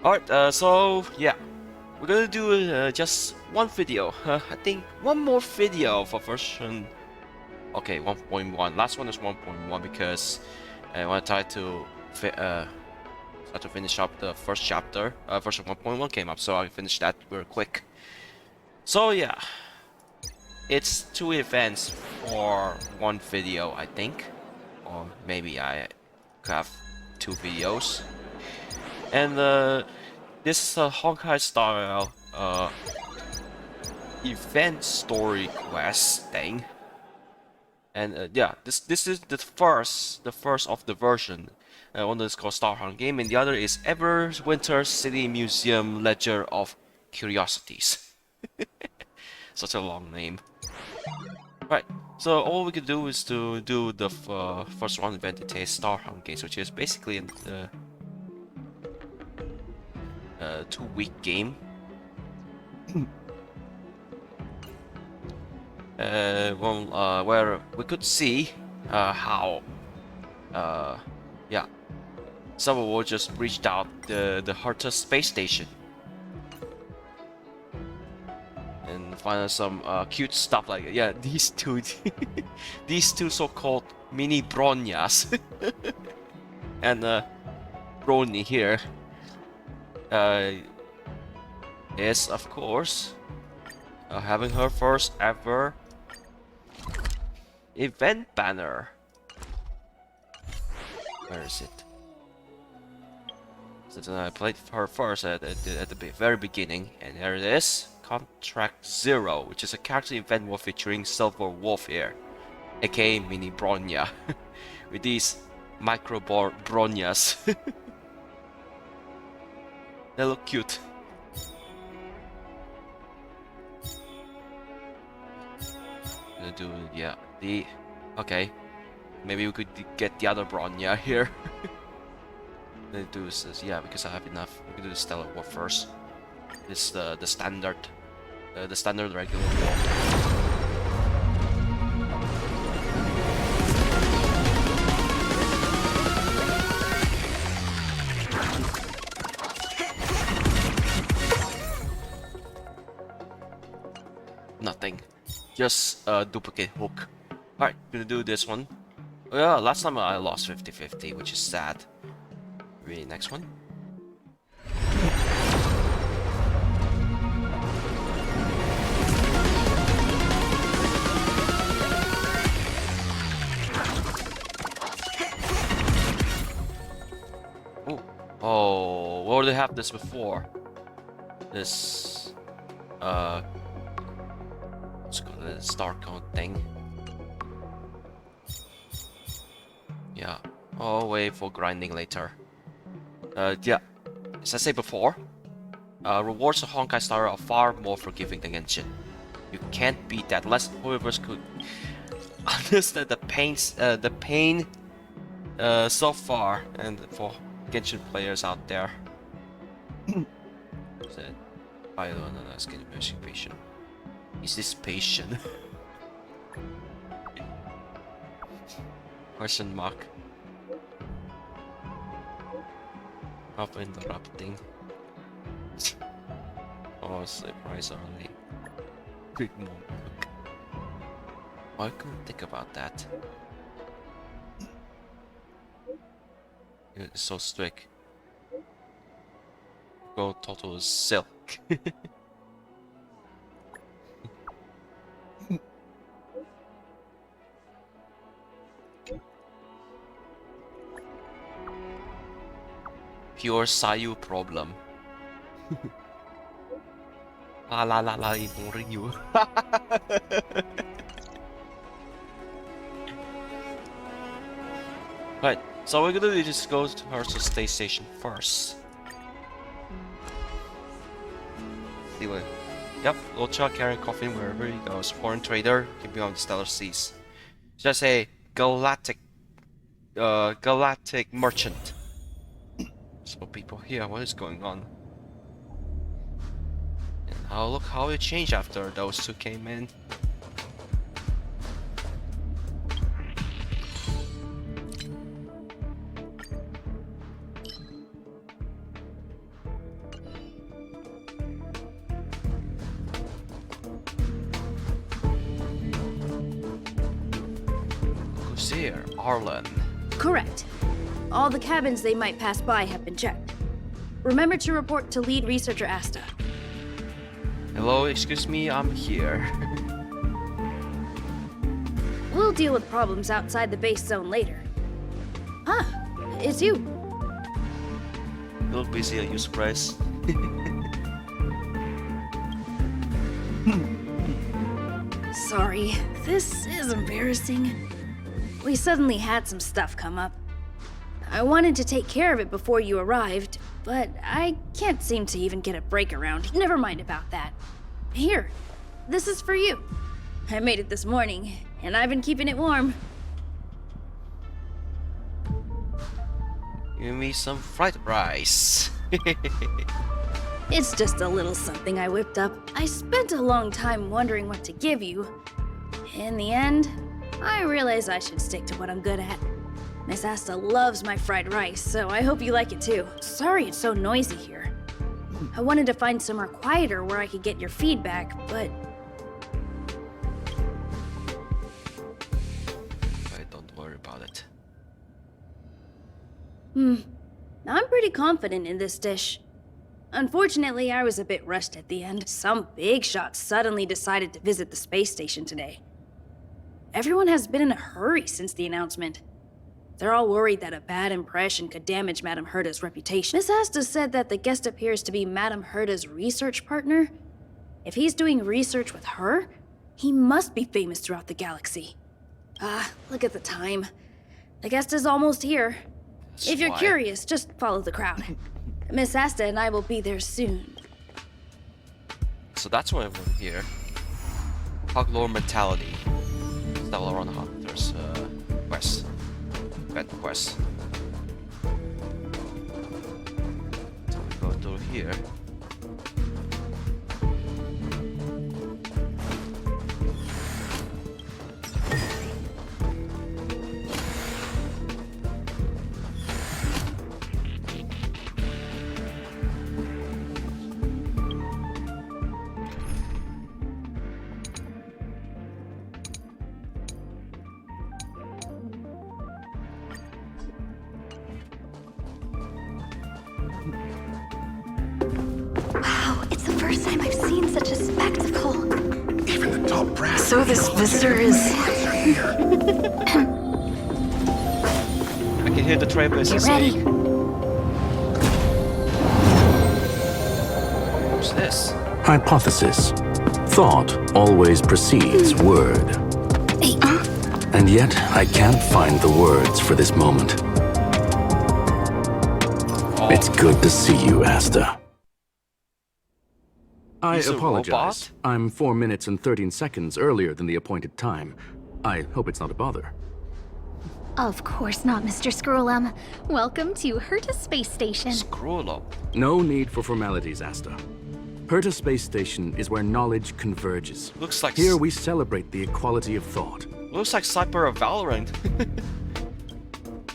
Alright, so yeah, we're gonna do just one video. I think one more video for version. Okay, 1.1. Last one is 1.1 because I want to try to finish up the first chapter. Version 1.1 came up, so I finished that real quick. So yeah, it's 2 events for one video, I think, or maybe I have 2 videos. And this is a Honkai style event story quest thing. And yeah, this is the first of the version. One is called Starhunt game, and the other is Everwinter City Museum Ledger of Curiosities. Such a long name. Right. So all we could do is to do the first one event, it is Starhunt games, which is basically a 2-week game. Where we could see how yeah, someone will just reached out the Herta space station and find some cute stuff like yeah, these two these two so-called mini bronyas and Brony here is of course having her first ever event banner. Where is it? So I played her first at the very beginning, and here it is. Contract Zero, which is a character event war featuring Silver Wolf here, aka Mini Bronya, with these micro Bronyas. They look cute. Gonna do yeah the okay. Maybe we could get the other Bronya here. They do this, yeah, because I have enough. We can do the Stellar War first. This the standard regular war. Nothing, just a duplicate hook. Alright, gonna do this one. Oh, yeah, last time I lost 50-50, which is sad. Really, next one. Oh, where did they have this before? This, let's call it a star count thing. Yeah. Oh, wait for grinding later. Yeah. As I said before, rewards of Honkai Star are far more forgiving than Genshin. You can't beat that unless whoever could understand the pain so far, and for Genshin players out there. I don't know, that's getting very patient. Is this patient? Question mark. Of interrupting. Oh, surprise early. Quick moment. I couldn't think about that. It's so strict. Go total silk. Pure Sayu problem. La, ignoring you. Right, so we're gonna just go to her space station first. Anyway, yep, Locha carrying coffin wherever he goes. Foreign trader, keeping on the stellar seas. Just a galactic merchant. So people here, what is going on? And look how it changed after those two came in. there, Arlen. Correct. All the cabins they might pass by have been checked. Remember to report to lead researcher Asta. Hello, excuse me, I'm here. We'll deal with problems outside the base zone later. Ah, it's you. A little busy, are you surprised? Sorry, this is embarrassing. We suddenly had some stuff come up. I wanted to take care of it before you arrived, but I can't seem to even get a break around. Never mind about that. Here, this is for you. I made it this morning, and I've been keeping it warm. Give me some fried rice. It's just a little something I whipped up. I spent a long time wondering what to give you. In the end, I realized I should stick to what I'm good at. Miss Asta loves my fried rice, so I hope you like it too. Sorry it's so noisy here. I wanted to find somewhere quieter where I could get your feedback, but... Don't worry about it. I'm pretty confident in this dish. Unfortunately, I was a bit rushed at the end. Some big shot suddenly decided to visit the space station today. Everyone has been in a hurry since the announcement. They're all worried that a bad impression could damage Madame Herta's reputation. Miss Asta said that the guest appears to be Madame Herta's research partner. If he's doing research with her, he must be famous throughout the galaxy. Look at the time. The guest is almost here. If you're curious, just follow the crowd. Miss Asta and I will be there soon. So that's why I'm here. Hog mentality. Star around the Hunters quest. Bad quest. So we go through here. First time I've seen such a spectacle. Even the top brass. So this visitor is... I can hear the Trailblazer ready? What's this? Hypothesis. Thought always precedes word. Hey, And yet, I can't find the words for this moment. It's good to see you, Asta. I He's a apologize. robot? I'm 4 minutes and 13 seconds earlier than the appointed time. I hope it's not a bother. Of course not, Mr. Scrollum. Welcome to Herta Space Station. Scroll up. No need for formalities, Asta. Herta Space Station is where knowledge converges. Looks like Here we celebrate the equality of thought. looks like Cyber or Valorant.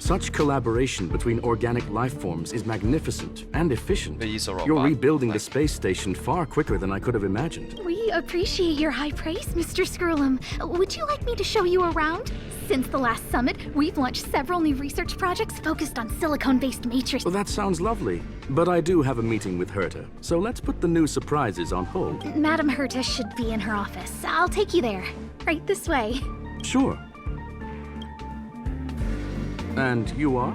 Such collaboration between organic life forms is magnificent and efficient. He's a robot, You're rebuilding the like- space station far quicker than I could have imagined. We appreciate your high praise, Mr. Scrollum. Would you like me to show you around? Since the last summit, we've launched several new research projects focused on silicone-based matrix. Well, that sounds lovely, but I do have a meeting with Herta, so let's put the new surprises on hold. Madame Herta should be in her office. I'll take you there. Right this way. Sure. And you are?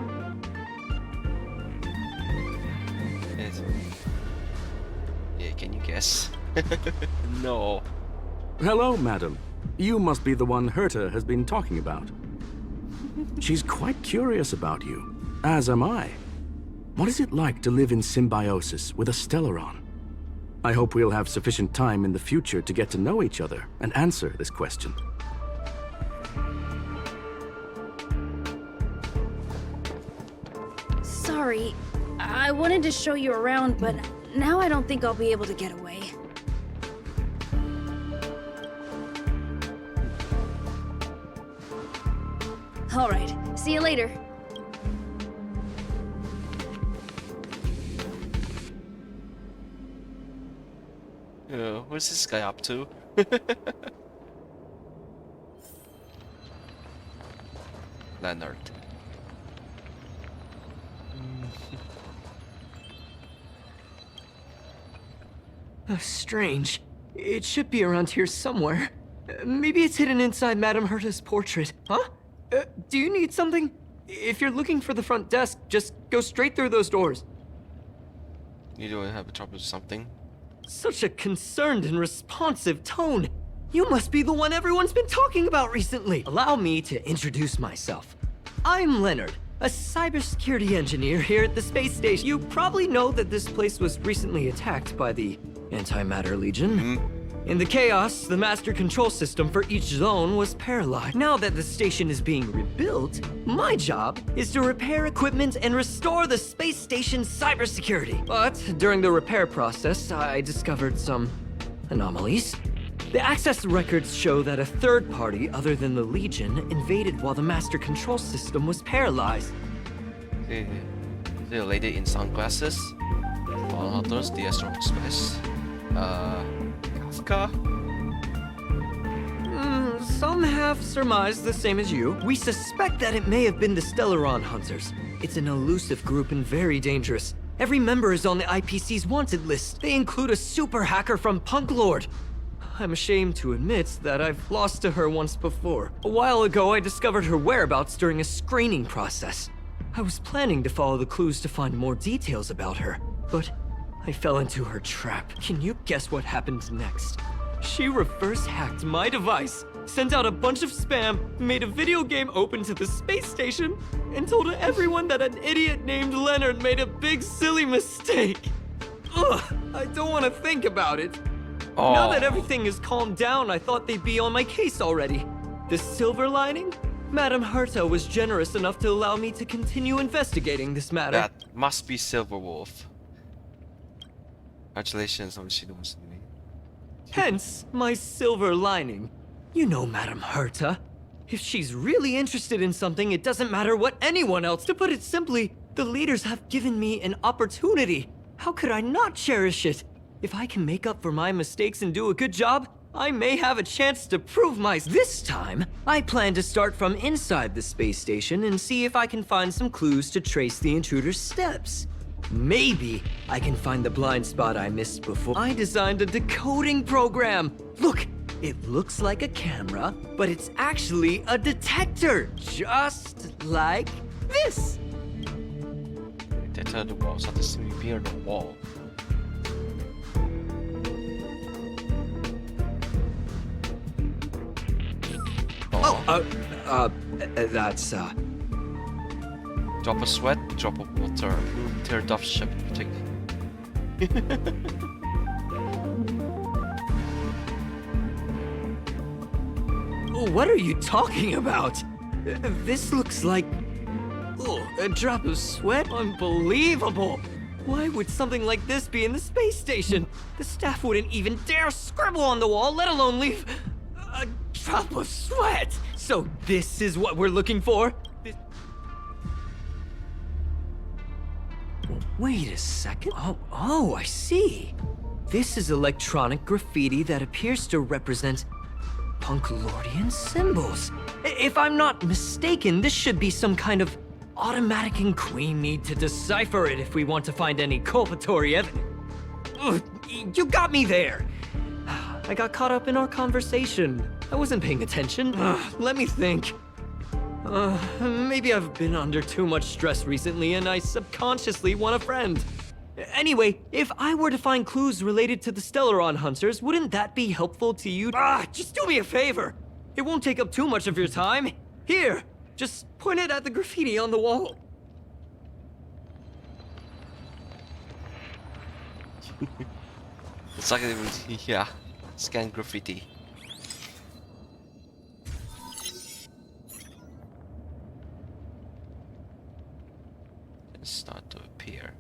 Yeah, can you guess? No. Hello, madam. You must be the one Herta has been talking about. She's quite curious about you, as am I. What is it like to live in symbiosis with a Stellaron? I hope we'll have sufficient time in the future to get to know each other and answer this question. Sorry, I wanted to show you around, but now I don't think I'll be able to get away. All right, see you later. What's this guy up to? Leonard. Strange. It should be around here somewhere. Maybe it's hidden inside Madame Herta's portrait. Huh? Do you need something? If you're looking for the front desk, just go straight through those doors. You don't have trouble with something? Such a concerned and responsive tone. You must be the one everyone's been talking about recently. Allow me to introduce myself. I'm Leonard, a cybersecurity engineer here at the space station. You probably know that this place was recently attacked by the Antimatter Legion. In the chaos, the master control system for each zone was paralyzed. Now that the station is being rebuilt, my job is to repair equipment and restore the space station's cybersecurity. But during the repair process, I discovered some anomalies. The access records show that a third party other than the Legion invaded while the master control system was paralyzed. Is it a lady in sunglasses? Fallen Hunters, the Astro Express. Kafka? Some have surmised the same as you. We suspect that it may have been the Stellaron Hunters. It's an elusive group and very dangerous. Every member is on the IPC's wanted list. They include a super hacker from Punk Lord. I'm ashamed to admit that I've lost to her once before. A while ago, I discovered her whereabouts during a screening process. I was planning to follow the clues to find more details about her, but I fell into her trap. Can you guess what happened next? She reverse hacked my device, sent out a bunch of spam, made a video game open to the space station, and told everyone that an idiot named Leonard made a big silly mistake. Ugh, I don't want to think about it. Now that everything is calmed down, I thought they'd be on my case already. The silver lining? Madame Herta was generous enough to allow me to continue investigating this matter. That must be Silverwolf. Congratulations on what she knows to me. Hence, my silver lining. You know Madame Herta. If she's really interested in something, it doesn't matter what anyone else. To put it simply, the leaders have given me an opportunity. How could I not cherish it? If I can make up for my mistakes and do a good job, I may have a chance to prove This time, I plan to start from inside the space station and see if I can find some clues to trace the intruder's steps. Maybe I can find the blind spot I missed before. I designed a decoding program. Look, it looks like a camera, but it's actually a detector, just like this. They turn the walls have to see me near the wall. That's, Drop of sweat, drop of water. Tear off ship. Take. What are you talking about? This looks like... Oh, a drop of sweat? Unbelievable! Why would something like this be in the space station? The staff wouldn't even dare scribble on the wall, let alone leave a drop of sweat! So this is what we're looking for? Wait a second. Oh, I see. This is electronic graffiti that appears to represent Punklordian symbols. If I'm not mistaken, this should be some kind of automatic we need to decipher it if we want to find any culpatory evidence. Ugh, you got me there. I got caught up in our conversation. I wasn't paying attention. Let me think. Maybe I've been under too much stress recently and I subconsciously want a friend. Anyway, if I were to find clues related to the Stellaron Hunters, wouldn't that be helpful to you? Just do me a favor. It won't take up too much of your time. Here, just point it at the graffiti on the wall. It's like it was, yeah, scan graffiti. And start to appear.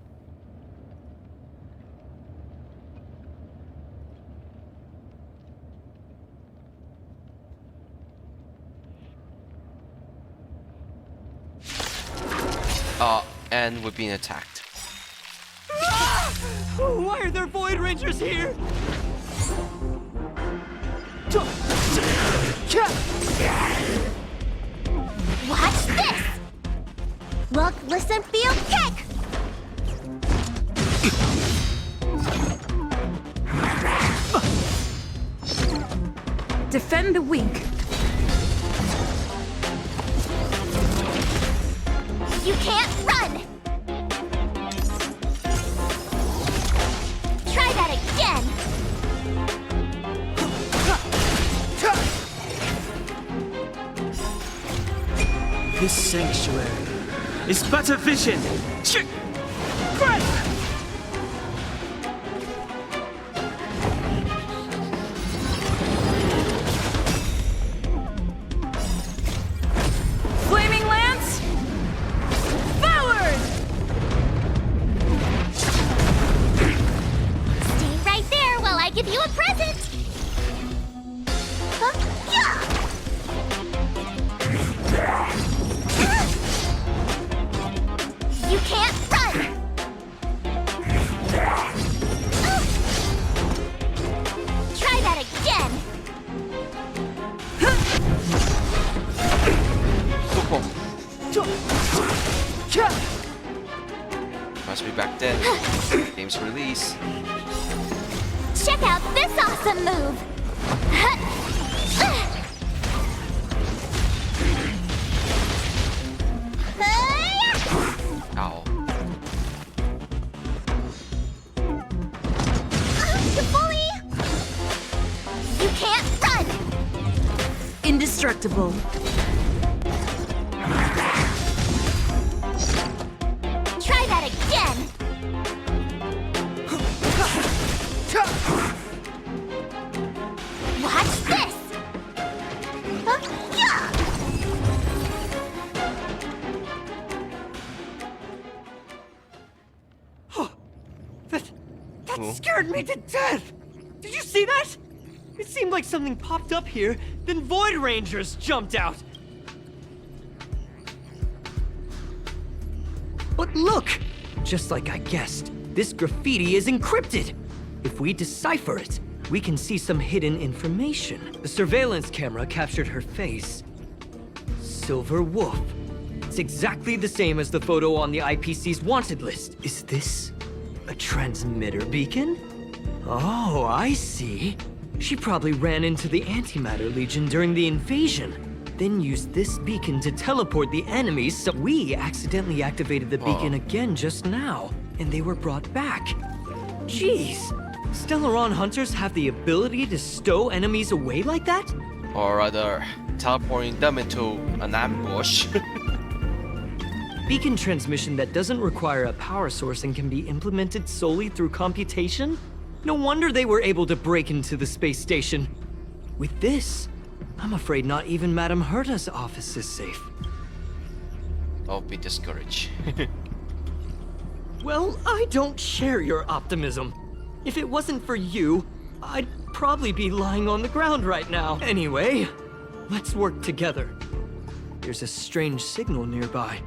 And we're being attacked. Why are there Void Rangers here? Watch this! Look, listen, feel, kick! Defend the weak. You can't run! Try that again! This sanctuary is but a vision. Flaming lance! Forward! Stay right there while I give you a present! Yeah! You can't run! Try that again! Must be back then. Game's release. Check out this awesome move! Ow. Bully! You can't run! Indestructible. Try that again! Watch this! Yeah! That scared me to death! Did you see that? It seemed like something popped up here, then Void Rangers jumped out. But look! Just like I guessed, this graffiti is encrypted. If we decipher it, we can see some hidden information. The surveillance camera captured her face. Silver Wolf. It's exactly the same as the photo on the IPC's wanted list. Is this a transmitter beacon? Oh, I see. She probably ran into the Antimatter Legion during the invasion, then used this beacon to teleport the enemies, so we accidentally activated the beacon again just now, and they were brought back. Jeez, Stellaron hunters have the ability to stow enemies away like that? Or rather, teleporting them into an ambush. Beacon transmission that doesn't require a power source and can be implemented solely through computation? No wonder they were able to break into the space station. With this, I'm afraid not even Madame Herta's office is safe. Don't be discouraged. Well, I don't share your optimism. If it wasn't for you, I'd probably be lying on the ground right now. Anyway, let's work together. There's a strange signal nearby.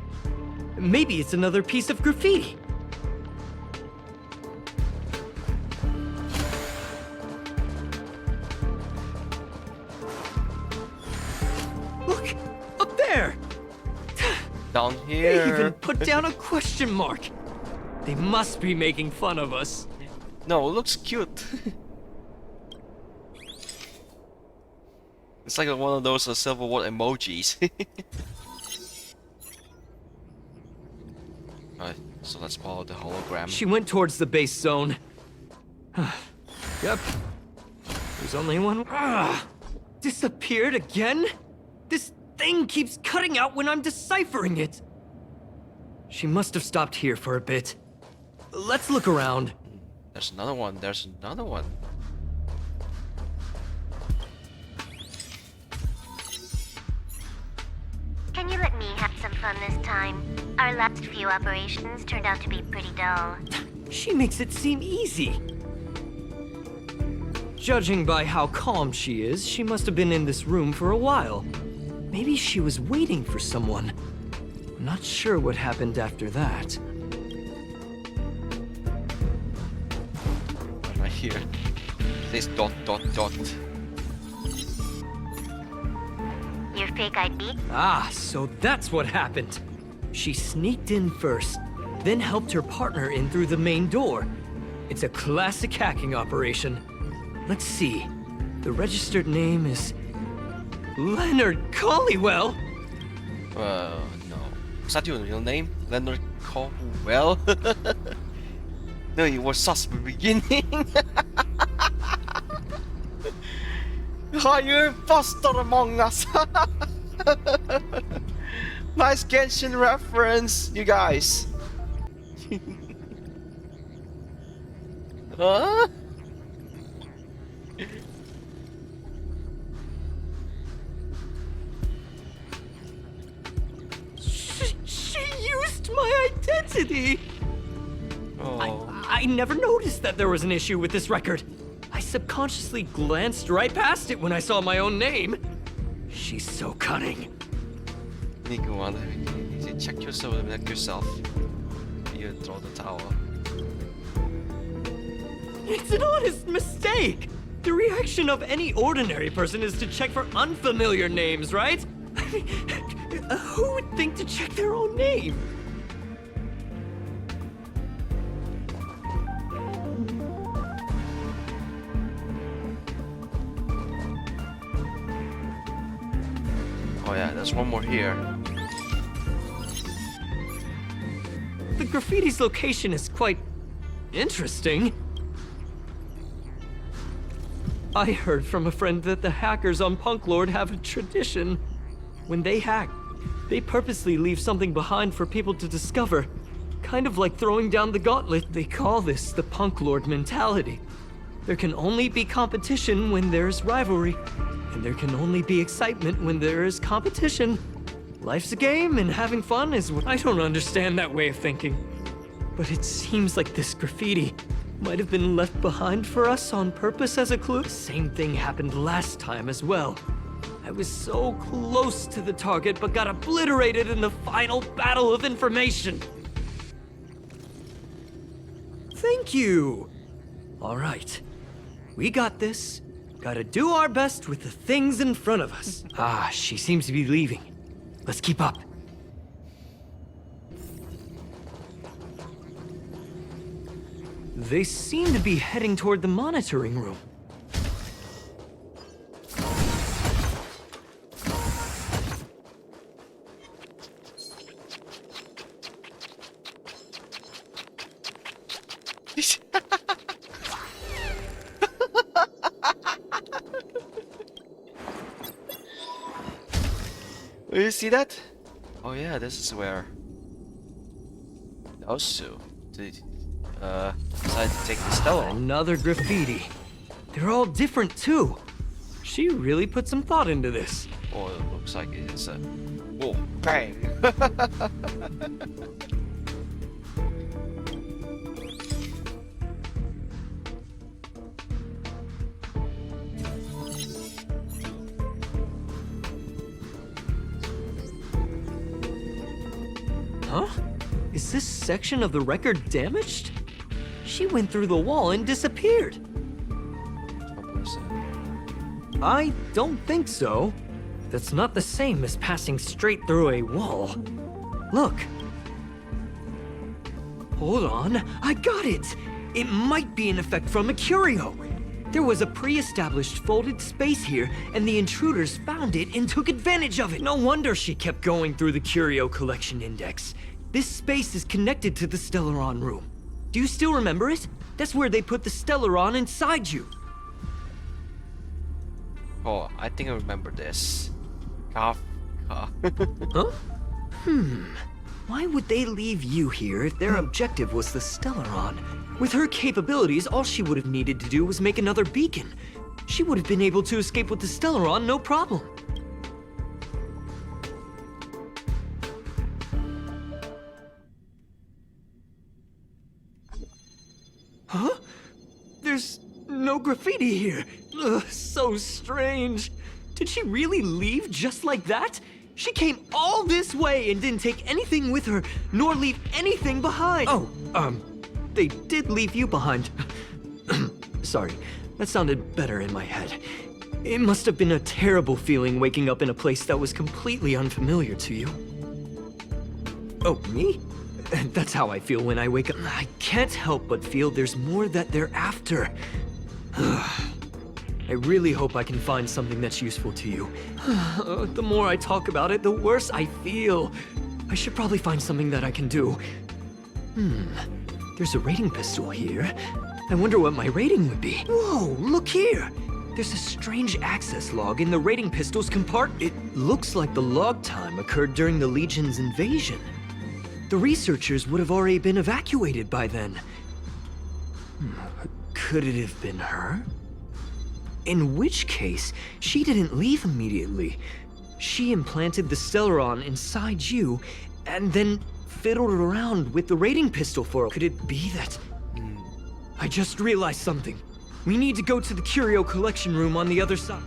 Maybe it's another piece of graffiti. Look, up there! Down They here. even put down a question mark. They must be making fun of us. No, it looks cute. It's like one of those silver word emojis. Alright, so let's follow the hologram. She went towards the base zone. Yep. There's only one. Disappeared again? This thing keeps cutting out when I'm deciphering it. She must have stopped here for a bit. Let's look around. There's another one. There's another one. Can you let me have some fun this time? Our last few operations turned out to be pretty dull. She makes it seem easy. Judging by how calm she is, she must have been in this room for a while. Maybe she was waiting for someone. I'm not sure what happened after that. Right here. It says ... Your fake ID. Ah, so that's what happened. She sneaked in first, then helped her partner in through the main door. It's a classic hacking operation. Let's see. The registered name is Leonard Collywell. No. Was that your real name? Leonard Caldwell? No, you were sus from the beginning. Are you imposter among us? Nice Genshin reference, you guys. Huh? She used my identity! Oh. I never noticed that there was an issue with this record. I subconsciously glanced right past it when I saw my own name. She's so cunning. Nico, you check yourself. You throw the towel. It's an honest mistake! The reaction of any ordinary person is to check for unfamiliar names, right? Who would think to check their own name? Oh yeah, there's one more here. The graffiti's location is quite interesting. I heard from a friend that the hackers on Punk Lord have a tradition. When they hack, they purposely leave something behind for people to discover. Kind of like throwing down the gauntlet. They call this the Punk Lord mentality. There can only be competition when there's rivalry, and there can only be excitement when there is competition. Life's a game, and having fun is what I don't understand that way of thinking. But it seems like this graffiti might have been left behind for us on purpose as a clue. Same thing happened last time as well. I was so close to the target, but got obliterated in the final battle of information. Thank you. All right. We got this. Gotta do our best with the things in front of us. Ah, she seems to be leaving. Let's keep up. They seem to be heading toward the monitoring room. You see that? Oh yeah, this is where those two decided to take the Stellar. Another graffiti. They're all different too. She really put some thought into this. Oh, it looks like it's a whoa, bang. Huh? Is this section of the record damaged? She went through the wall and disappeared. What was that? I don't think so. That's not the same as passing straight through a wall. Look. Hold on, I got it! It might be an effect from a curio. There was a pre-established folded space here, and the intruders found it and took advantage of it. No wonder she kept going through the curio collection index. This space is connected to the Stellaron room. Do you still remember it? That's where they put the Stellaron inside you. Oh, I think I remember this. Kafka. Huh? Why would they leave you here if their objective was the Stellaron? With her capabilities, all she would have needed to do was make another beacon. She would have been able to escape with the Stellaron, no problem. Huh? There's no graffiti here. Ugh, so strange. Did she really leave just like that? She came all this way and didn't take anything with her, nor leave anything behind. Oh, they did leave you behind. Sorry, that sounded better in my head. It must have been a terrible feeling waking up in a place that was completely unfamiliar to you. Oh, me? That's how I feel when I wake up. I can't help but feel there's more that they're after. I really hope I can find something that's useful to you. The more I talk about it, the worse I feel. I should probably find something that I can do. There's a rating pistol here. I wonder what my rating would be. Whoa, look here! There's a strange access log in the rating pistol's compartment. It looks like the log time occurred during the Legion's invasion. The researchers would have already been evacuated by then. Could it have been her? In which case, she didn't leave immediately. She implanted the Stellaron inside you, and then fiddled around with the rating pistol for... Could it be that... I just realized something. We need to go to the curio collection room on the other side.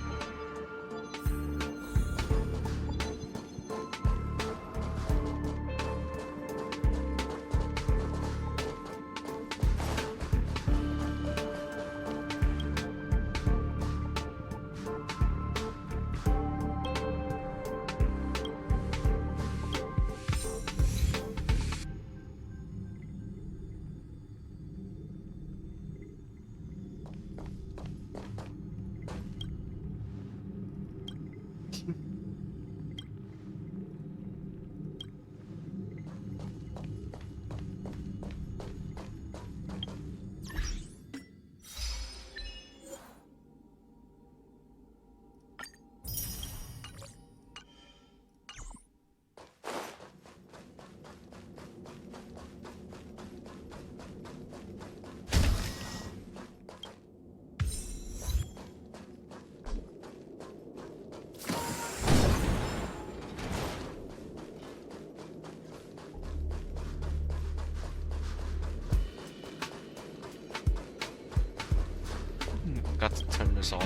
Got to turn this on.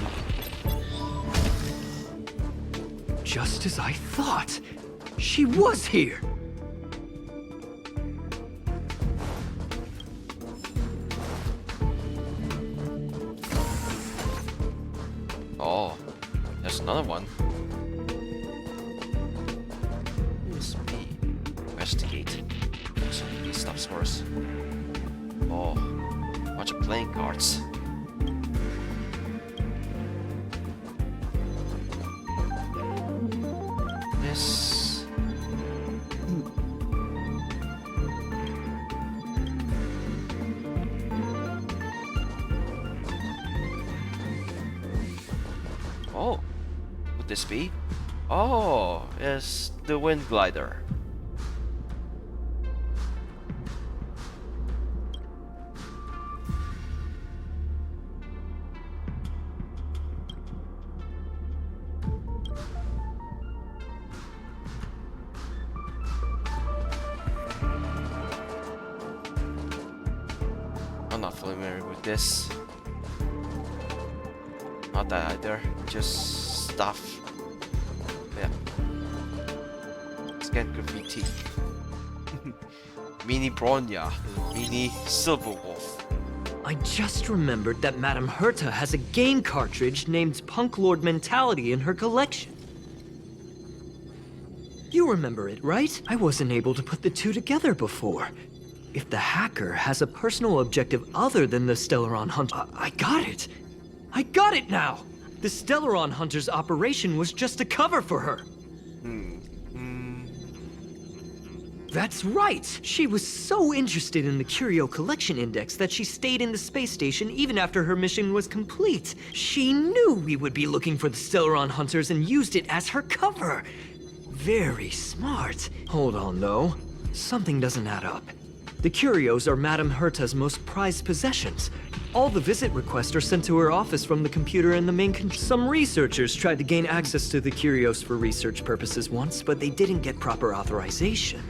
Just as I thought. She was here! Oh, there's another one. Let's be investigate. So these stuffs first. Oh, bunch of playing cards. This. Oh, would this be? Oh, it's the wind glider. I'm not familiar with this. Not that either. Just stuff. Yeah. Scan graffiti. Mini Bronya. Mini Silver Wolf. I just remembered that Madame Herta has a game cartridge named Punk Lord Mentality in her collection. You remember it, right? I wasn't able to put the two together before. If the hacker has a personal objective other than the Stellaron Hunt, I got it! I got it now! The Stellaron Hunter's operation was just a cover for her. That's right! She was so interested in the Curio Collection Index that she stayed in the space station even after her mission was complete. She knew we would be looking for the Stellaron Hunters and used it as her cover. Very smart. Hold on, though. Something doesn't add up. The curios are Madame Herta's most prized possessions. All the visit requests are sent to her office from the computer in the main Some researchers tried to gain access to the curios for research purposes once, but they didn't get proper authorization.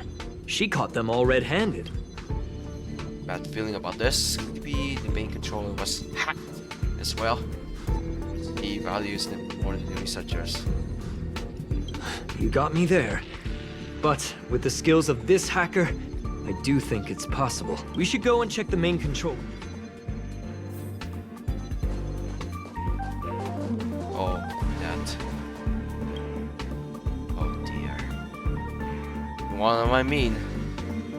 She caught them all red-handed. Bad feeling about this. Could be the main controller was hacked as well. He values them more than the researchers. You got me there. But with the skills of this hacker, I do think it's possible. We should go and check the main control. Oh. What do I mean?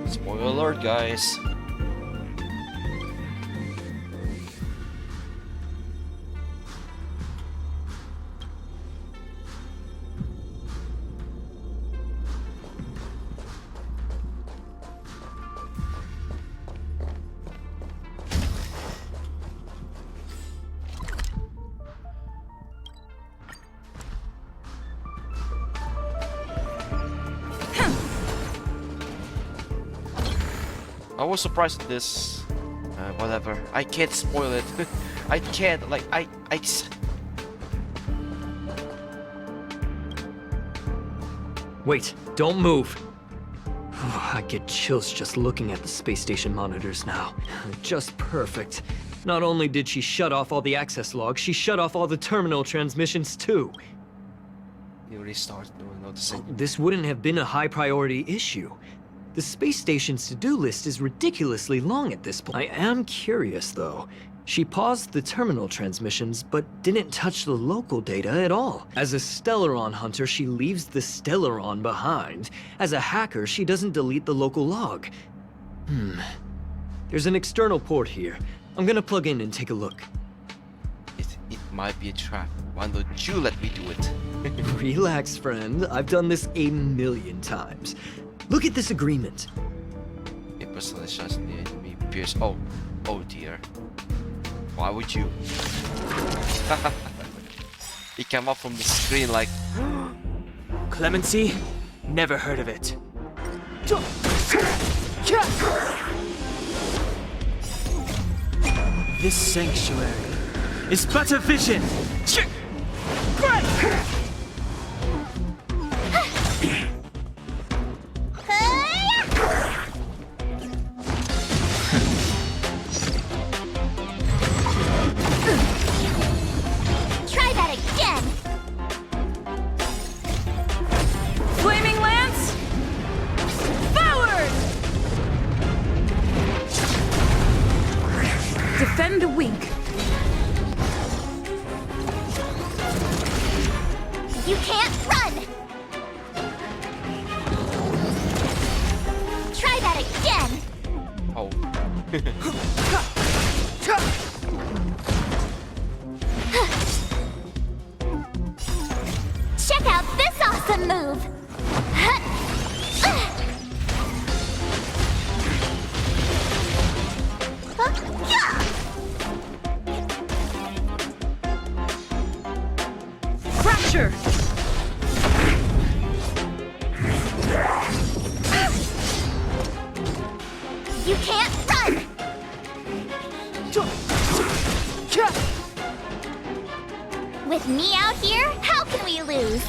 Spoiler alert, guys. I was surprised at this. Whatever. I can't spoil it. I can't. Like Wait, don't move. I get chills just looking at the space station monitors now. Just perfect. Not only did she shut off all the access logs, she shut off all the terminal transmissions too. You already started noticing. This wouldn't have been a high priority issue. The space station's to-do list is ridiculously long at this point. I am curious though. She paused the terminal transmissions, but didn't touch the local data at all. As a Stellaron hunter, she leaves the Stellaron behind. As a hacker, she doesn't delete the local log. There's an external port here. I'm gonna plug in and take a look. It might be a trap. Why don't you let me do it? Relax, friend. I've done this a million times. Look at this agreement. A personal shots in the enemy appears. Oh dear. Why would you? He came up from the screen like Clemency? Never heard of it. This sanctuary is but a vision. Try that again! Flaming lance! Forward! Defend the wink. You can't run! Try that again! oh. Check out this awesome move! Fracture! You can't run! With me out here, how can we lose?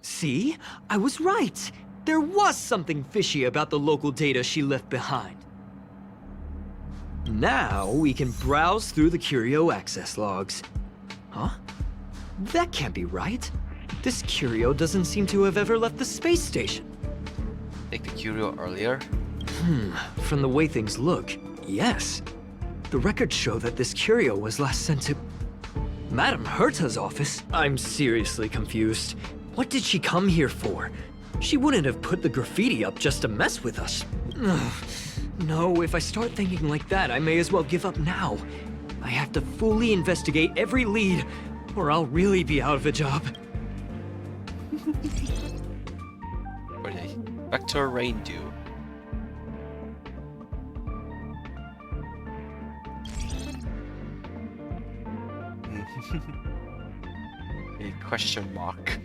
See? I was right. There was something fishy about the local data she left behind. Now we can browse through the Curio access logs. Huh? That can't be right. This Curio doesn't seem to have ever left the space station. Take the curio earlier. From the way things look, yes. The records show that this Curio was last sent to Madame Herta's office. I'm seriously confused. What did she come here for? She wouldn't have put the graffiti up just to mess with us. Ugh. No, if I start thinking like that, I may as well give up now. I have to fully investigate every lead, or I'll really be out of a job. Okay. Vector rain dew. A question mark.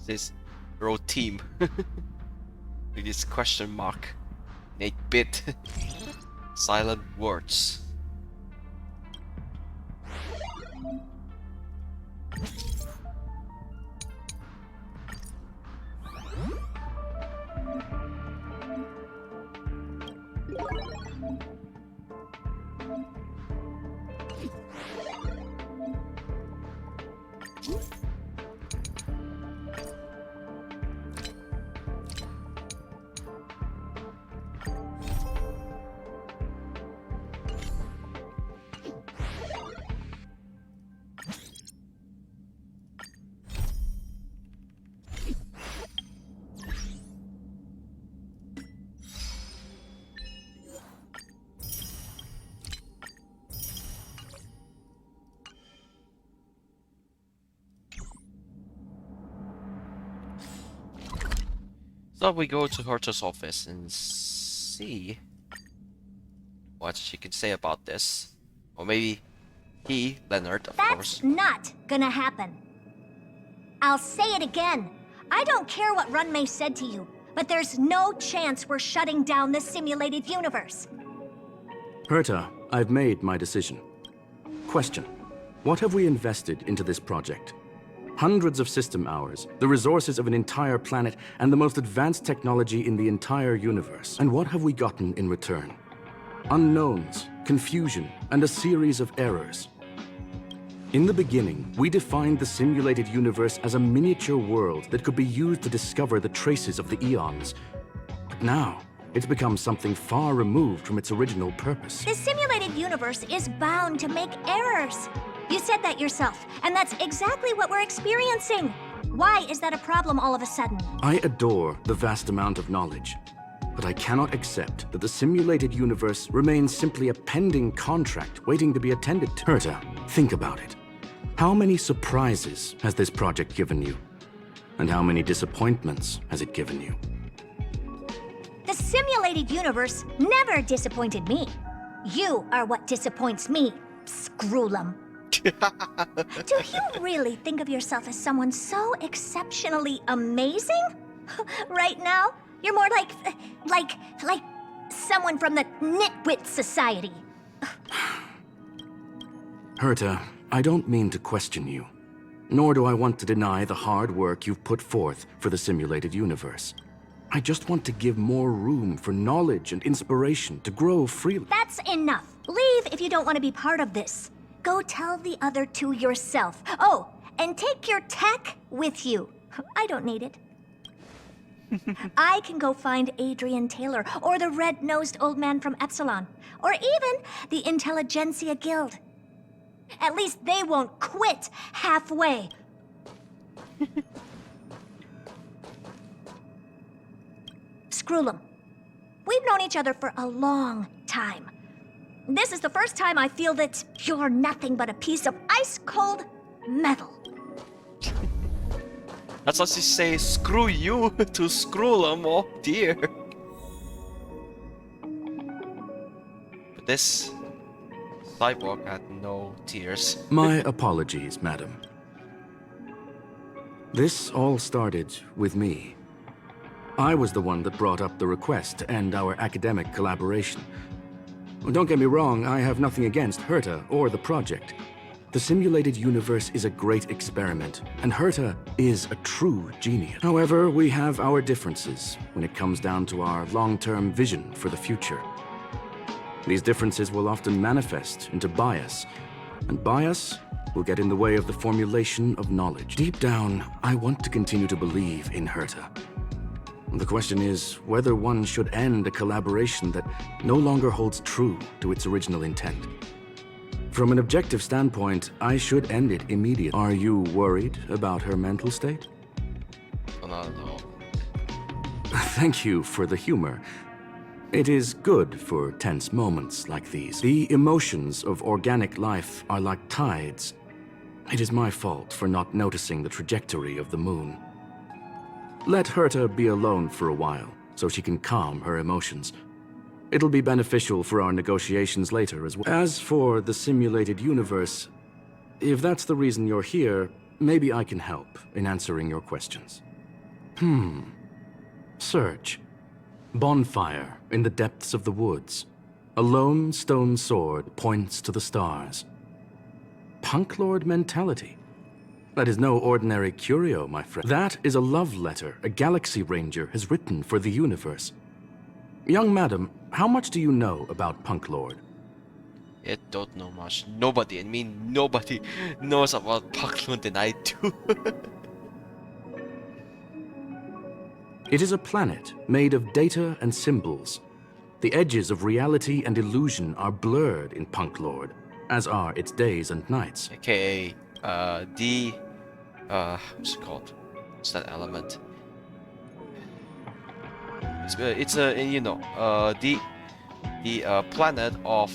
This road team. With this question mark. 8-bit. Silent words. thought we go to Herta's office and see what she can say about this. Or maybe he, Leonard, of course. That's not gonna happen. I'll say it again. I don't care what Runmei said to you, but there's no chance we're shutting down the simulated universe. Herta, I've made my decision. Question: what have we invested into this project? Hundreds of system hours, the resources of an entire planet, and the most advanced technology in the entire universe. And what have we gotten in return? Unknowns, confusion, and a series of errors. In the beginning, we defined the simulated universe as a miniature world that could be used to discover the traces of the eons. But now, it's become something far removed from its original purpose. The simulated universe is bound to make errors. You said that yourself, and that's exactly what we're experiencing. Why is that a problem all of a sudden? I adore the vast amount of knowledge, but I cannot accept that the simulated universe remains simply a pending contract waiting to be attended to. Herta, think about it. How many surprises has this project given you? And how many disappointments has it given you? The simulated universe never disappointed me. You are what disappoints me, Scroolum. Do you really think of yourself as someone so exceptionally amazing? Right now, you're more like someone from the Nitwit Society. Herta, I don't mean to question you, nor do I want to deny the hard work you've put forth for the simulated universe. I just want to give more room for knowledge and inspiration to grow freely. That's enough. Leave if you don't want to be part of this. Go tell the other two yourself. Oh, and take your tech with you. I don't need it. I can go find Adrian Taylor, or the red-nosed old man from Epsilon, or even the Intelligentsia Guild. At least they won't quit halfway. Scroolum, we've known each other for a long time. This is the first time I feel that you're nothing but a piece of ice-cold metal. That's what she say, screw you to Scroolum, oh dear. But this cyborg had no tears. My apologies, madam. This all started with me. I was the one that brought up the request to end our academic collaboration. Don't get me wrong, I have nothing against Herta or the project. The simulated universe is a great experiment, and Herta is a true genius. However, we have our differences when it comes down to our long-term vision for the future. These differences will often manifest into bias, and bias will get in the way of the formulation of knowledge. Deep down, I want to continue to believe in Herta. The question is whether one should end a collaboration that no longer holds true to its original intent. From an objective standpoint, I should end it immediately. Are you worried about her mental state? Oh, not at all. Thank you for the humor. It is good for tense moments like these. The emotions of organic life are like tides. It is my fault for not noticing the trajectory of the moon. Let Herta be alone for a while, so she can calm her emotions. It'll be beneficial for our negotiations later as well. As for the simulated universe, if that's the reason you're here, maybe I can help in answering your questions. Search. Bonfire in the depths of the woods. A lone stone sword points to the stars. Punk Lord mentality. That is no ordinary curio, my friend. That is a love letter a Galaxy Ranger has written for the universe. Young madam, how much do you know about Punk Lord? I don't know much. Nobody, nobody knows about Paklun than I do. It is a planet made of data and symbols. The edges of reality and illusion are blurred in Punk Lord, as are its days and nights. AKA, what's it called? What's that element? It's a you know the planet of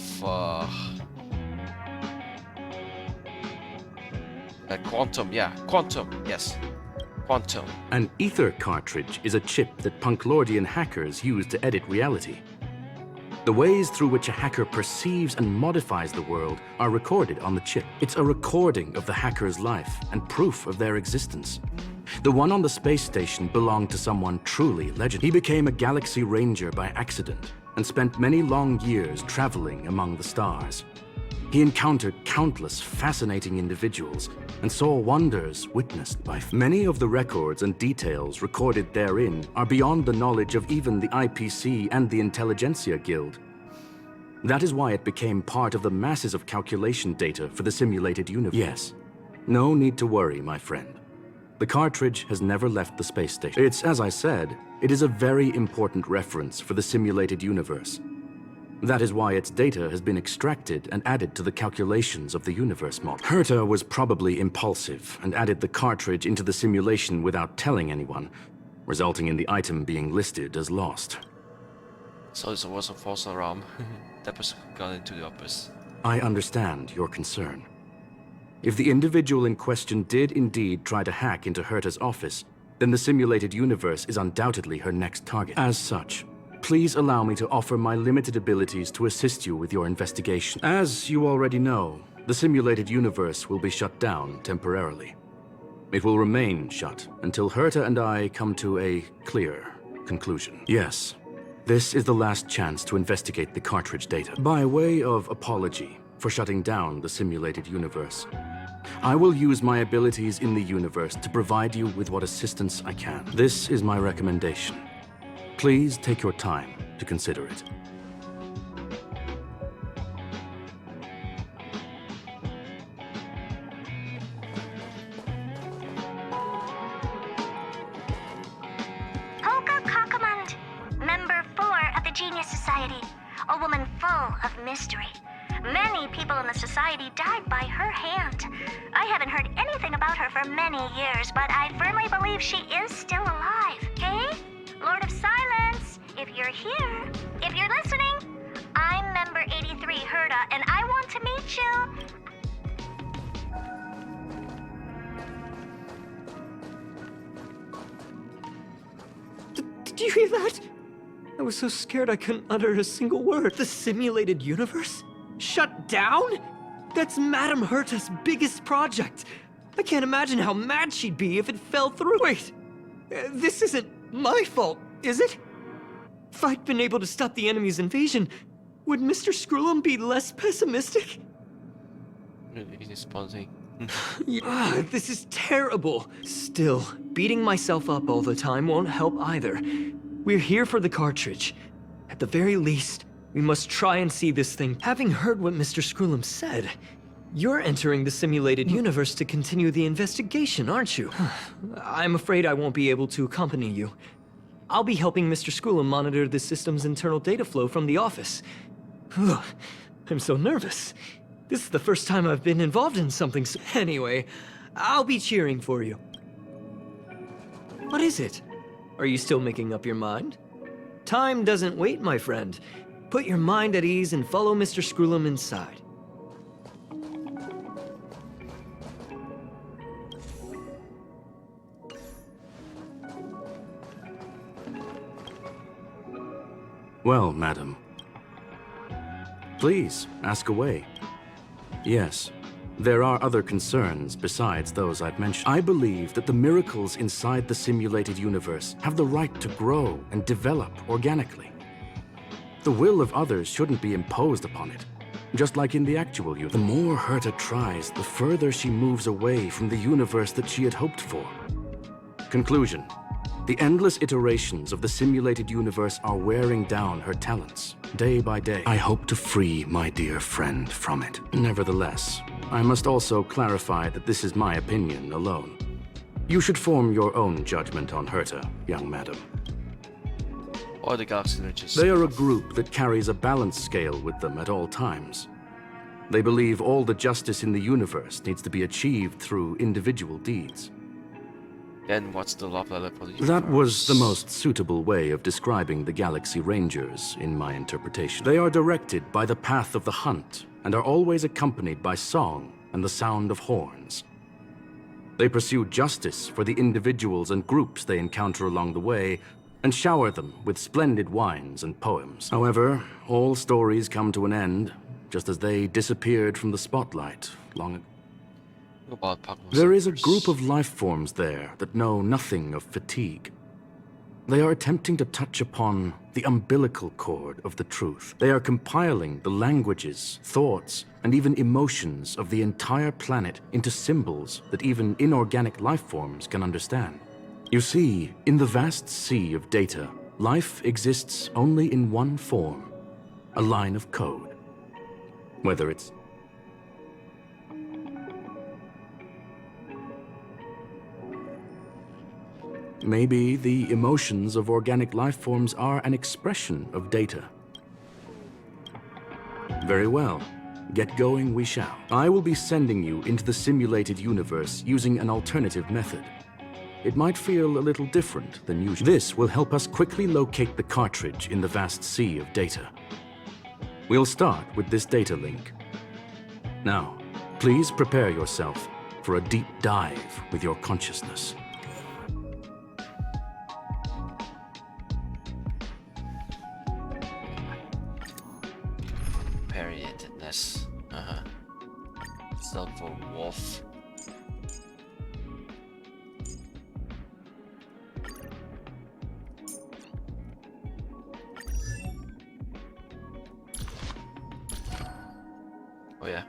quantum, yeah, quantum, yes, Quantum. An ether cartridge is a chip that Punklordian hackers use to edit reality. The ways through which a hacker perceives and modifies the world are recorded on the chip. It's a recording of the hacker's life and proof of their existence. The one on the space station belonged to someone truly legendary. He became a galaxy ranger by accident and spent many long years traveling among the stars. He encountered countless fascinating individuals and saw wonders witnessed by many of the records and details recorded therein are beyond the knowledge of even the IPC and the Intelligentsia Guild. That is why it became part of the masses of calculation data for the simulated universe. Yes, no need to worry, my friend. The cartridge has never left the space station. It's, as I said, it is a very important reference for the simulated universe. That is why its data has been extracted and added to the calculations of the universe model. Herta was probably impulsive and added the cartridge into the simulation without telling anyone, resulting in the item being listed as lost. So it was a false alarm that was got into the office. I understand your concern. If the individual in question did indeed try to hack into Herta's office, then the simulated universe is undoubtedly her next target. As such, please allow me to offer my limited abilities to assist you with your investigation. As you already know, the simulated universe will be shut down temporarily. It will remain shut until Herta and I come to a clear conclusion. Yes, this is the last chance to investigate the cartridge data. By way of apology for shutting down the simulated universe, I will use my abilities in the universe to provide you with what assistance I can. This is my recommendation. Please take your time to consider it. Polka Kakamund, member 4 of the Genius Society, a woman full of mystery. Many people in the society died by her hand. I haven't heard anything about her for many years, but I firmly believe she is still alive, okay? Lord of Silence, if you're here, if you're listening, I'm member 83, Herta, and I want to meet you. Did you hear that? I was so scared I couldn't utter a single word. The simulated universe? Shut down? That's Madame Herta's biggest project. I can't imagine how mad she'd be if it fell through. Wait, this isn't my fault, is it? If I'd been able to stop the enemy's invasion, would Mr. Skrullum be less pessimistic? Really responding. This is terrible. Still, beating myself up all the time won't help either. We're here for the cartridge. At the very least, we must try and see this thing. Having heard what Mr. Skrullum said, you're entering the simulated universe to continue the investigation, aren't you? I'm afraid I won't be able to accompany you. I'll be helping Mr. Skrullum monitor the system's internal data flow from the office. I'm so nervous. This is the first time I've been involved in something so... Anyway, I'll be cheering for you. What is it? Are you still making up your mind? Time doesn't wait, my friend. Put your mind at ease and follow Mr. Skrullum inside. Well, madam. Please, ask away. Yes, there are other concerns besides those I've mentioned. I believe that the miracles inside the simulated universe have the right to grow and develop organically. The will of others shouldn't be imposed upon it, just like in the actual universe. The more Herta tries, the further she moves away from the universe that she had hoped for. Conclusion. The endless iterations of the simulated universe are wearing down her talents, day by day. I hope to free my dear friend from it. Nevertheless, I must also clarify that this is my opinion alone. You should form your own judgment on Herta, young madam. Or the Galaxy Rangers. They are a group that carries a balance scale with them at all times. They believe all the justice in the universe needs to be achieved through individual deeds. Then what's the love letter for the universe? That was the most suitable way of describing the Galaxy Rangers, in my interpretation. They are directed by the path of the hunt, and are always accompanied by song and the sound of horns. They pursue justice for the individuals and groups they encounter along the way, and shower them with splendid wines and poems. However, all stories come to an end, just as they disappeared from the spotlight long ago. About Pokemon There is a Centers. group of life forms there that know nothing of fatigue. They are attempting to touch upon the umbilical cord of the truth. They are compiling the languages, thoughts, and even emotions of the entire planet into symbols that even inorganic life forms can understand. You see, in the vast sea of data, life exists only in one form, a line of code. Whether it's maybe the emotions of organic life forms are an expression of data. Very well. Get going we shall. I will be sending you into the simulated universe using an alternative method. It might feel a little different than usual. This will help us quickly locate the cartridge in the vast sea of data. We'll start with this data link. Now, please prepare yourself for a deep dive with your consciousness. Variatedness. Silver wolf. Oh yeah.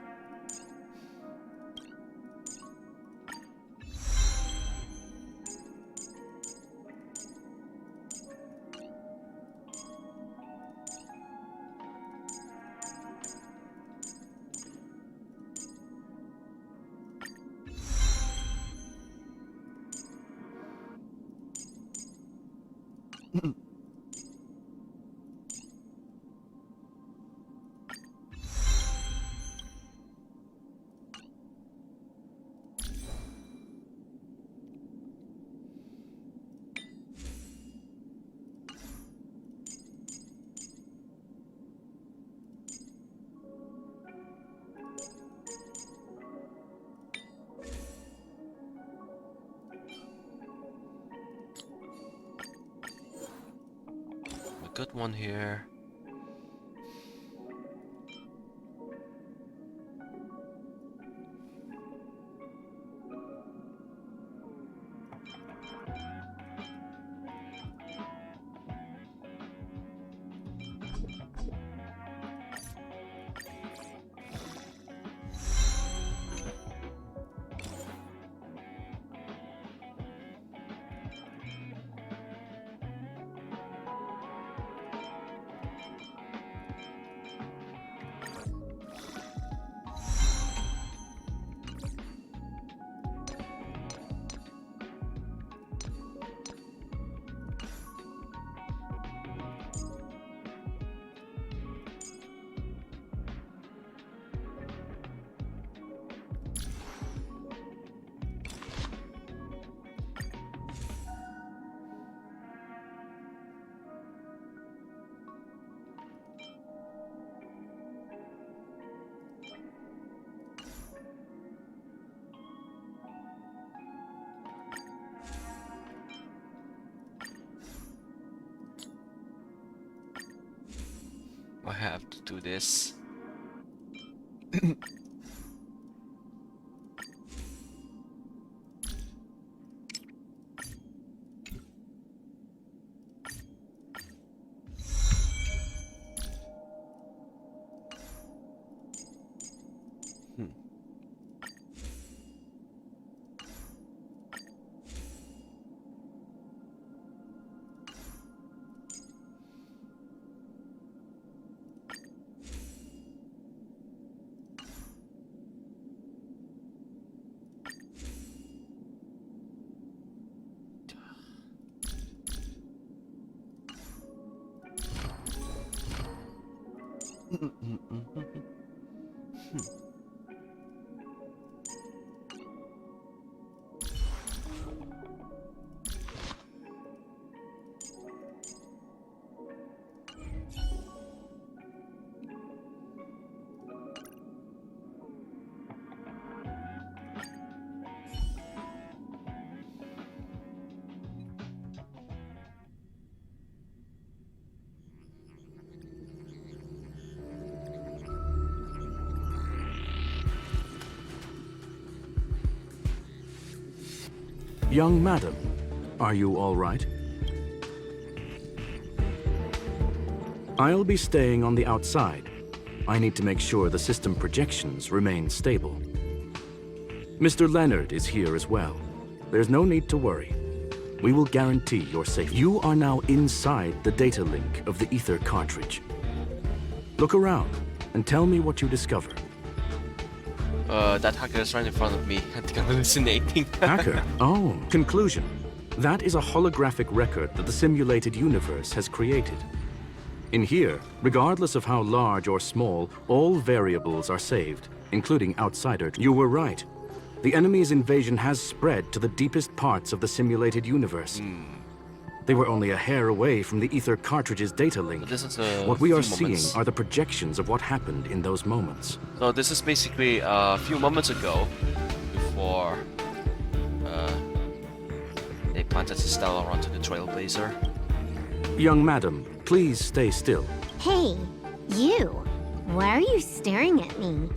A good one here. I have to do this. Young madam, are you all right? I'll be staying on the outside. I need to make sure the system projections remain stable. Mr. Leonard is here as well. There's no need to worry. We will guarantee your safety. You are now inside the data link of the Ether cartridge. Look around and tell me what you discover. That hacker is right in front of me. I think I'm hallucinating. Hacker? Oh, conclusion. That is a holographic record that the simulated universe has created. In here, regardless of how large or small, all variables are saved, including outsider. You were right. The enemy's invasion has spread to the deepest parts of the simulated universe. They were only a hair away from the Ether cartridge's data link. This is What we are few seeing moments. are the projections of what happened in those moments. So this is basically a few moments ago, before they planted the Stellar onto the Trailblazer. Young madam, please stay still. Hey, you. Why are you staring at me?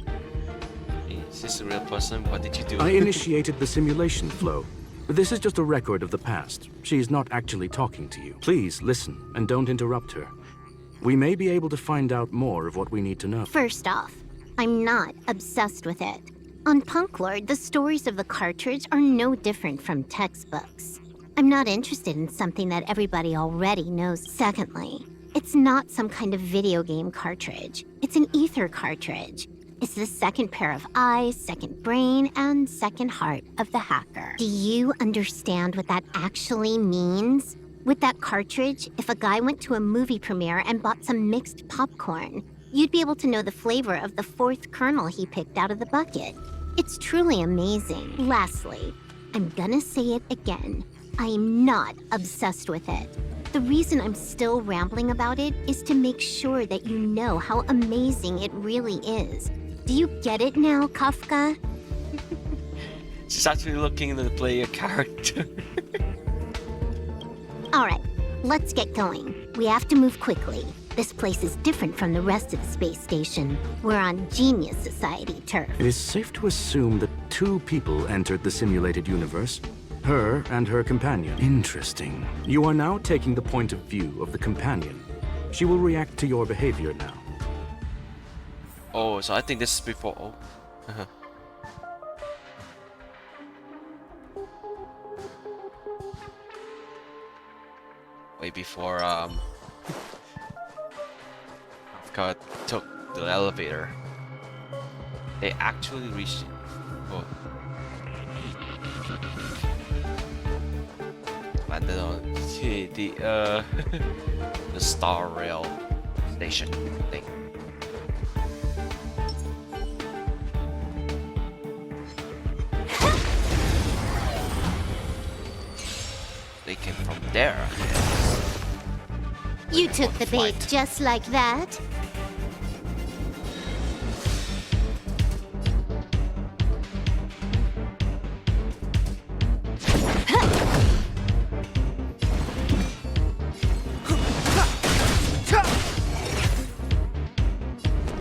Is this a real person? What did you do? I initiated the simulation flow. This is just a record of the past. She's not actually talking to you. Please listen and don't interrupt her. We may be able to find out more of what we need to know. First off, I'm not obsessed with it. On Punk Lord, the stories of the cartridge are no different from textbooks. I'm not interested in something that everybody already knows. Secondly, it's not some kind of video game cartridge. It's an Ether cartridge. It's the second pair of eyes, second brain, and second heart of the hacker. Do you understand what that actually means? With that cartridge, if a guy went to a movie premiere and bought some mixed popcorn, you'd be able to know the flavor of the fourth kernel he picked out of the bucket. It's truly amazing. Lastly, I'm gonna say it again. I am not obsessed with it. The reason I'm still rambling about it is to make sure that you know how amazing it really is. Do you get it now, Kafka? She's actually looking to play a character. Alright, let's get going. We have to move quickly. This place is different from the rest of the space station. We're on Genius Society turf. It is safe to assume that two people entered the simulated universe. Her and her companion. Interesting. You are now taking the point of view of the companion. She will react to your behavior now. Oh, so I think this is before. Oh. Way before Kafka took the elevator. They actually reached it. Oh. Landed on the the Star Rail station thing. They came from there. You took the bait Flight. just like that?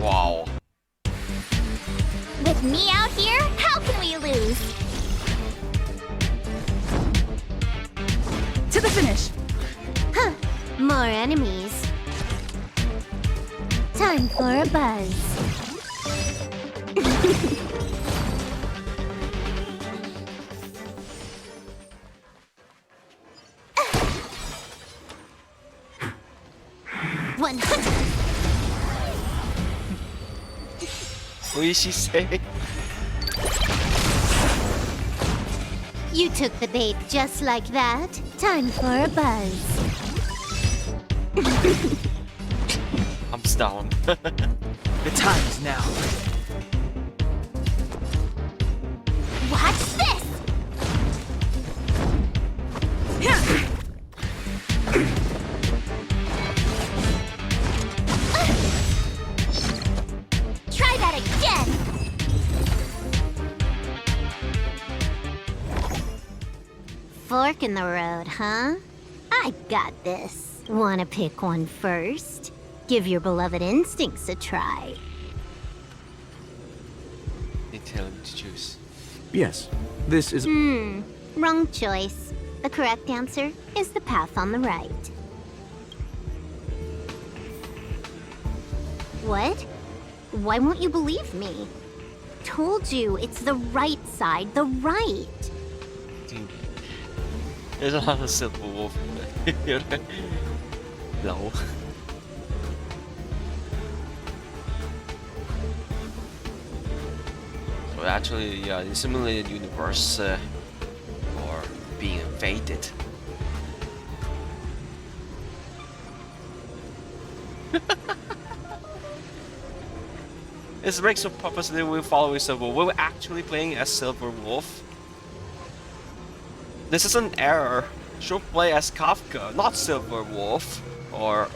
Wow. With me out here, how can we lose? To the finish. Huh, more enemies. Time for a buzz. One. What did she say? You took the bait just like that. Time for a buzz. Thumbs down. The time is now. Watch this! Try that again! Fork in the road, huh? I got this. Wanna pick one first? Give your beloved instincts a try. They tell him to choose. Yes, this is... Wrong choice. The correct answer is the path on the right. What? Why won't you believe me? Told you, it's the right side, the right. There's a lot of Silver Wolf. No. So actually, yeah, in simulated universe, or being invaded. It's Rick's purposely we're following Silver Wolf. We're actually playing as Silver Wolf. This is an error. Should play as Kafka, not Silver Wolf. Or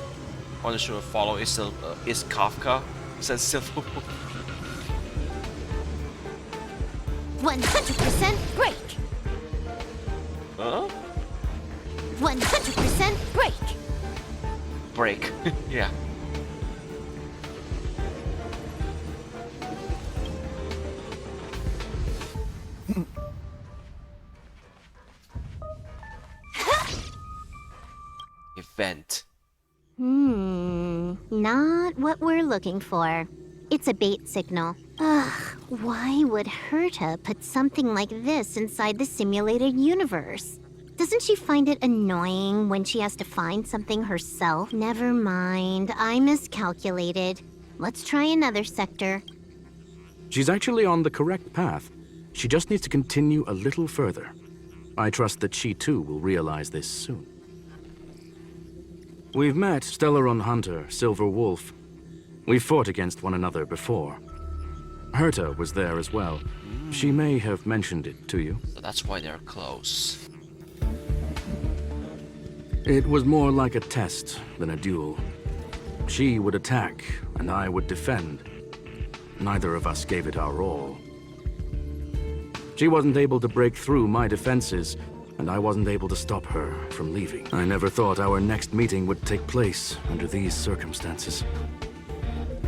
on the should follow is Kafka. It says Silver Wolf. 100% break. Huh? 100% break. Break. Yeah. Event. Not what we're looking for. It's a bait signal. Ugh, why would Herta put something like this inside the simulated universe? Doesn't she find it annoying when she has to find something herself? Never mind, I miscalculated. Let's try another sector. She's actually on the correct path. She just needs to continue a little further. I trust that she too will realize this soon. We've met Stellaron Hunter, Silver Wolf. We've fought against one another before. Herta was there as well. She may have mentioned it to you. So that's why they're close. It was more like a test than a duel. She would attack, and I would defend. Neither of us gave it our all. She wasn't able to break through my defenses, and I wasn't able to stop her from leaving. I never thought our next meeting would take place under these circumstances.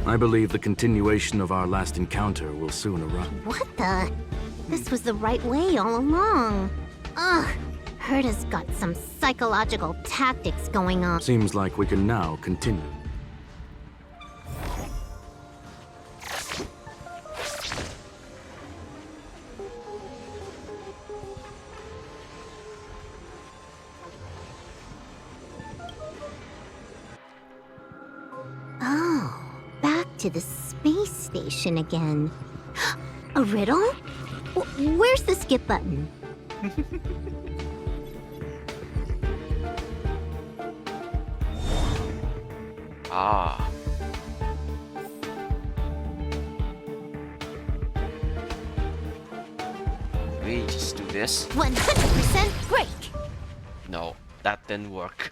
I believe the continuation of our last encounter will soon arrive. What the? This was the right way all along. Ugh, Herta's got some psychological tactics going on. Seems like we can now continue. To the space station again. A riddle? Where's the skip button? Ah. We just do this. 100% break. No, that didn't work.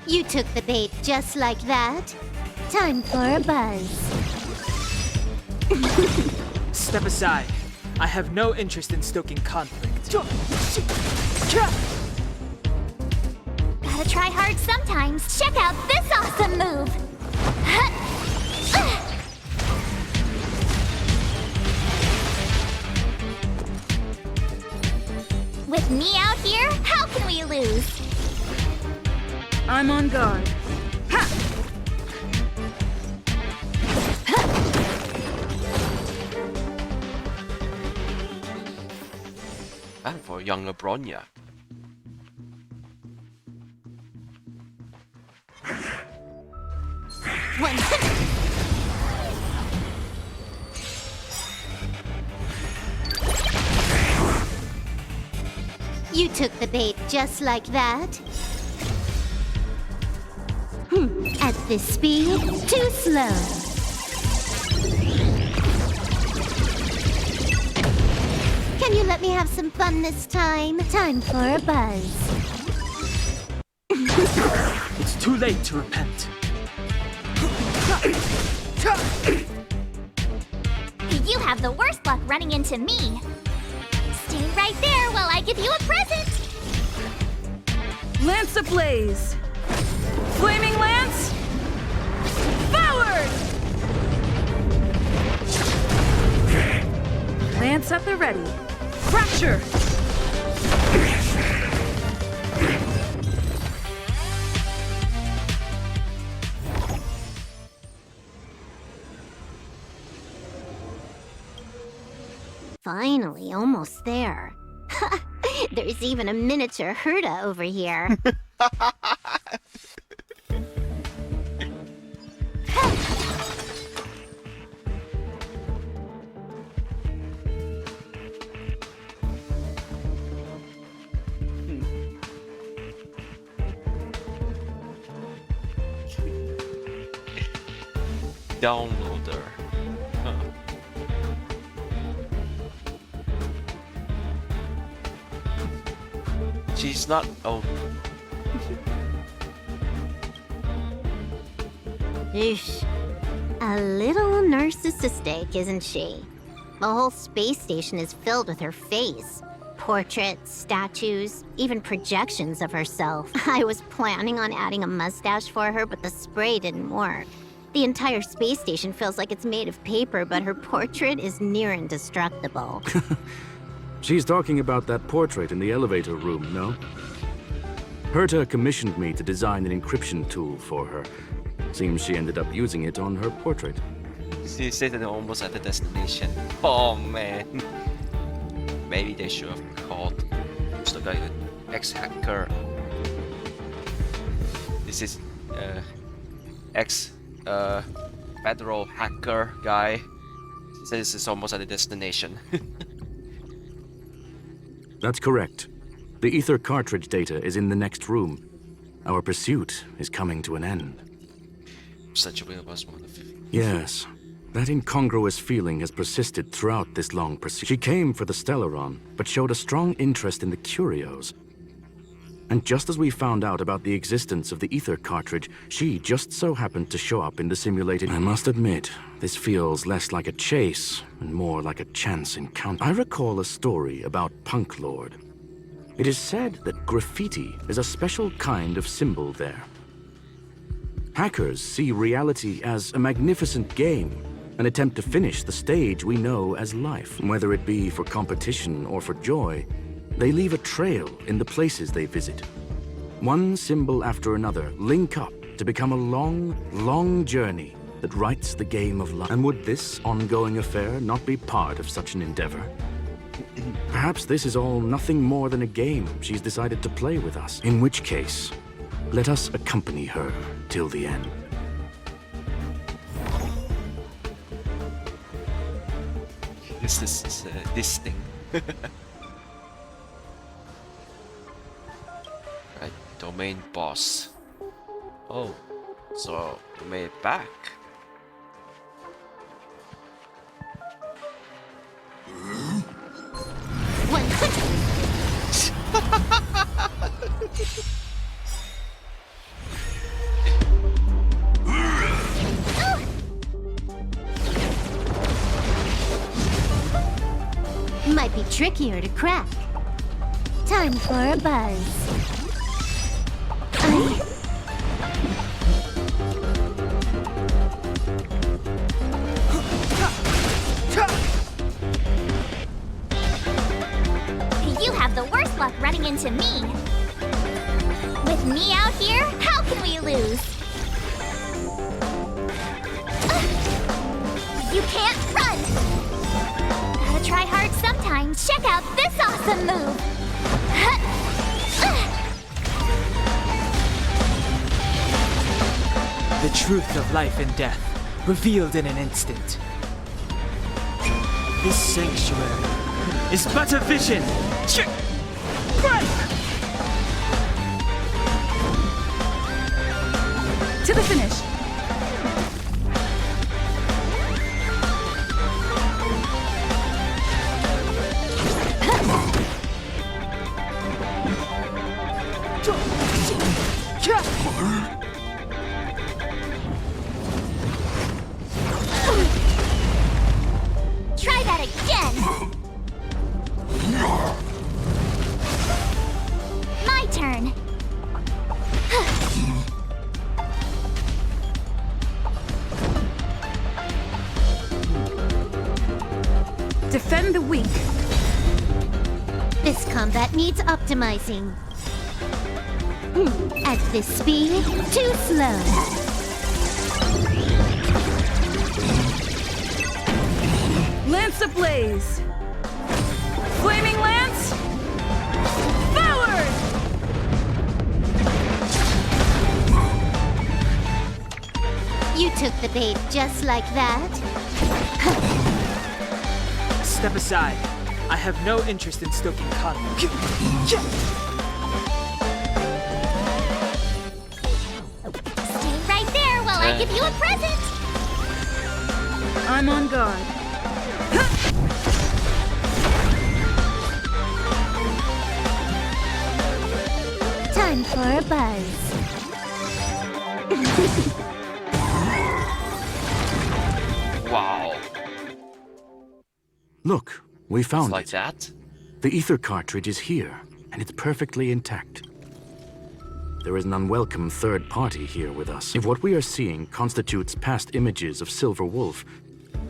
You took the bait just like that. Time for a buzz. Step aside. I have no interest in stoking conflict. Gotta try hard sometimes. Check out this awesome move. With me out here, how can we lose? I'm on guard. Ha! And for younger Bronya. You took the bait just like that. At this speed, too slow. Can you let me have some fun this time? Time for a buzz. It's too late to repent. You have the worst luck running into me. Stay right there while I give you a present. Lance ablaze! Flaming lance! Forward! Lance at the ready. Fracture! Finally, almost there. There's even a miniature Herta over here. Downloader. Huh. She's not. Oh, Eesh. A little narcissistic, isn't she? The whole space station is filled with her face. Portraits, statues, even projections of herself. I was planning on adding a mustache for her, but the spray didn't work. The entire space station feels like it's made of paper, but her portrait is near indestructible. She's talking about that portrait in the elevator room, no? Herta commissioned me to design an encryption tool for her. Seems she ended up using it on her portrait. she said that they're almost at the destination. Oh man. Maybe they should have called the guy ex-hacker. This is ex federal hacker guy. Says it's almost at the destination. That's correct. The ether cartridge data is in the next room. Our pursuit is coming to an end. Such a real was one of. Yes. That incongruous feeling has persisted throughout this long pursuit. She came for the Stellaron, but showed a strong interest in the curios. And just as we found out about the existence of the ether cartridge, she just so happened to show up in the simulated... I must admit, this feels less like a chase and more like a chance encounter. I recall a story about Punk Lord. It is said that graffiti is a special kind of symbol there. Hackers see reality as a magnificent game, an attempt to finish the stage we know as life. Whether it be for competition or for joy, they leave a trail in the places they visit. One symbol after another link up to become a long, long journey that writes the game of life. And would this ongoing affair not be part of such an endeavor? Perhaps this is all nothing more than a game she's decided to play with us. In which case, let us accompany her till the end. This is this thing. Right, domain boss. Oh, so we made it back. Might be trickier to crack. Time for a buzz. You have the worst luck running into me. With me out here, how can we lose? You can't run! Gotta try hard sometimes. Check out this awesome move! The truth of life and death, revealed in an instant. This sanctuary is but a vision! Break! To the finish! Defend the weak. This combat needs optimizing. At this speed, too slow. Lance ablaze. Flaming lance. Forward! You took the bait just like that. Step aside. I have no interest in stoking conflict. Stay right there while I give you a present. I'm on guard. Time for a buzz. Wow. Look, we It's found like it. that? The ether cartridge is here, and it's perfectly intact. There is an unwelcome third party here with us. If what we are seeing constitutes past images of Silver Wolf,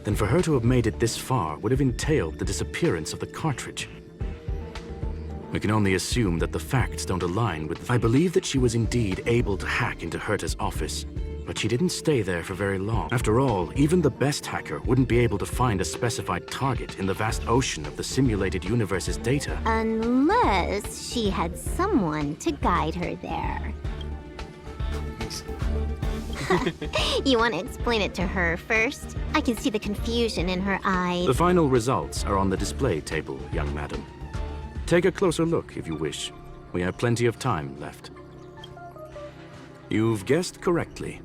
then for her to have made it this far would have entailed the disappearance of the cartridge. We can only assume that the facts don't align with... I believe that she was indeed able to hack into Herta's office, but she didn't stay there for very long. After all, even the best hacker wouldn't be able to find a specified target in the vast ocean of the simulated universe's data. Unless she had someone to guide her there. You want to explain it to her first? I can see the confusion in her eyes. The final results are on the display table, young madam. Take a closer look if you wish. We have plenty of time left. You've guessed correctly.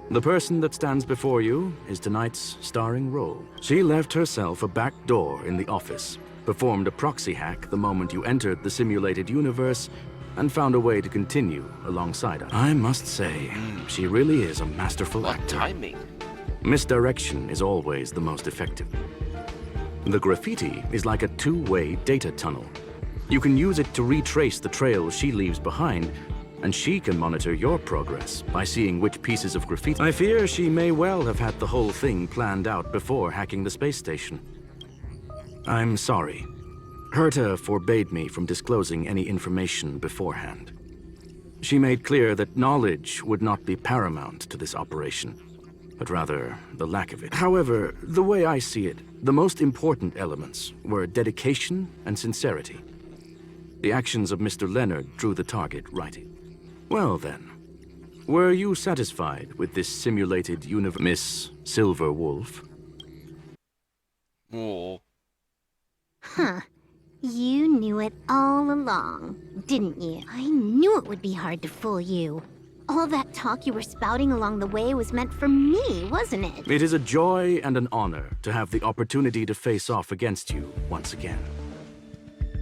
The person that stands before you is tonight's starring role. She left herself a back door in the office, performed a proxy hack the moment you entered the simulated universe, and found a way to continue alongside us. I must say, she really is a masterful What actor. timing? Misdirection is always the most effective. The graffiti is like a two-way data tunnel. You can use it to retrace the trail she leaves behind, and she can monitor your progress by seeing which pieces of graffiti. I fear she may well have had the whole thing planned out before hacking the space station. I'm sorry. Herta forbade me from disclosing any information beforehand. She made clear that knowledge would not be paramount to this operation, but rather the lack of it. However, the way I see it, the most important elements were dedication and sincerity. The actions of Mr. Leonard drew the target right. Well then, were you satisfied with this simulated universe, Miss Silver Wolf? Oh. Huh. You knew it all along, didn't you? I knew it would be hard to fool you. All that talk you were spouting along the way was meant for me, wasn't it? It is a joy and an honor to have the opportunity to face off against you once again.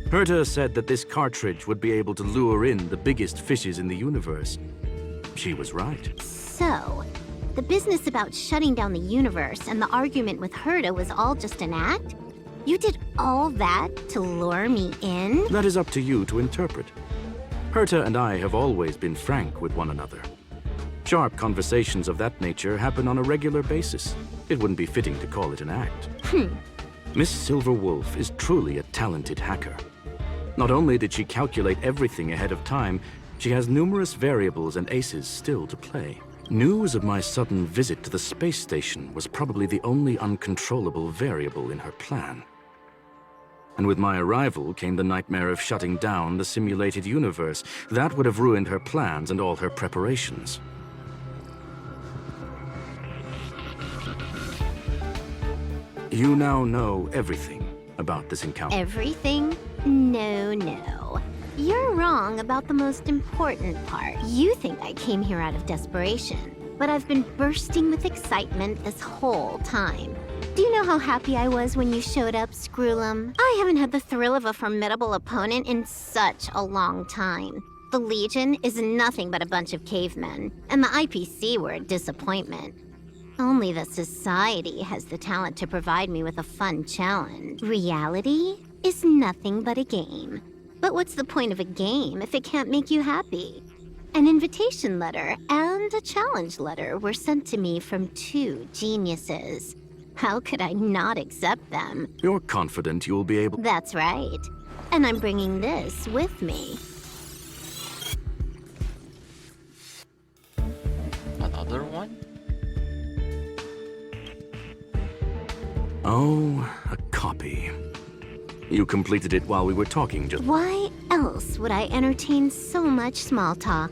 Herta said that this cartridge would be able to lure in the biggest fishes in the universe. She was right. So, the business about shutting down the universe and the argument with Herta was all just an act? You did all that to lure me in? That is up to you to interpret. Herta and I have always been frank with one another. Sharp conversations of that nature happen on a regular basis. It wouldn't be fitting to call it an act. Miss Silver Wolf is truly a talented hacker. Not only did she calculate everything ahead of time, she has numerous variables and aces still to play. News of my sudden visit to the space station was probably the only uncontrollable variable in her plan. And with my arrival came the nightmare of shutting down the simulated universe. That would have ruined her plans and all her preparations. You now know everything about this encounter. Everything? No. You're wrong about the most important part. You think I came here out of desperation, but I've been bursting with excitement this whole time. Do you know how happy I was when you showed up, Screwlum? I haven't had the thrill of a formidable opponent in such a long time. The Legion is nothing but a bunch of cavemen, and the IPC were a disappointment. Only the Society has the talent to provide me with a fun challenge. Reality is nothing but a game. But what's the point of a game if it can't make you happy? An invitation letter and a challenge letter were sent to me from two geniuses. How could I not accept them? You're confident you'll be able... That's right. And I'm bringing this with me. Another one? Oh, a copy. You completed it while we were talking just... Why else would I entertain so much small talk?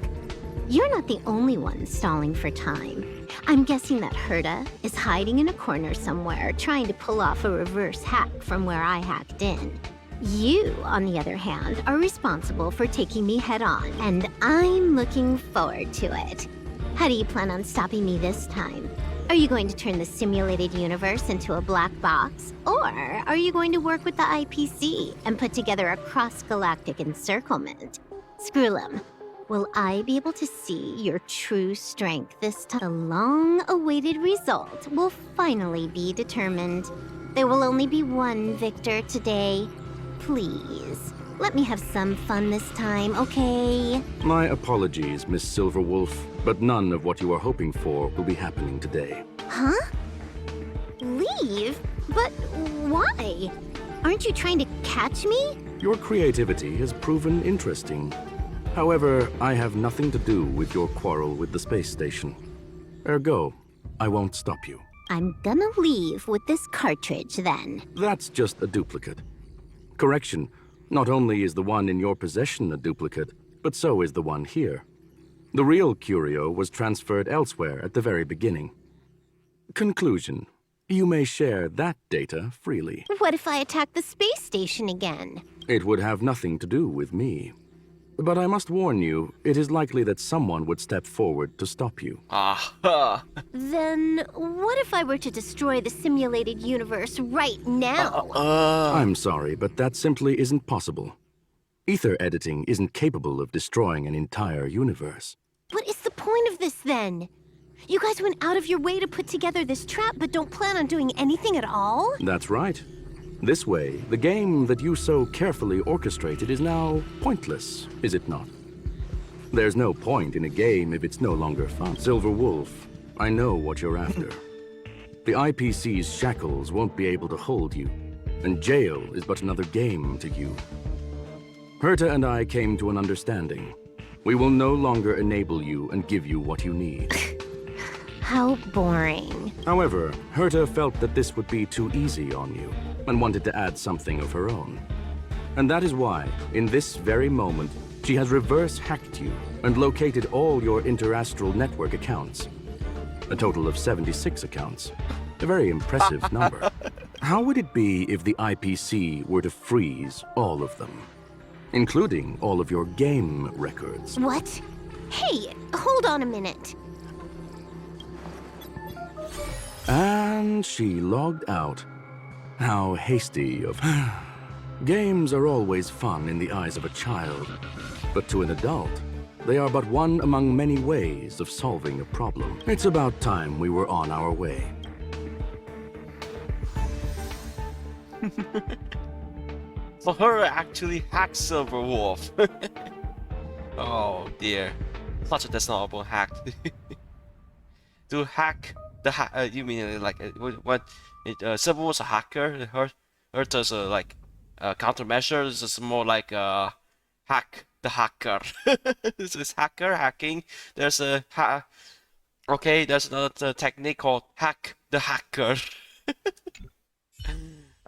You're not the only one stalling for time. I'm guessing that Herta is hiding in a corner somewhere, trying to pull off a reverse hack from where I hacked in. You, on the other hand, are responsible for taking me head-on, and I'm looking forward to it. How do you plan on stopping me this time? Are you going to turn the simulated universe into a black box? Or are you going to work with the IPC and put together a cross-galactic encirclement? Skrullum, will I be able to see your true strength this time? The long-awaited result will finally be determined. There will only be one victor today. Please, let me have some fun this time, okay? My apologies, Miss Silverwolf, but none of what you are hoping for will be happening today. Huh? Leave? But why? Aren't you trying to catch me? Your creativity has proven interesting. However, I have nothing to do with your quarrel with the space station. Ergo, I won't stop you. I'm gonna leave with this cartridge then. That's just a duplicate. Correction, not only is the one in your possession a duplicate, but so is the one here. The real curio was transferred elsewhere at the very beginning. Conclusion, you may share that data freely. What if I attack the space station again? It would have nothing to do with me. But I must warn you, it is likely that someone would step forward to stop you. Ah. Then what if I were to destroy the simulated universe right now? I'm sorry, but that simply isn't possible. Ether editing isn't capable of destroying an entire universe. What is the point of this then? You guys went out of your way to put together this trap, but don't plan on doing anything at all? That's right. This way, the game that you so carefully orchestrated is now pointless, is it not? There's no point in a game if it's no longer fun. Silver Wolf, I know what you're after. The IPC's shackles won't be able to hold you, and jail is but another game to you. Herta and I came to an understanding. We will no longer enable you and give you what you need. How boring. However, Herta felt that this would be too easy on you, and wanted to add something of her own. And that is why, in this very moment, she has reverse-hacked you and located all your interastral network accounts. A total of 76 accounts. A very impressive number. How would it be if the IPC were to freeze all of them? Including all of your game records. What? Hey, hold on a minute. And she logged out. How hasty of... Games are always fun in the eyes of a child, but to an adult, they are but one among many ways of solving a problem. It's about time we were on our way. So her actually hacked Silverwolf. Oh dear. Such a dishonorable hack. To hack the you mean like what? Silverwolf's a hacker. Herta's like countermeasure. This is more like hack the hacker. This is hacker hacking. There's a okay. There's another technique called hack the hacker.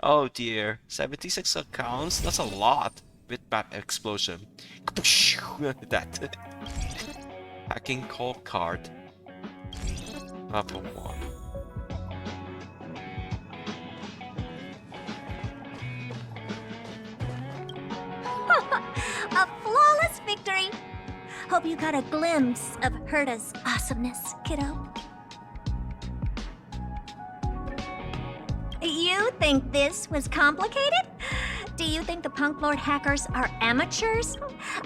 Oh dear, 76 accounts. That's a lot. Bitmap explosion. That hacking call card. Level 1. A flawless victory! Hope you got a glimpse of Herta's awesomeness, kiddo. You think this was complicated? Do you think the Punk Lord hackers are amateurs?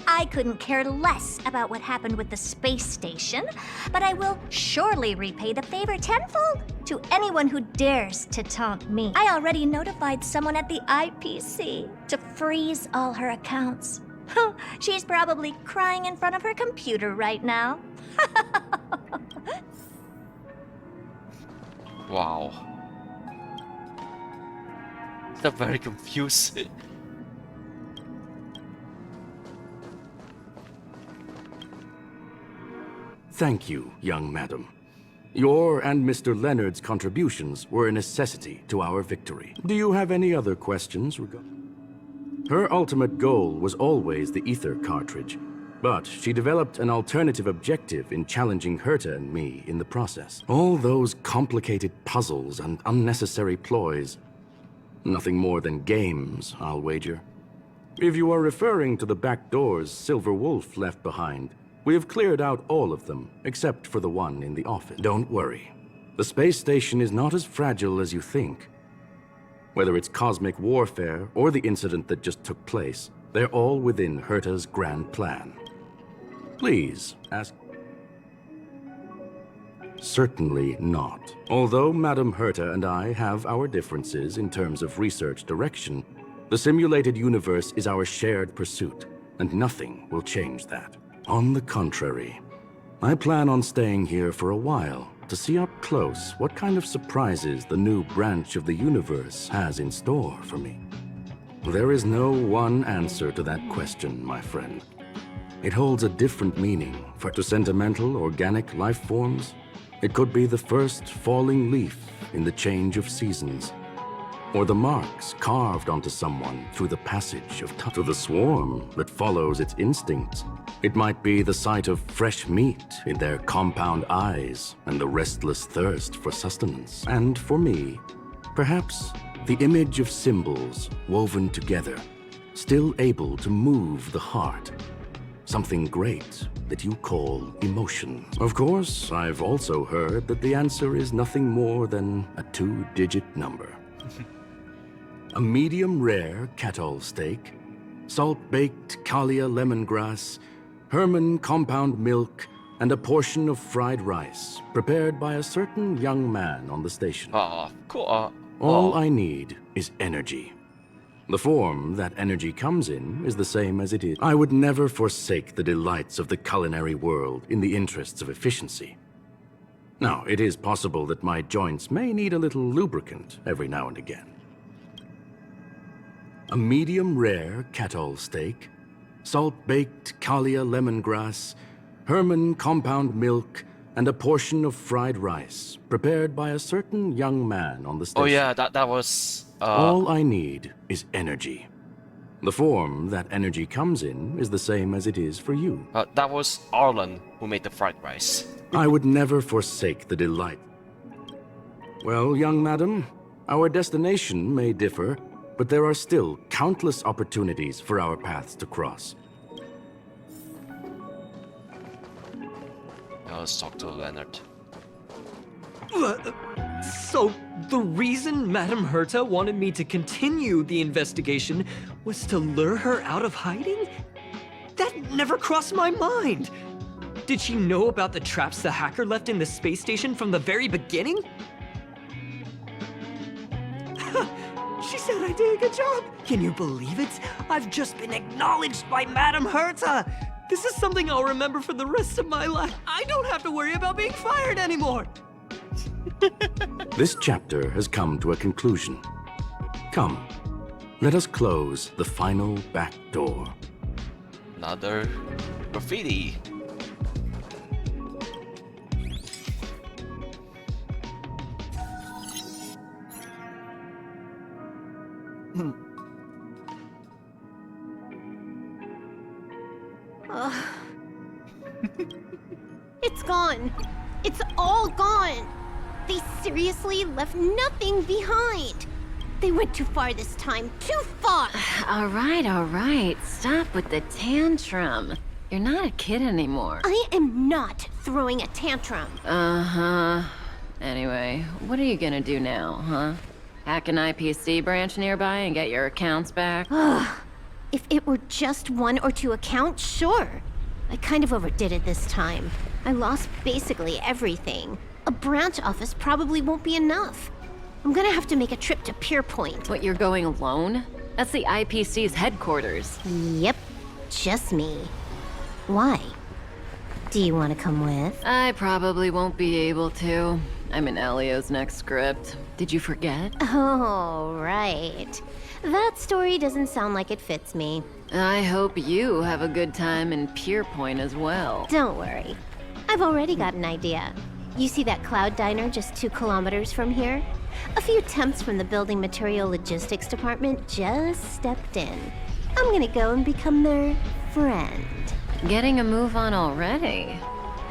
I couldn't care less about what happened with the space station, but I will surely repay the favor tenfold to anyone who dares to taunt me. I already notified someone at the IPC to freeze all her accounts. She's probably crying in front of her computer right now. Wow. I'm very confused. Thank you, young madam. Your and Mr. Leonard's contributions were a necessity to our victory. Do you have any other questions regarding? Her ultimate goal was always the ether cartridge, but she developed an alternative objective in challenging Herta and me in the process. All those complicated puzzles and unnecessary ploys. Nothing more than games, I'll wager. If you are referring to the back doors Silver Wolf left behind, we have cleared out all of them, except for the one in the office. Don't worry. The space station is not as fragile as you think. Whether it's cosmic warfare or the incident that just took place, they're all within Herta's grand plan. Please, ask... Certainly not. Although Madame Herta and I have our differences in terms of research direction, the simulated universe is our shared pursuit, and nothing will change that. On the contrary, I plan on staying here for a while to see up close what kind of surprises the new branch of the universe has in store for me. There is no one answer to that question, my friend. It holds a different meaning for to sentimental organic life forms. It could be the first falling leaf in the change of seasons, or the marks carved onto someone through the passage of time. To the swarm that follows its instincts, it might be the sight of fresh meat in their compound eyes and the restless thirst for sustenance. And for me, perhaps the image of symbols woven together, still able to move the heart. Something great that you call emotion. Of course, I've also heard that the answer is nothing more than a 2-digit number. A medium rare Catol steak, salt-baked Kalia lemongrass, Herman compound milk, and a portion of fried rice, prepared by a certain young man on the station. Cool. All I need is energy. The form that energy comes in is the same as it is. I would never forsake the delights of the culinary world in the interests of efficiency. Now, it is possible that my joints may need a little lubricant every now and again. A medium rare Catol steak, salt-baked Kalia lemongrass, Herman compound milk, and a portion of fried rice, prepared by a certain young man on the station. Oh yeah, that was... All I need is energy. The form that energy comes in is the same as it is for you. that was Arlen who made the fried rice. I would never forsake the delight. Well, young madam, our destination may differ, but there are still countless opportunities for our paths to cross. Let's talk to Leonard. So, the reason Madame Herta wanted me to continue the investigation was to lure her out of hiding? That never crossed my mind! Did she know about the traps the hacker left in the space station from the very beginning? She said I did a good job! Can you believe it? I've just been acknowledged by Madame Herta! This is something I'll remember for the rest of my life. I don't have to worry about being fired anymore! This chapter has come to a conclusion. Come, let us close the final back door. Another graffiti. It's gone. It's all gone. They seriously left nothing behind. They went too far this time. Too far. All right. Stop with the tantrum. You're not a kid anymore. I am not throwing a tantrum. Uh-huh. Anyway, what are you gonna do now, huh? Hack an IPC branch nearby and get your accounts back? If it were just 1 or 2 accounts, sure. I kind of overdid it this time. I lost basically everything. A branch office probably won't be enough. I'm gonna have to make a trip to Pierpoint. What, you're going alone? That's the IPC's headquarters. Yep, just me. Why? Do you want to come with? I probably won't be able to. I'm in Elio's next script. Did you forget? Oh, right. That story doesn't sound like it fits me. I hope you have a good time in Pierpoint as well. Don't worry. I've already got an idea. You see that cloud diner just 2 kilometers from here? A few temps from the building material logistics department just stepped in. I'm gonna go and become their friend. Getting a move on already?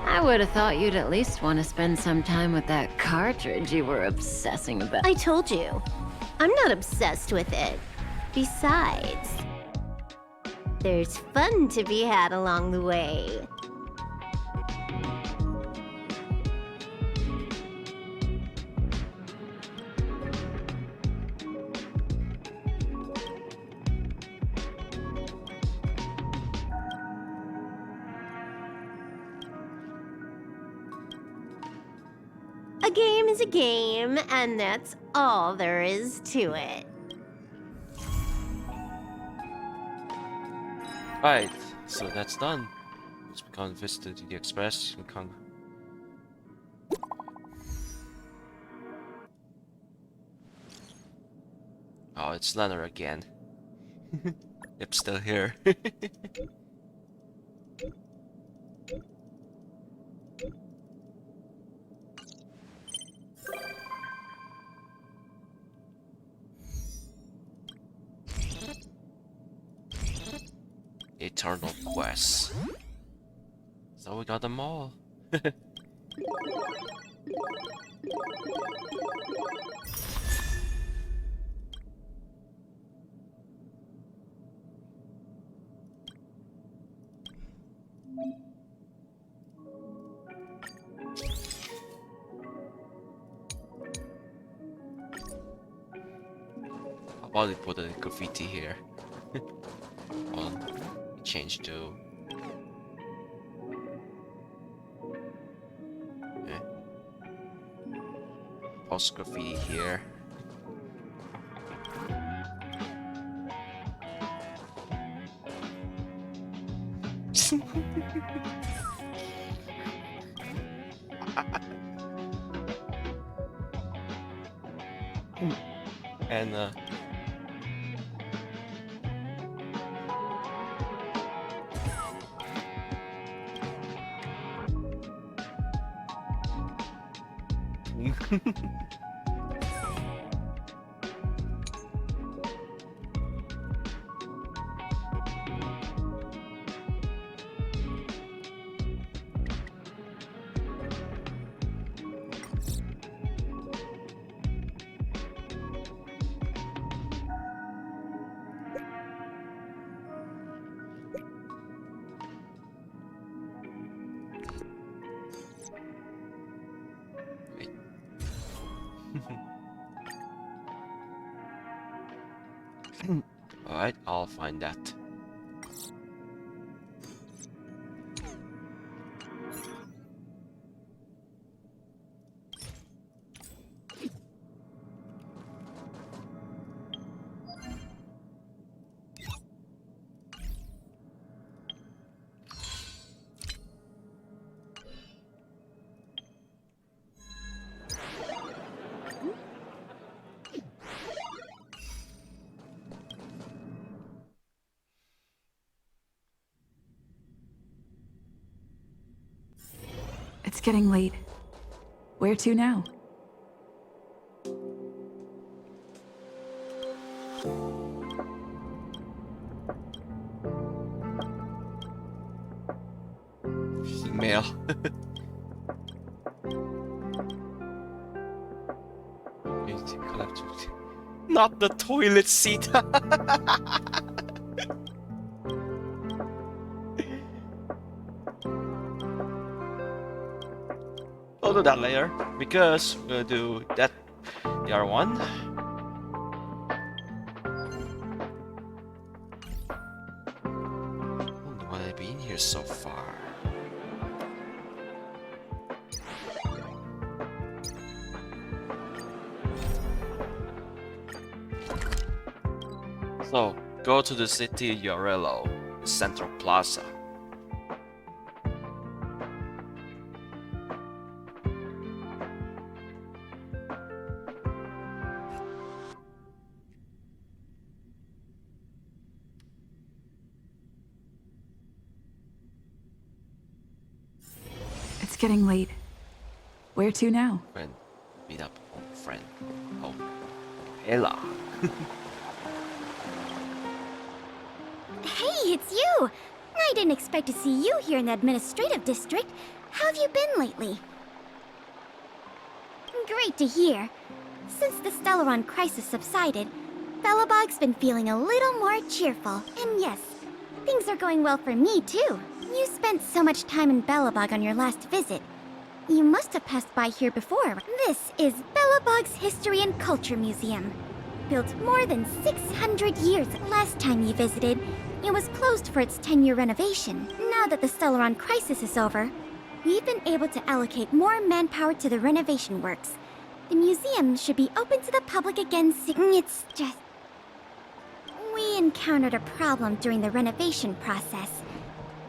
I would have thought you'd at least want to spend some time with that cartridge you were obsessing about. I told you, I'm not obsessed with it. Besides, there's fun to be had along the way. A game is a game, and that's all there is to it. Right, so that's done. Let's become visitor to the express. We can... Oh, it's Leonard again. Yep, still here. Eternal Quest. So we got them all. How about we put a graffiti here? Change to post graffiti here. And alright, I'll find that. It's getting late. Where to now? Email. Not the toilet seat. I'll do that later because we're gonna do that the other one. I wonder why I've been here so far. So, go to the city Yarello, Central Plaza. getting late. Where to now? Friend. Meet up. Oh, friend. Oh. Ella. Hey, it's you! I didn't expect to see you here in the administrative district. How have you been lately? Great to hear. Since the Stellaron crisis subsided, Belobog's been feeling a little more cheerful. And yes, things are going well for me too. You spent so much time in Belobog on your last visit. You must have passed by here before. This is Belobog's History and Culture Museum. Built more than 600 years last time you visited, it was closed for its 10-year renovation. Now that the Stellaron crisis is over, we've been able to allocate more manpower to the renovation works. The museum should be open to the public again soon. It's just... we encountered a problem during the renovation process.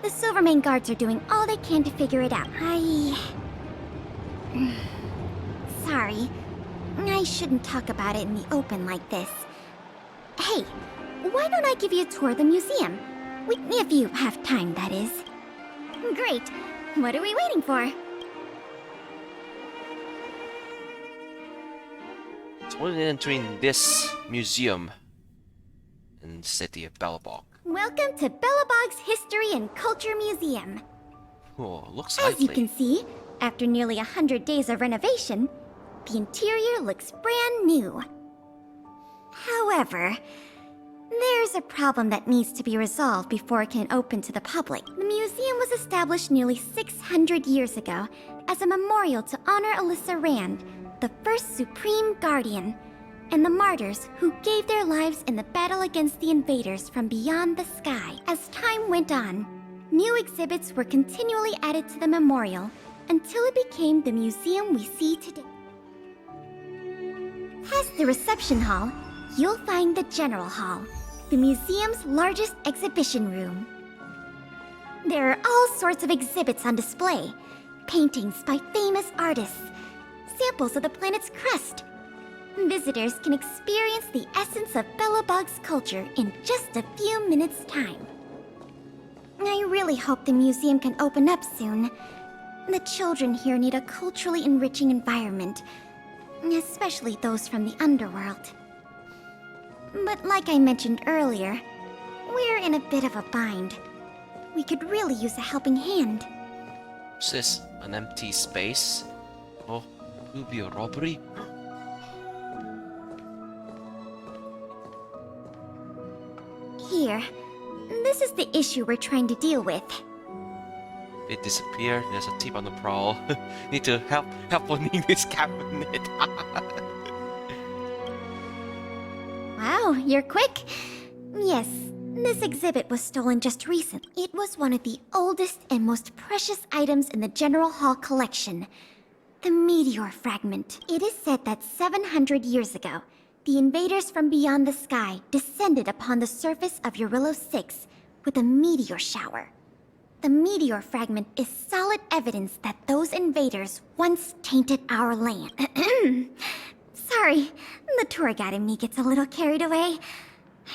The Silvermane guards are doing all they can to figure it out. Sorry. I shouldn't talk about it in the open like this. Hey, why don't I give you a tour of the museum? If you have time, that is. Great. What are we waiting for? So we're entering this museum in the city of Belobog. Welcome to Belobog's History and Culture Museum. Oh, looks As lively. you can see, after nearly 100 days of renovation, the interior looks brand new. However, there's a problem that needs to be resolved before it can open to the public. The museum was established nearly 600 years ago as a memorial to honor Alyssa Rand, the first Supreme Guardian, and the martyrs who gave their lives in the battle against the invaders from beyond the sky. As time went on, new exhibits were continually added to the memorial until it became the museum we see today. Past the reception hall, you'll find the General Hall, the museum's largest exhibition room. There are all sorts of exhibits on display. Paintings by famous artists, samples of the planet's crust. Visitors can experience the essence of Belobog's culture in just a few minutes' time. I really hope the museum can open up soon. The children here need a culturally enriching environment, especially those from the underworld. But like I mentioned earlier, we're in a bit of a bind. We could really use a helping hand. Is this an empty space? Oh, it will be a robbery? Here, this is the issue we're trying to deal with. It disappeared. There's a thief on the prowl. Need to help opening this cabinet. Wow, you're quick. Yes, this exhibit was stolen just recently. It was one of the oldest and most precious items in the General Hall collection. The meteor fragment. It is said that 700 years ago, the invaders from beyond the sky descended upon the surface of Eurillo 6 with a meteor shower. The meteor fragment is solid evidence that those invaders once tainted our land. Sorry, the tour guide in me gets a little carried away.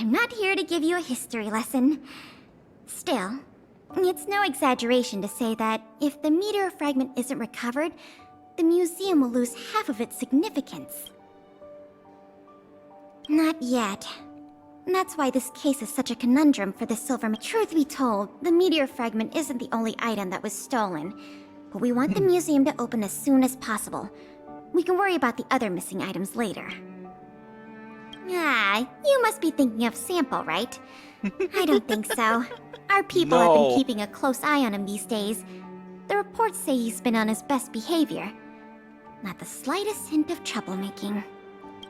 I'm not here to give you a history lesson. Still, it's no exaggeration to say that if the meteor fragment isn't recovered, the museum will lose half of its significance. Not yet. That's why this case is such a conundrum for the Silvermane. Truth be told, the meteor fragment isn't the only item that was stolen. But we want the museum to open as soon as possible. We can worry about the other missing items later. Ah, you must be thinking of Sample, right? I don't think so. Our people have been keeping a close eye on him these days. The reports say he's been on his best behavior. Not the slightest hint of troublemaking.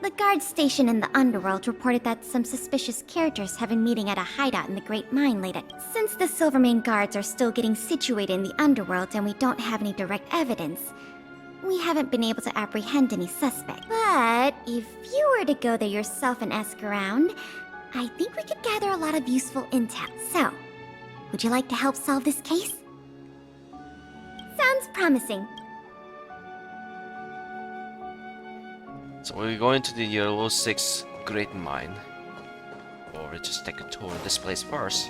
The guard station in the underworld reported that some suspicious characters have been meeting at a hideout in the Great Mine late at... Since the Silvermane guards are still getting situated in the underworld and we don't have any direct evidence, we haven't been able to apprehend any suspect. But if you were to go there yourself and ask around, I think we could gather a lot of useful intel. So, would you like to help solve this case? Sounds promising. So we're going to the Eurillo 6 Great Mine. Or we just take a tour of this place first.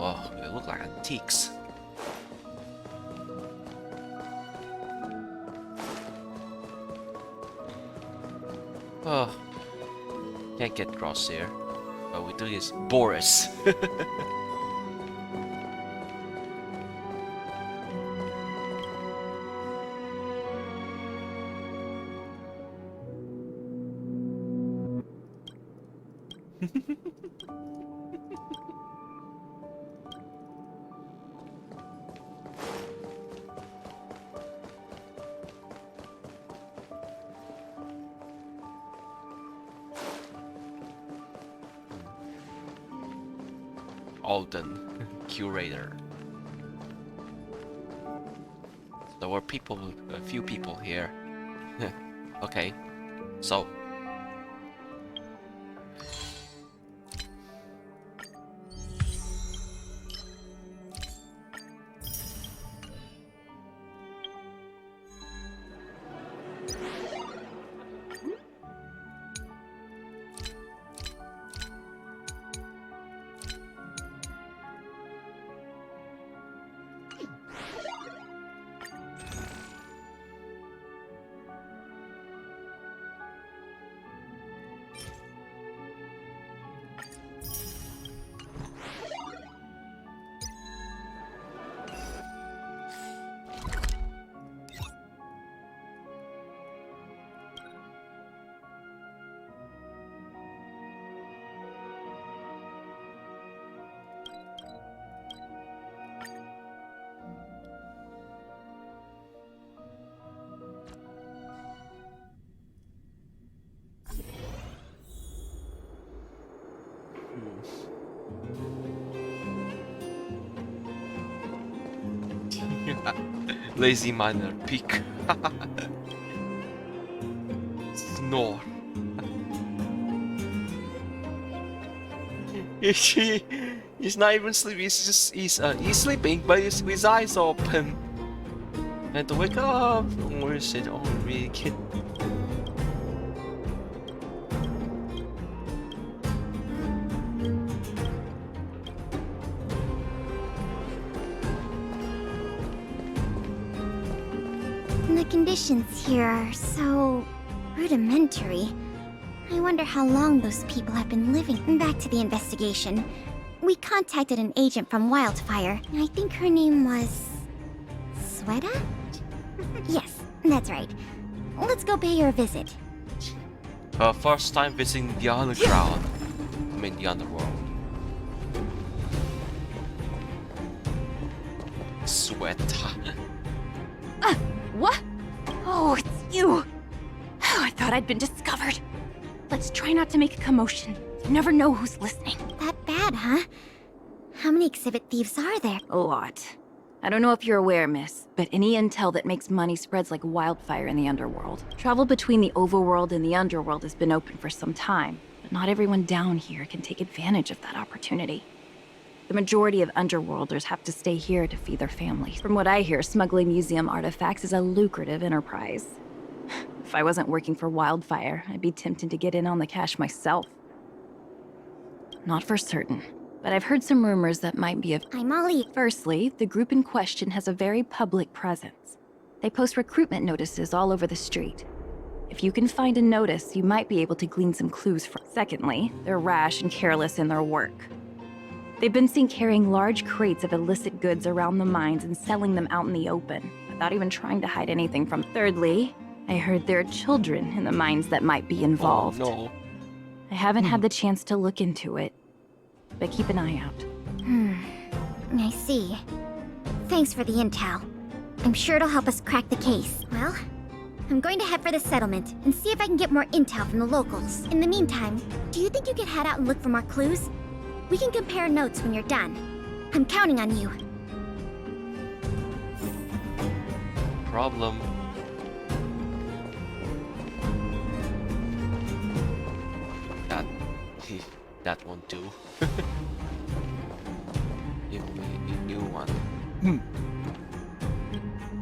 Oh, they look like antiques. Oh, can't get across here. What we do is Boris. Alden, curator. There were people, a few people here. Okay, so. Lazy miner peak. Snore. He's not even sleeping. He's sleeping, but he's with his eyes open. And to wake up, or is it already? The conditions here are so rudimentary. I wonder how long those people have been living. Back to the investigation. We contacted an agent from Wildfire. I think her name was... Sweta? Yes, that's right. Let's go pay her a visit. Her first time visiting the underground. I mean the underworld. Sweta. What? Oh, it's you! I thought I'd been discovered. Let's try not to make a commotion. You never know who's listening. That bad, huh? How many exhibit thieves are there? A lot. I don't know if you're aware, miss, but any intel that makes money spreads like wildfire in the underworld. Travel between the overworld and the underworld has been open for some time, but not everyone down here can take advantage of that opportunity. The majority of underworlders have to stay here to feed their families. From what I hear, smuggling museum artifacts is a lucrative enterprise. If I wasn't working for Wildfire, I'd be tempted to get in on the cash myself. Not for certain, but I've heard some rumors that might be of... I'm all ears. Firstly, the group in question has a very public presence. They post recruitment notices all over the street. If you can find a notice, you might be able to glean some clues from... Secondly, they're rash and careless in their work. They've been seen carrying large crates of illicit goods around the mines and selling them out in the open, without even trying to hide anything from... Thirdly, I heard there are children in the mines that might be involved. Oh, no. I haven't had the chance to look into it, but keep an eye out. I see. Thanks for the intel. I'm sure it'll help us crack the case. Well, I'm going to head for the settlement and see if I can get more intel from the locals. In the meantime, do you think you could head out and look for more clues? We can compare notes when you're done. I'm counting on you. Problem. That one too. Give me a new one.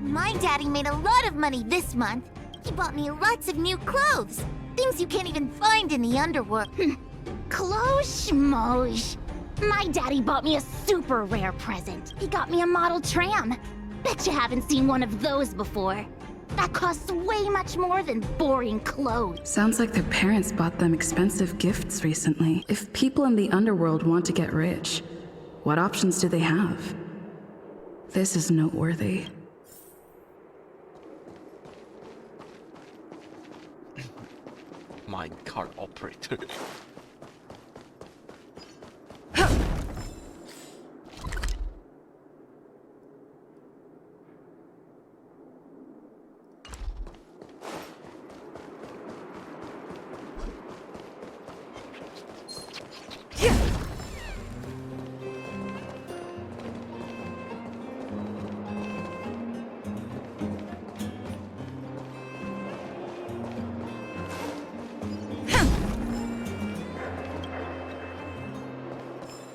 My daddy made a lot of money this month. He bought me lots of new clothes. Things you can't even find in the underworld. Clothes schmoes. My daddy bought me a super rare present. He got me a model tram. Bet you haven't seen one of those before. That costs way much more than boring clothes. Sounds like their parents bought them expensive gifts recently. If people in the underworld want to get rich, what options do they have? This is noteworthy. Minecart operator.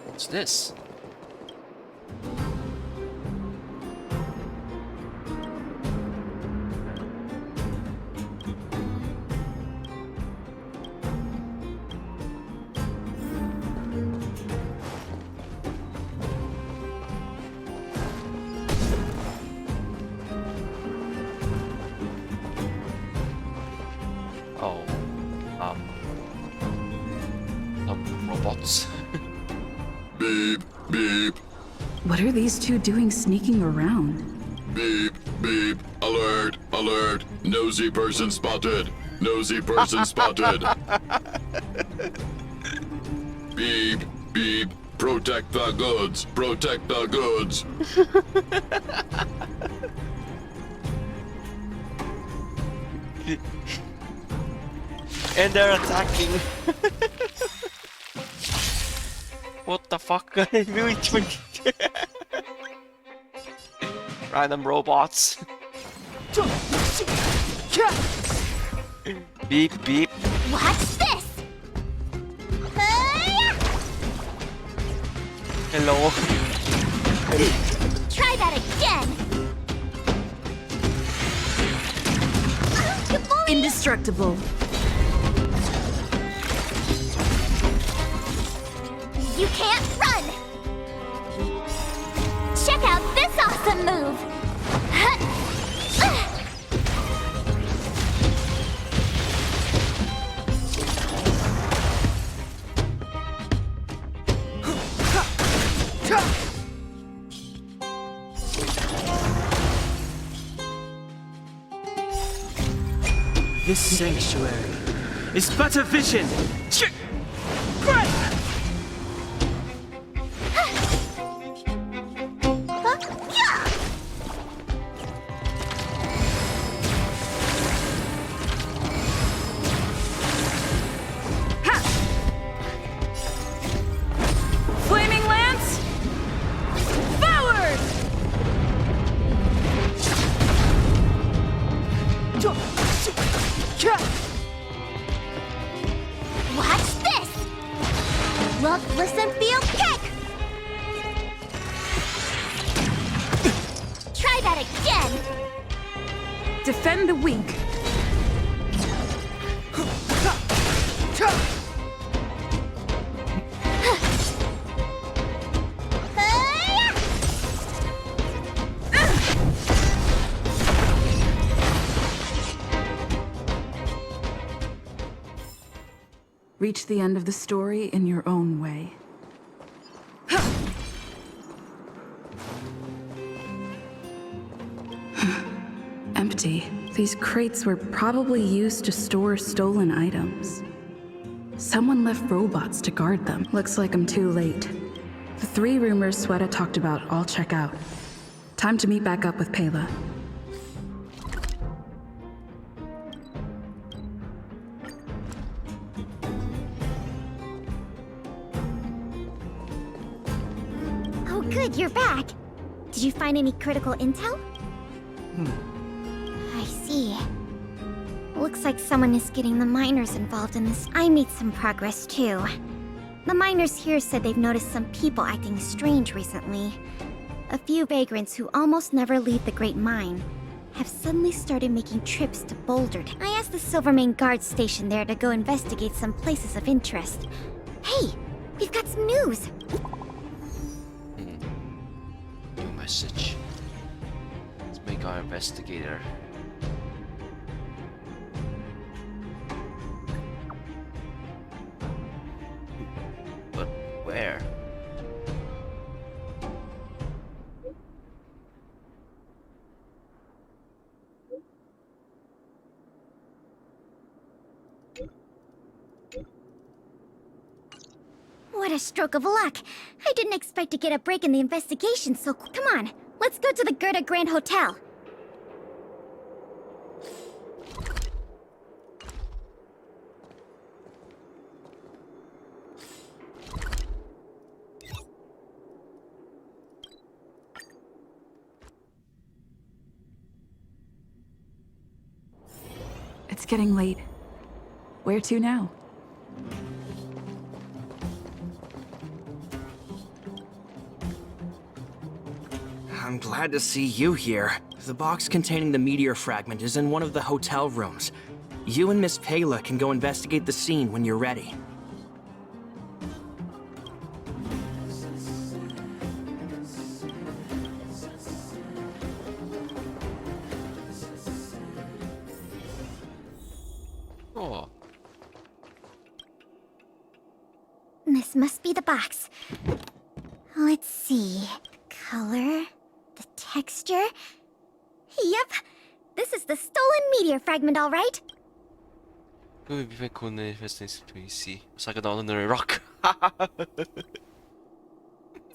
What's this? Oh, robots. Beep, beep. What are these two doing sneaking around? Beep, beep. Alert, alert. Nosy person spotted. Nosy person spotted. Beep, beep. Protect the goods. Protect the goods. And they're attacking. What the fuck? Random robots. Beep beep. Watch this! Hello. Try that again! Indestructible. You can't run! Check out this awesome move! This sanctuary is but a vision. Flaming Lance! Forward! Watch this! Look, listen, feel, kick! Try that again! Defend the weak. Reach the end of the story in your own way. Empty. These crates were probably used to store stolen items. Someone left robots to guard them. Looks like I'm too late. The 3 rumors Sweta talked about all check out. Time to meet back up with Pela. Oh good, you're back. Did you find any critical intel? I see. Looks like someone is getting the miners involved in this. I made some progress too. The miners here said they've noticed some people acting strange recently. A few vagrants who almost never leave the Great Mine have suddenly started making trips to Boulder. I asked the Silvermane guard stationed there to go investigate some places of interest. Hey, We've got some news. New message. Let's make our investigator. But where? What a stroke of luck. I didn't expect to get a break in the investigation, so come on. Let's go to the Gerda Grand Hotel. It's getting late. Where to now? I'm glad to see you here. The box containing the meteor fragment is in one of the hotel rooms. You and Miss Payla can go investigate the scene when you're ready. Oh. This must be the box. Let's see. Color, the texture. Yep, this is the stolen meteor fragment, all right. We be cool to see. It's like an ordinary rock.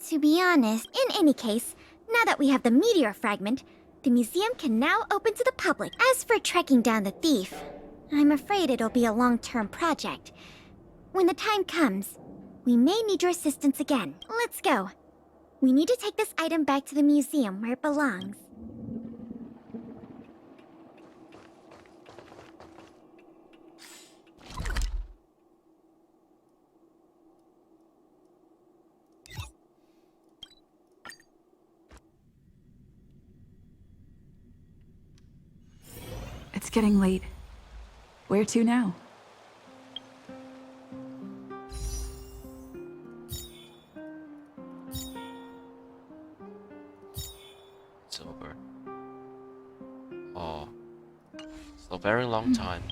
To be honest, in any case, now that we have the meteor fragment, the museum can now open to the public. As for tracking down the thief, I'm afraid it'll be a long-term project. When the time comes, we may need your assistance again. Let's go. We need to take this item back to the museum where it belongs. It's getting late. Where to now? It's over. Oh. It's a very long time.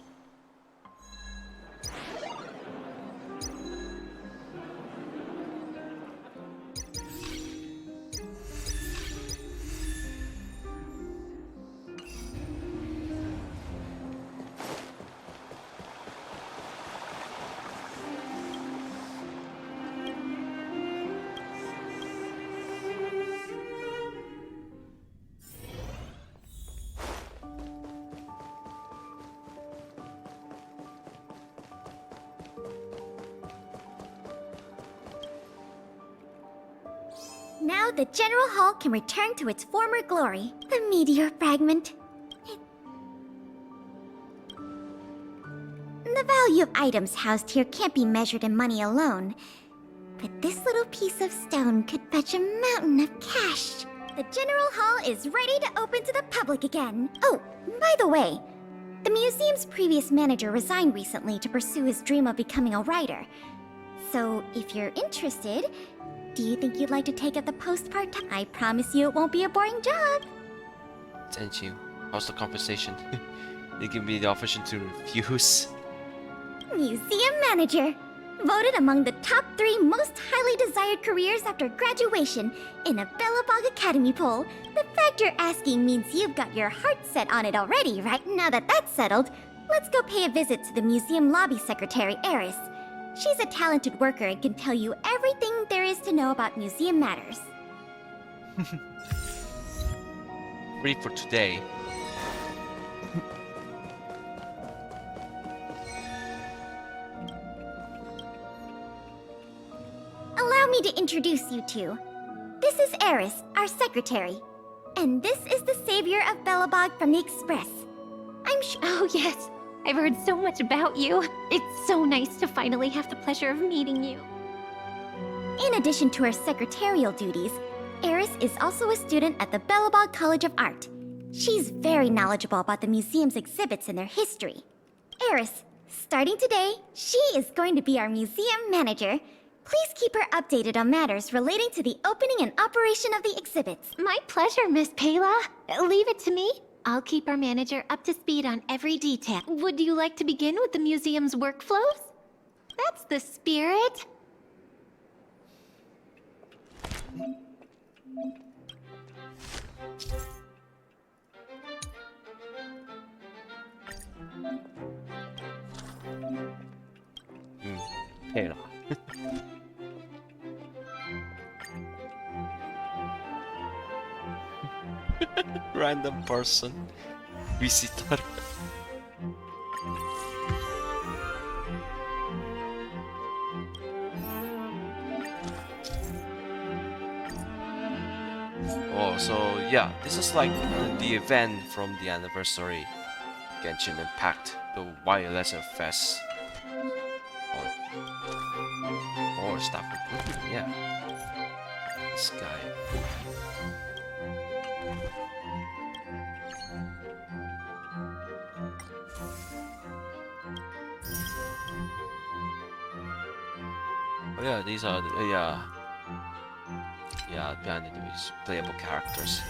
Now the General Hall can return to its former glory, the meteor fragment. The value of items housed here can't be measured in money alone, but this little piece of stone could fetch a mountain of cash. The General Hall is ready to open to the public again. Oh, by the way, the museum's previous manager resigned recently to pursue his dream of becoming a writer. So, if you're interested, do you think you'd like to take up the post part-time? I promise you it won't be a boring job. Thank you. How's the compensation? You give me the option to refuse. Museum manager. Voted among the top 3 most highly desired careers after graduation in a Belobog Academy poll. The fact you're asking means you've got your heart set on it already, right? Now that that's settled, let's go pay a visit to the museum lobby secretary, Eris. She's a talented worker and can tell you everything there is to know about museum matters. Free for today. Allow me to introduce you two. This is Eris, our secretary. And this is the savior of Belobog from the Express. I'm sure— Oh yes, I've heard so much about you. It's so nice to finally have the pleasure of meeting you. In addition to her secretarial duties, Eris is also a student at the Belobog College of Art. She's very knowledgeable about the museum's exhibits and their history. Eris, starting today, she is going to be our museum manager. Please keep her updated on matters relating to the opening and operation of the exhibits. My pleasure, Miss Payla. Leave it to me. I'll keep our manager up to speed on every detail. Would you like to begin with the museum's workflows? That's the spirit. Hey, random person visitor. Oh, so yeah, this is like the event from the anniversary Genshin Impact, the Wireless Fest. Or stuff. Yeah. This guy. Oh yeah, these are the, behind these playable characters.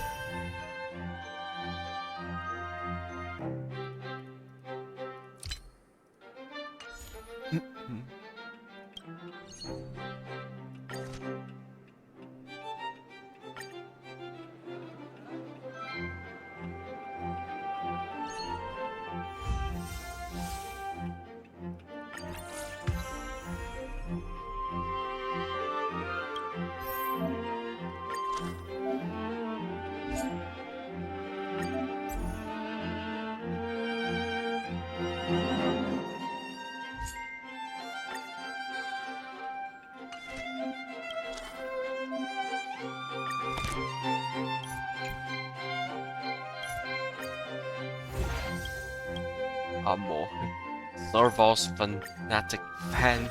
More Servos fanatic fan.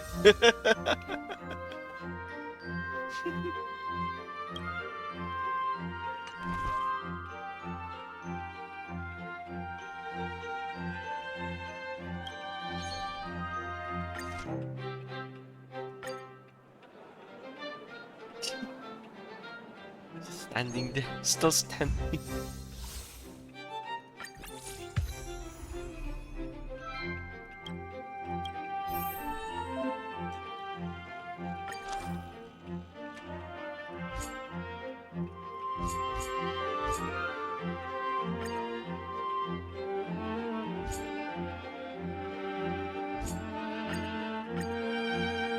Standing there, still standing.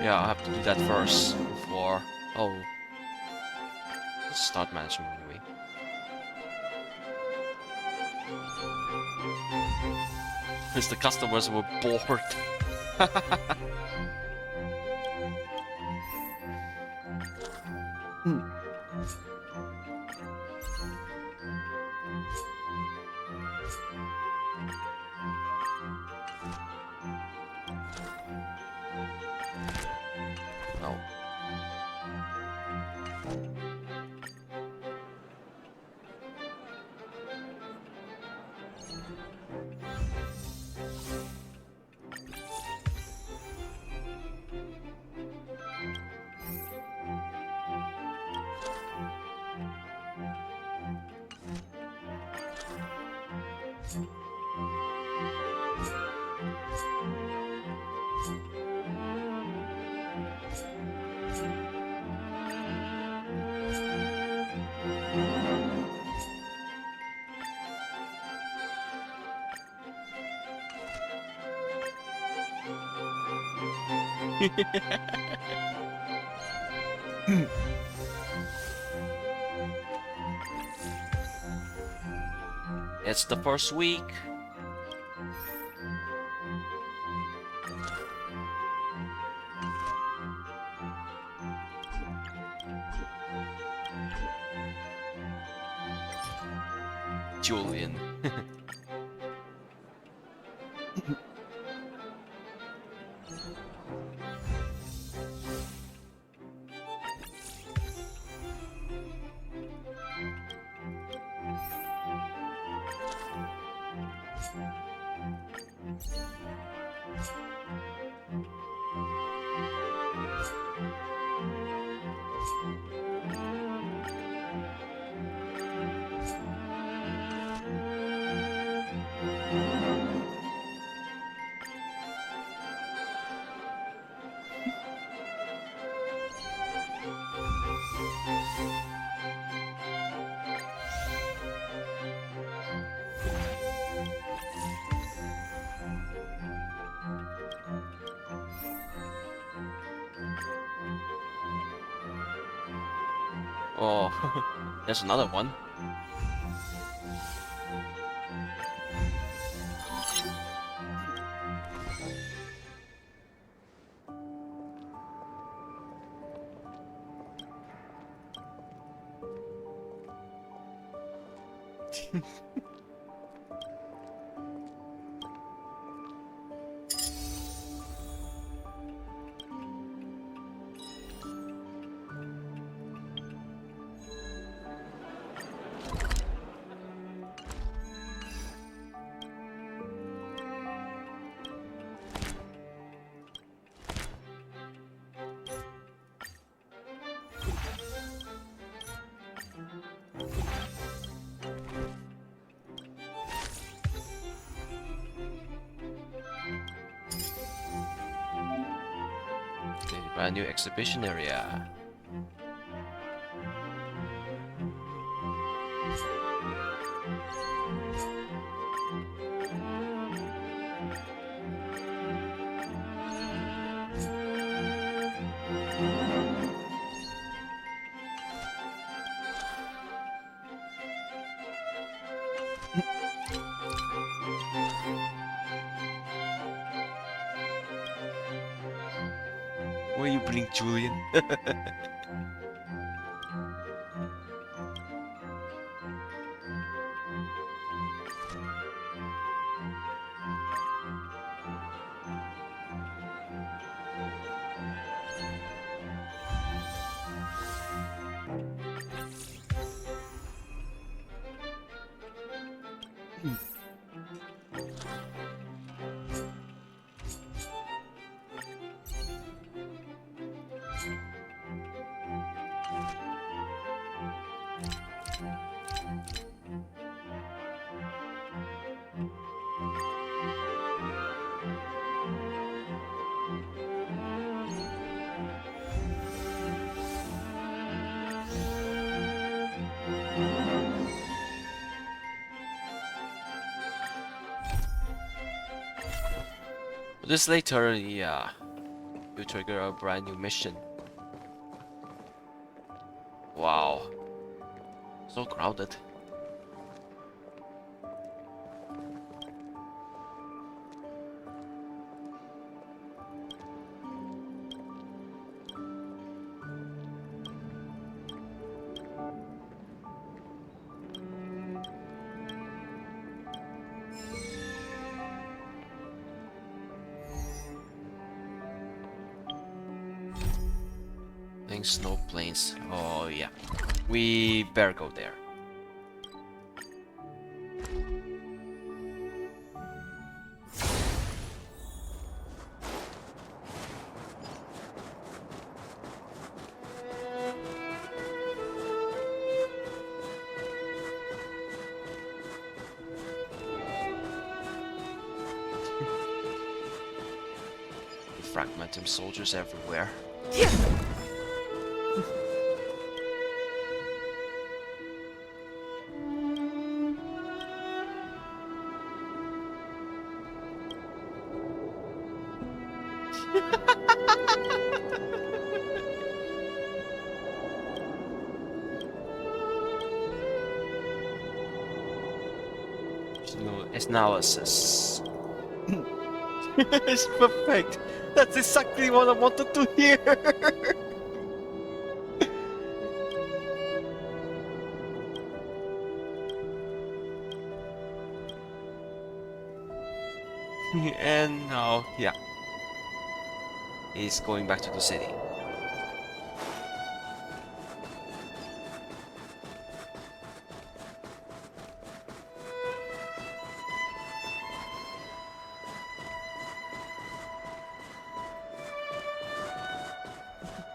Yeah, I have to do that first before. Oh, start management anyway. Because the customers were bored. No. It's the first week. Julian. Oh, there's another one. Okay, brand new exhibition area. Where you bring Julian? This later, yeah, you trigger a brand new mission. Wow, so crowded. Snow plains. Oh yeah, we better go there. Fragmentum soldiers everywhere. No analysis. It's perfect. That's exactly what I wanted to hear. And now, yeah, he's going back to the city.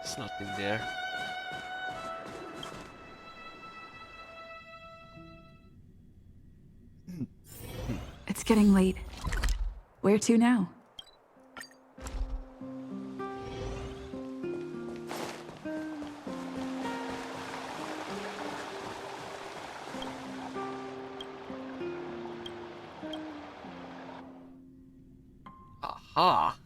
There's nothing there. It's getting late. Where to now? Aha!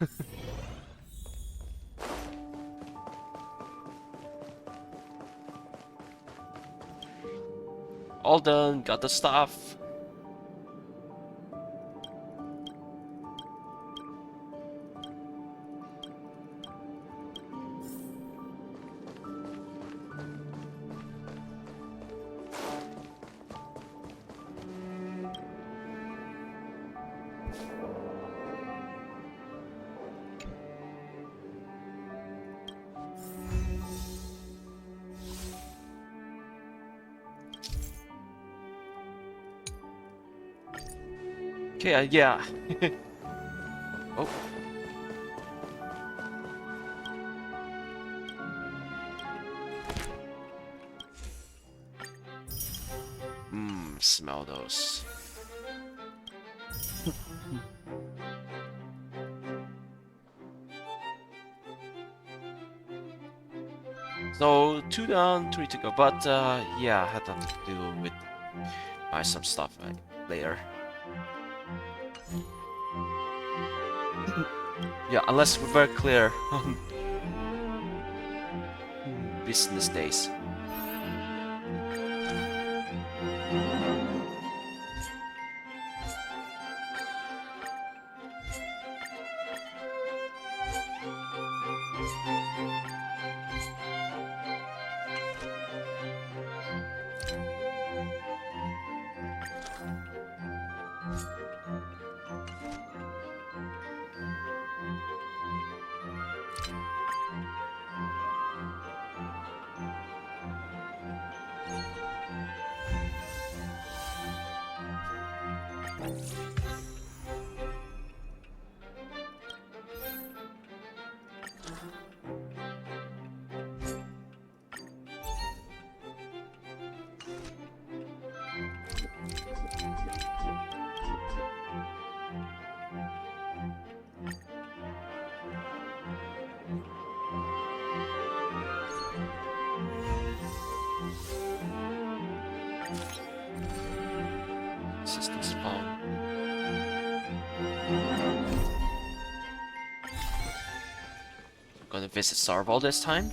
all done, got the stuff. Okay, yeah. Oh. Smell those. So 2 down, 3 to go. But yeah, I had nothing to do with buy some stuff later. Yeah, unless we're very clear on business days. System's phone. I'm gonna visit Sarval this time.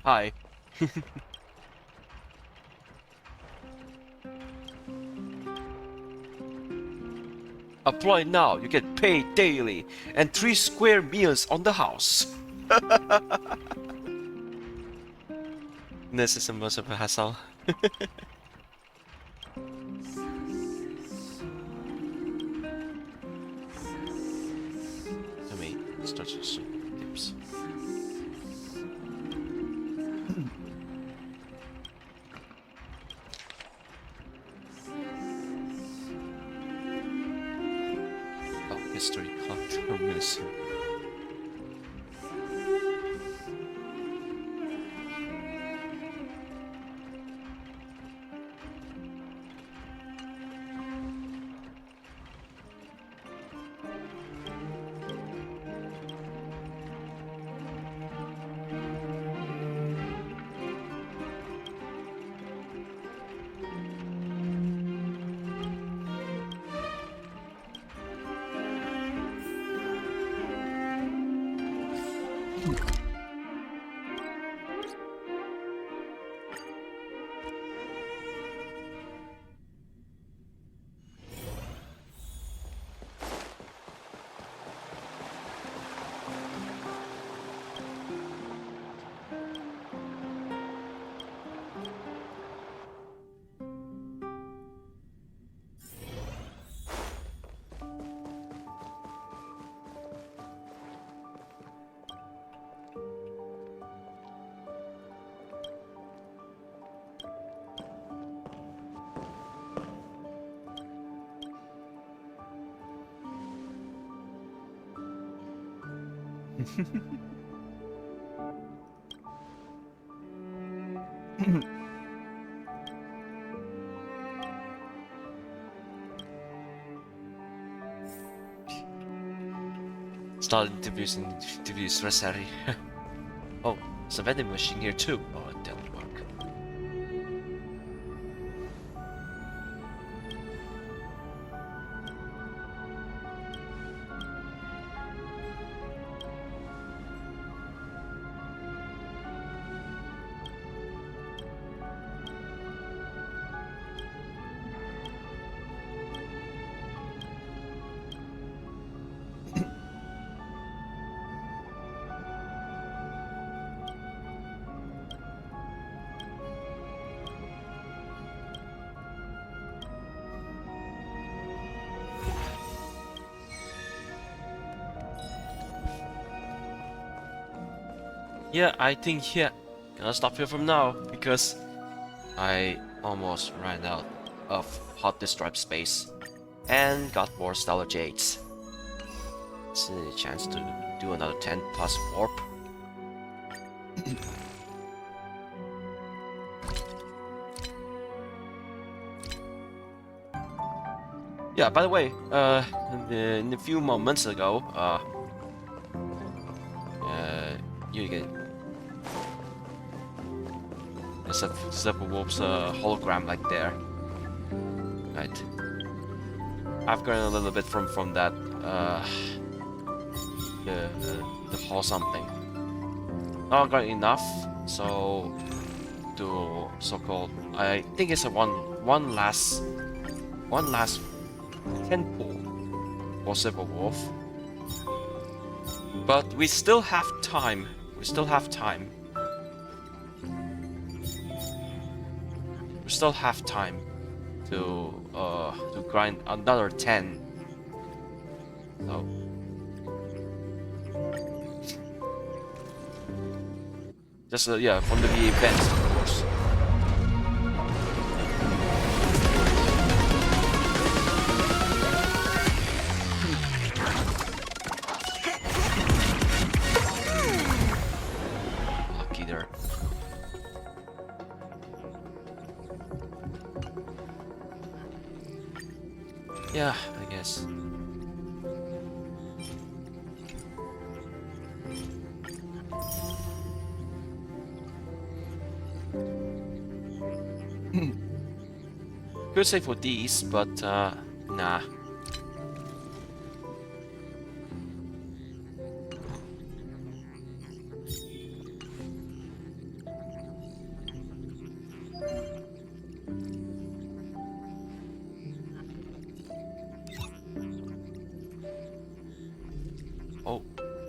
Hi. Apply now, you get paid daily and 3 square meals on the house. This is much of a hassle. To me, strategy tips. History culture museum. Start interviews necessary. Oh, there's a vending machine here too. Oh, it didn't work. Yeah, I think gonna stop here from now because I almost ran out of hot disk drive space and got more stellar jades. It's a chance to do another 10 plus warp. Yeah, by the way, in a few moments ago, you get Zephyr-Wolf's hologram like there. Right. I've gotten a little bit from that the hall something. Not got enough, so to so-called I think it's a one last 10 pull for Zephyr-Wolf. But we still have time. We still have time to grind another 10. So just yeah, from the events, of course. Lucky there. Yeah, I guess. Could say for these, but nah. Oh,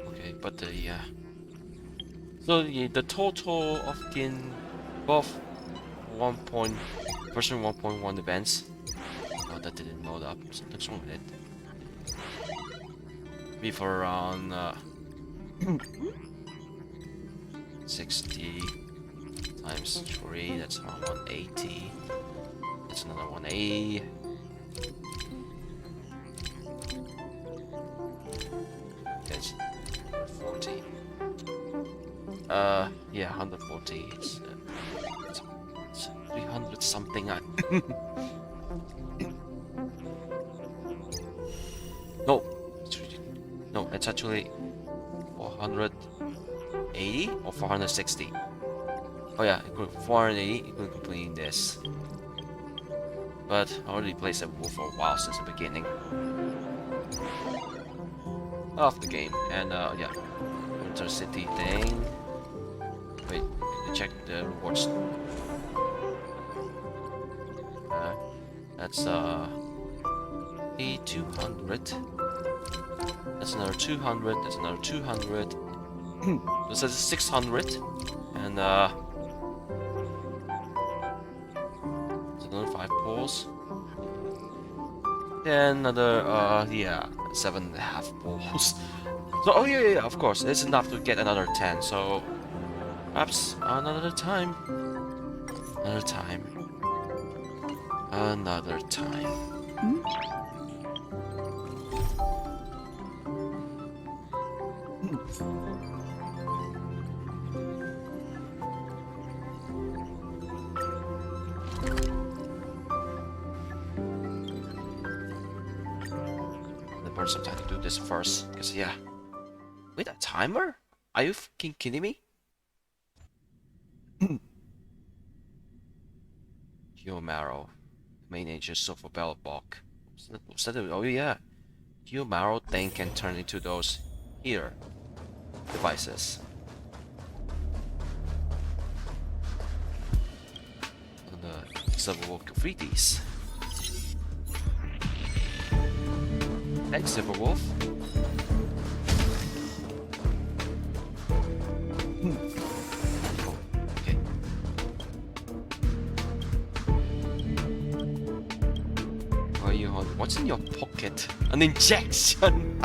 okay, but yeah. So the total of both version 1.1 events. Oh, that didn't load up. Something's wrong with it. Be for around 60 times 3. That's around 180. That's another 180. That's 140. Yeah, 140. It's 300 something. No, no, it's actually 480 or 460. Oh yeah, 480. Including completing this. But I already played that wolf for a while since the beginning of the game, and yeah, Winter City thing. Wait, check the rewards. That's 200. That's another 200. That's another 200. This is 600, and it's another 5 pulls. Then another yeah, 7.5 pulls. So oh yeah, of course, it's enough to get another 10. So perhaps another time. Another time. Another time. The burn some time to do this first, because yeah, Wait, a timer? Are you fucking kidding me? Geomarrow. Main agent so for Belobog. Oh yeah. Geomarrow thing can turn into those here devices. And several graffiti's. Thanks, Silverwolf. Okay. Are you on? What's in your pocket? An injection!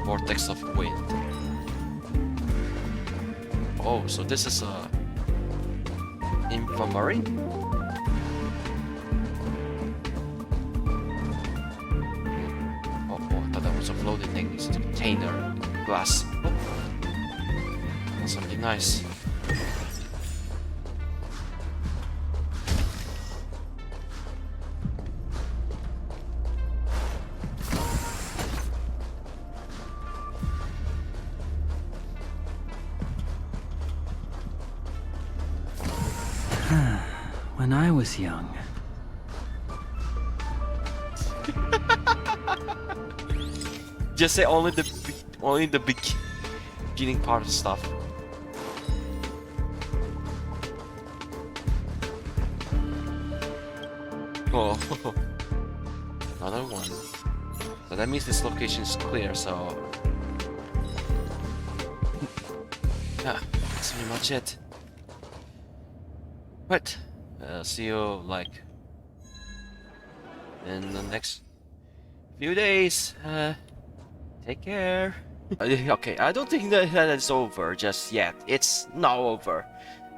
Vortex of wind. Oh, so this is a infirmary? Oh, I thought that was a floating thing. It's a container, glass. Oh. That's something nice. When I was young. Just say only the beginning part of stuff. Oh, another one. So that means this location is clear. So yeah, that's pretty much it. Right. See you like in the next few days. Take care. Okay, I don't think that it's over just yet. It's not over.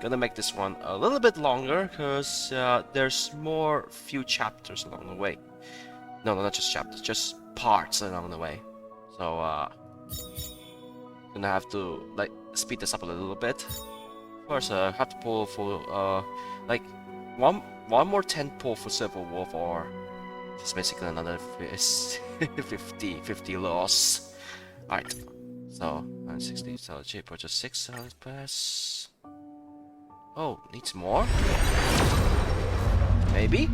Gonna make this one a little bit longer because there's more few chapters along the way. No, not just chapters, just parts along the way. So gonna have to like speed this up a little bit. First, have to pull for like one more 10 pull for Silverwolf, or just basically another 50 loss. Alright, so 960, so J purchase 6 pass. Oh, needs more? Maybe?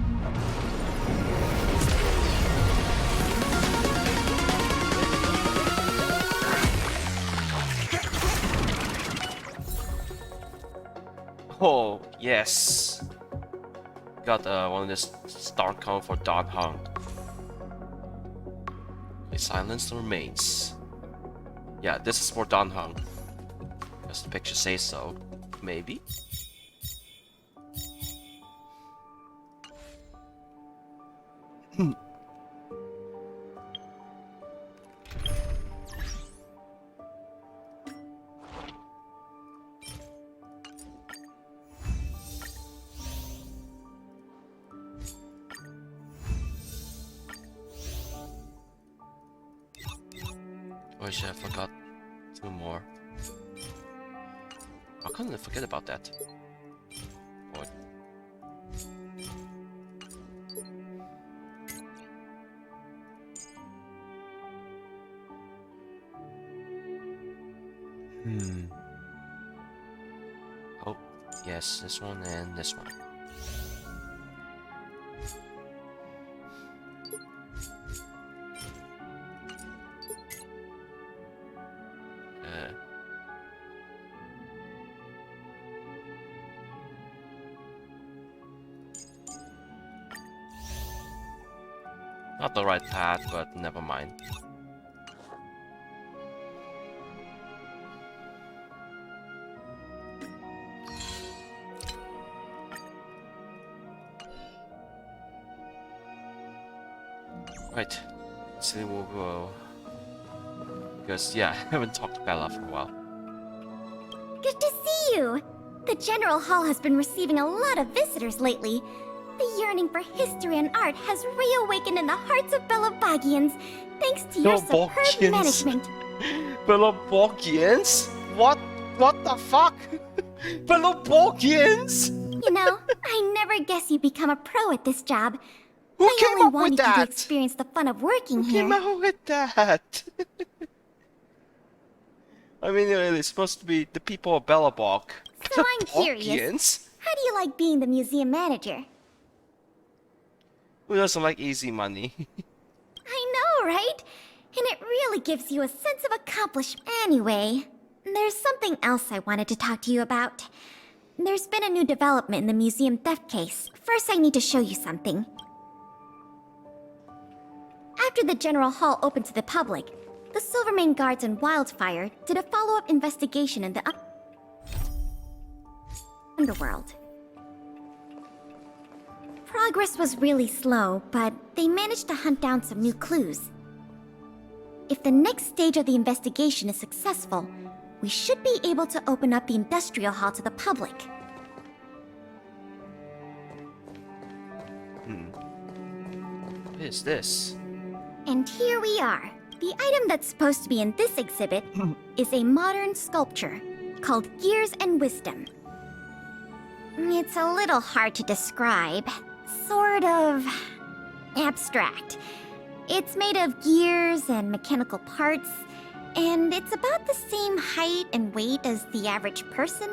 Oh, yes. Got one of this star count for Starhunt. Okay, silence remains. Yeah, this is for Starhunt. As the picture says so. Maybe? Oh shit, I forgot 2 more. How couldn't I forget about that? What? Oh, yes, this one and this one. Not the right path, but never mind. Right, let's see, we'll go. Because, yeah, I haven't talked to Bella for a while. Good to see you! The General Hall has been receiving a lot of visitors lately. The yearning for history and art has reawakened in the hearts of Belobogians, thanks to your superb management. Belobogians? What the fuck? Belobogians? You know, I never guess you become a pro at this job. Who I came only up with wanted you to that? experience the fun of working Who here. came out with that? I mean, it's supposed to be the people of Belobog. So I'm curious. Audience? How do you like being the museum manager? Who doesn't like easy money? I know, right? And it really gives you a sense of accomplishment. Anyway, there's something else I wanted to talk to you about. There's been a new development in the museum theft case. First, I need to show you something. After the general hall opened to the public, the Silvermane Guards and Wildfire did a follow-up investigation in the underworld. Progress was really slow, but they managed to hunt down some new clues. If the next stage of the investigation is successful, we should be able to open up the industrial hall to the public. What is this? And here we are. The item that's supposed to be in this exhibit is a modern sculpture called Gears and Wisdom. It's a little hard to describe. Sort of abstract. It's made of gears and mechanical parts, and it's about the same height and weight as the average person.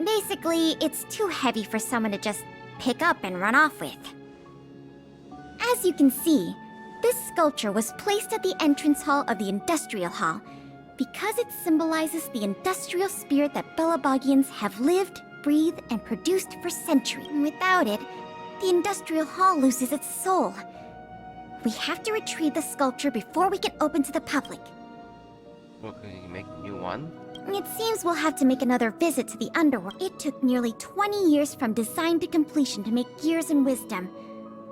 Basically, it's too heavy for someone to just pick up and run off with. As you can see, this sculpture was placed at the entrance hall of the Industrial Hall because it symbolizes the industrial spirit that Belobogians have lived, breathed, and produced for centuries. Without it, the Industrial Hall loses its soul. We have to retrieve the sculpture before we can open to the public. Okay, make a new one. It seems we'll have to make another visit to the underworld. It took nearly 20 years from design to completion to make Gears and Wisdom.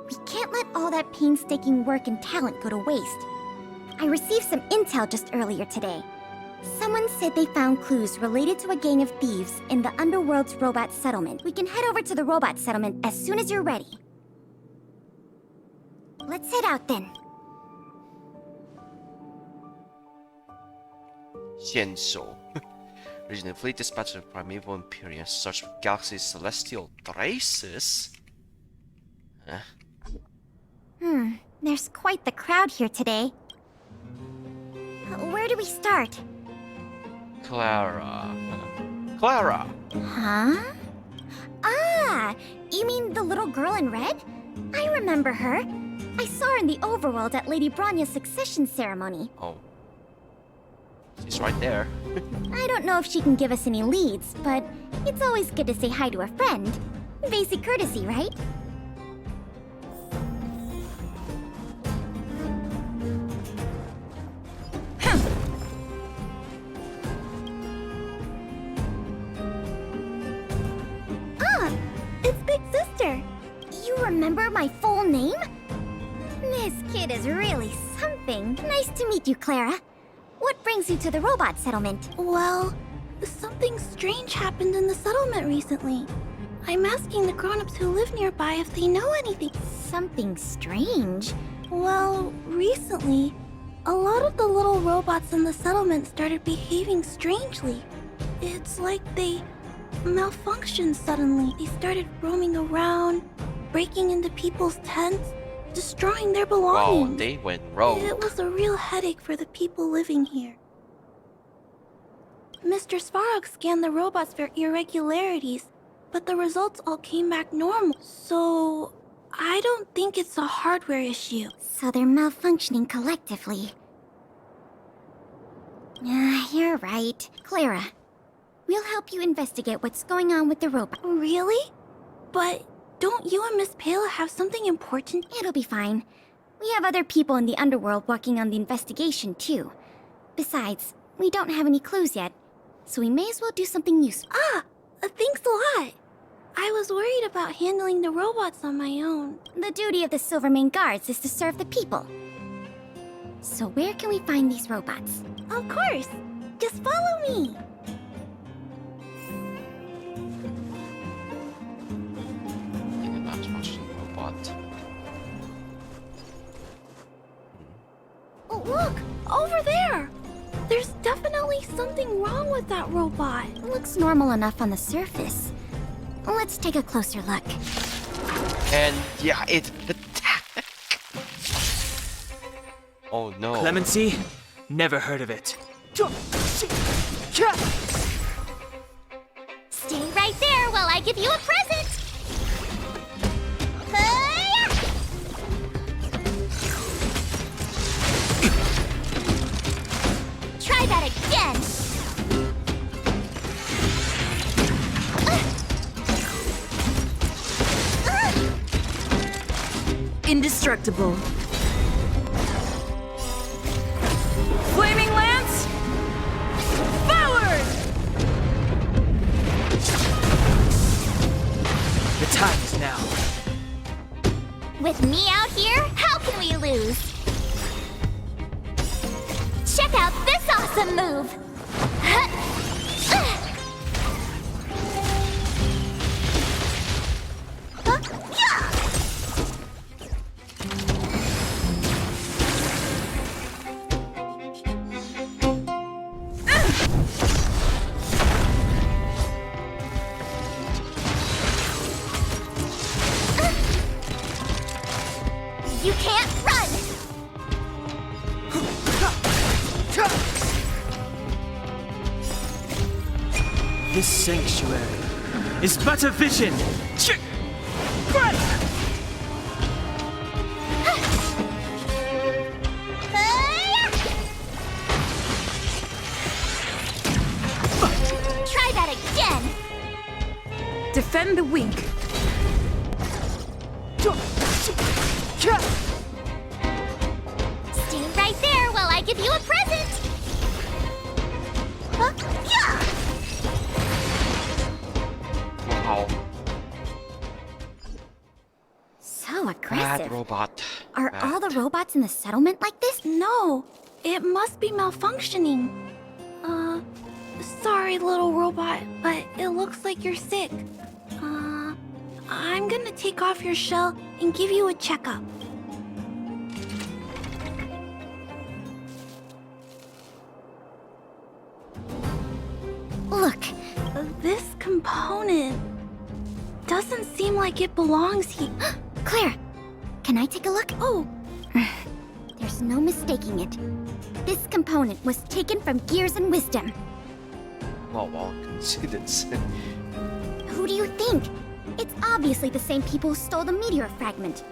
We can't let all that painstaking work and talent go to waste. I received some intel just earlier today. Someone said they found clues related to a gang of thieves in the underworld's robot settlement. We can head over to the robot settlement as soon as you're ready. Let's head out then. 线索 Original fleet dispatched the primeval Imperium search for galaxy's celestial traces. Huh? There's quite the crowd here today. Where do we start? Clara. Clara! Huh? Ah! You mean the little girl in red? I remember her. I saw her in the overworld at Lady Bronya's succession ceremony. Oh. She's right there. I don't know if she can give us any leads, but it's always good to say hi to a friend. Basic courtesy, right? Ah! It's Big Sister! You remember my full name? This kid is really something. Nice to meet you, Clara. What brings you to the robot settlement? Well, something strange happened in the settlement recently. I'm asking the grown-ups who live nearby if they know anything. Something strange? Well, recently, a lot of the little robots in the settlement started behaving strangely. It's like they malfunctioned suddenly. They started roaming around, breaking into people's tents, destroying their belongings. Wow, they went rogue. It was a real headache for the people living here. Mr. Svarog scanned the robots for irregularities, but the results all came back normal. So, I don't think it's a hardware issue. So they're malfunctioning collectively. You're right. Clara, we'll help you investigate what's going on with the robot. Really? But don't you and Miss Pela have something important? It'll be fine. We have other people in the underworld working on the investigation, too. Besides, we don't have any clues yet, so we may as well do something useful. Ah! Thanks a lot! I was worried about handling the robots on my own. The duty of the Silvermane Guards is to serve the people. So where can we find these robots? Of course! Just follow me! Robot. Oh, look! Over there! There's definitely something wrong with that robot. It looks normal enough on the surface. Let's take a closer look. And yeah, it attacked. Oh no. Clemency? Never heard of it. Stay right there while I give you a present! Hi-ya! Try that again! Indestructible. Flaming Lance! Forward! The time is now. With me out here, how can we lose? Check out this awesome move! You can't run! This sanctuary is but a vision. Try that again! Defend the weak. Stay right there while I give you a present! Wow. So Bad aggressive. robot. Are Bad. all the robots in the settlement like this? No, it must be malfunctioning. Sorry, little robot, but it looks like you're sick. I'm gonna take off your shell and give you a checkup. Look, This component doesn't seem like it belongs here. Claire, can I take a look? Oh, There's no mistaking it. This component was taken from Gears and Wisdom. Well, coincidence. Who do you think? It's obviously the same people who stole the meteor fragment.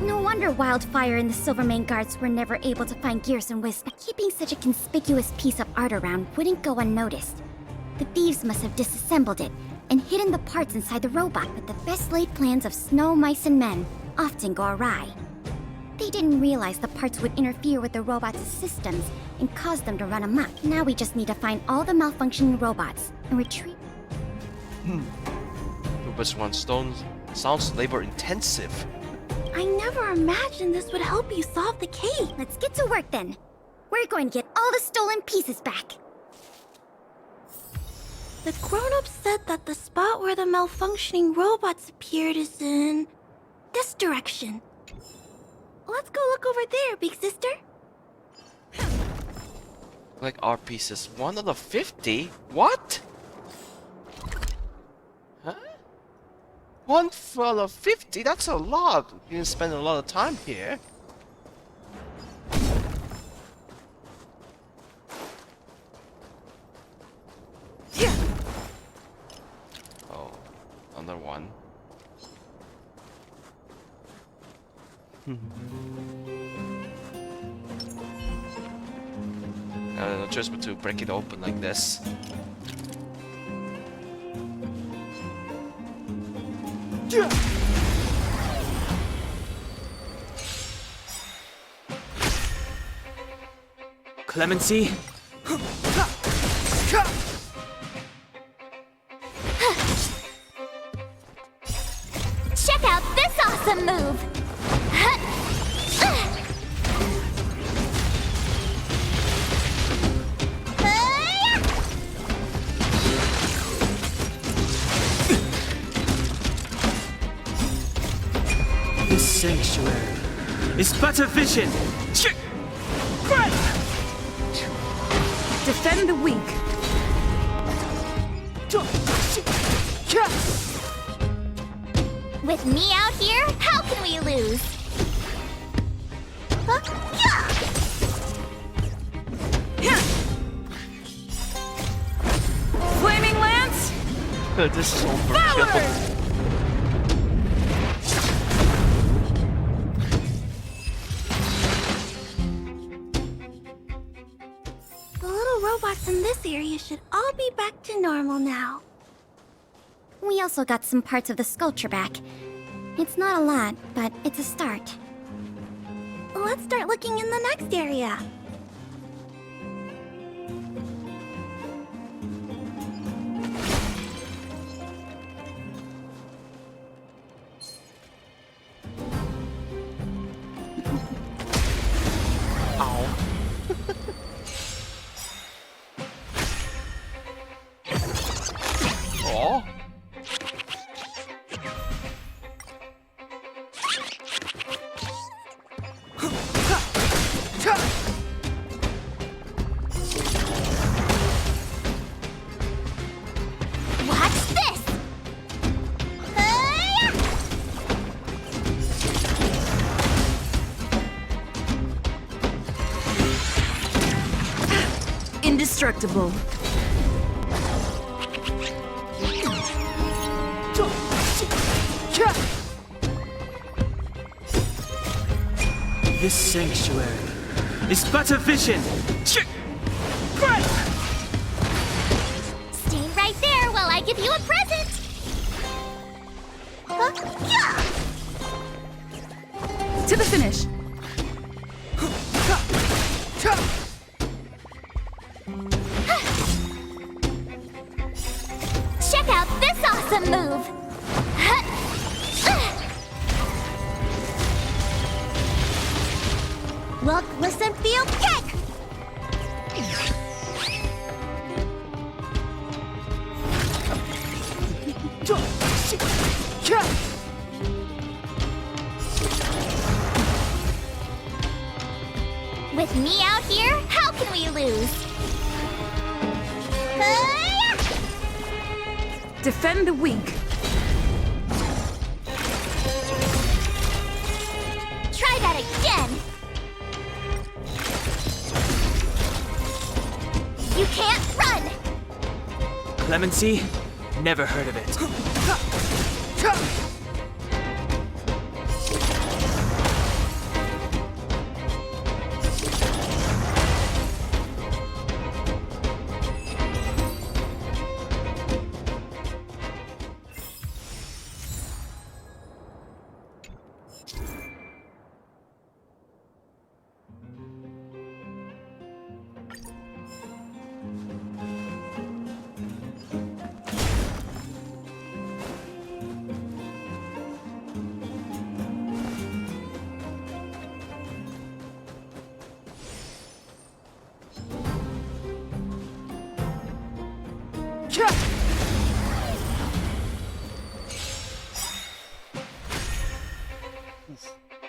No wonder Wildfire and the Silvermane guards were never able to find Gears and Wisdom. Keeping such a conspicuous piece of art around wouldn't go unnoticed. The thieves must have disassembled it and hidden the parts inside the robot, but the best laid plans of snow, mice, and men often go awry. They didn't realize the parts would interfere with the robot's systems and cause them to run amok. Now we just need to find all the malfunctioning robots and retrieve... Rubus One Stone sounds labor intensive. I never imagined this would help you solve the case. Let's get to work then. We're going to get all the stolen pieces back. The grown-ups said that the spot where the malfunctioning robots appeared is in this direction. Let's go look over there, big sister. Like our pieces. 1 out of 50? What? Huh? 1 out of 50? That's a lot. You can spend a lot of time here. Oh, another one. No choice but to break it open like this. Clemency? Check out this awesome move! This sanctuary is but a vision. Defend the weak. With me out here, how can we lose? Flaming Lance! This is over. The little robots in this area should all be back to normal now. We also got some parts of the sculpture back. It's not a lot, but it's a start. Let's start looking in the next area. Oh. Watch this! Indestructible. This sanctuary is but a vision. Stay right there while I give you a present! To the finish. Check out this awesome move! Look, listen, feel, kick! With me out here, how can we lose? Defend the weak. Try that again! You can't run! Clemency? Never heard of it.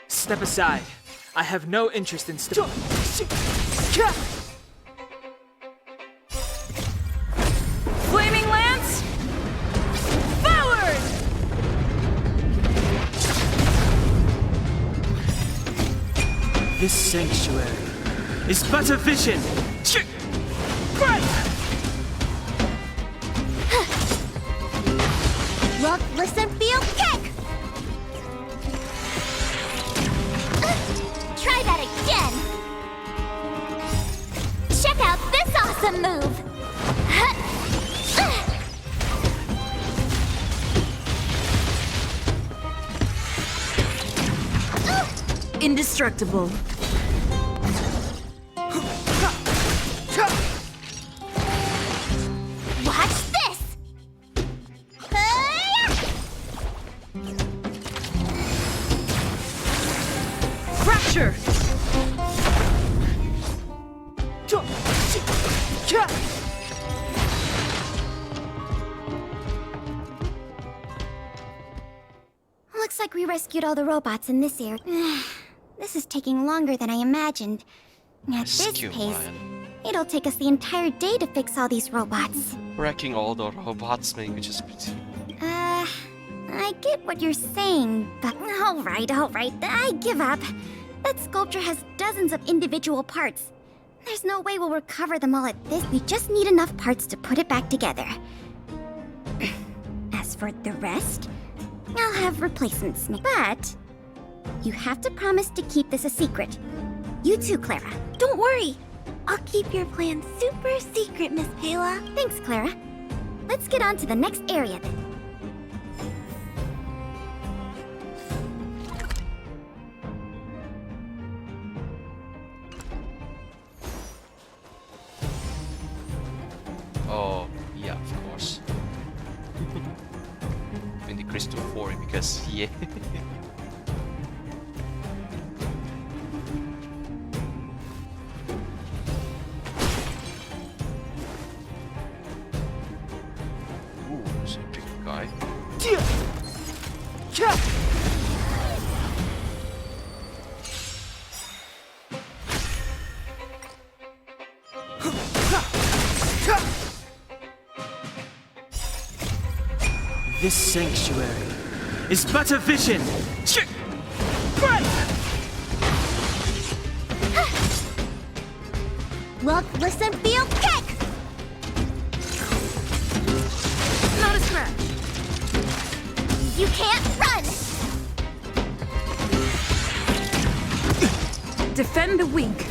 Step aside. I have no interest in Flaming Lance! Forward! This sanctuary is but a vision. Look, listen, feel, kick! Try that again! Check out this awesome move! Indestructible. Watch this! Fracture! Looks like we rescued all the robots in this area. This is taking longer than I imagined. At this pace, it'll take us the entire day to fix all these robots. Wrecking all the robots maybe just I get what you're saying, but alright, I give up. That sculpture has dozens of individual parts. There's no way we'll recover them all at this. We just need enough parts to put it back together. As for the rest, I'll have replacements made. But you have to promise to keep this a secret. You too, Clara. Don't worry. I'll keep your plan super secret, Miss Pela. Thanks, Clara. Let's get on to the next area then. Oh, yeah, of course. And decrease to 40 because, yeah. Ooh, it's a big guy. This sanctuary is but a vision. Look, listen, feel, kick! Not a scratch. You can't run! Defend the weak.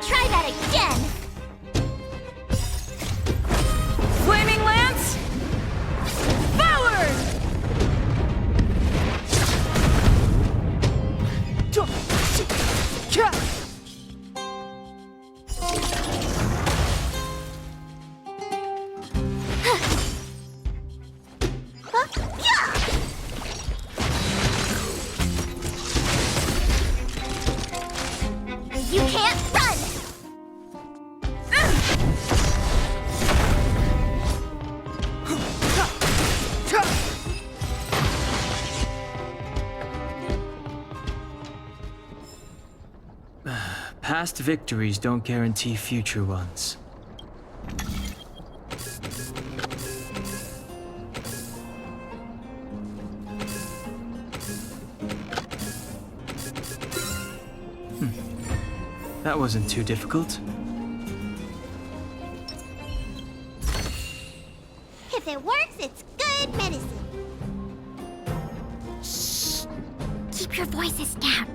Try that again! Flaming Lance! Forward! You can't run! Past victories don't guarantee future ones. That wasn't too difficult. If it works, it's good medicine. Shh! Keep your voices down.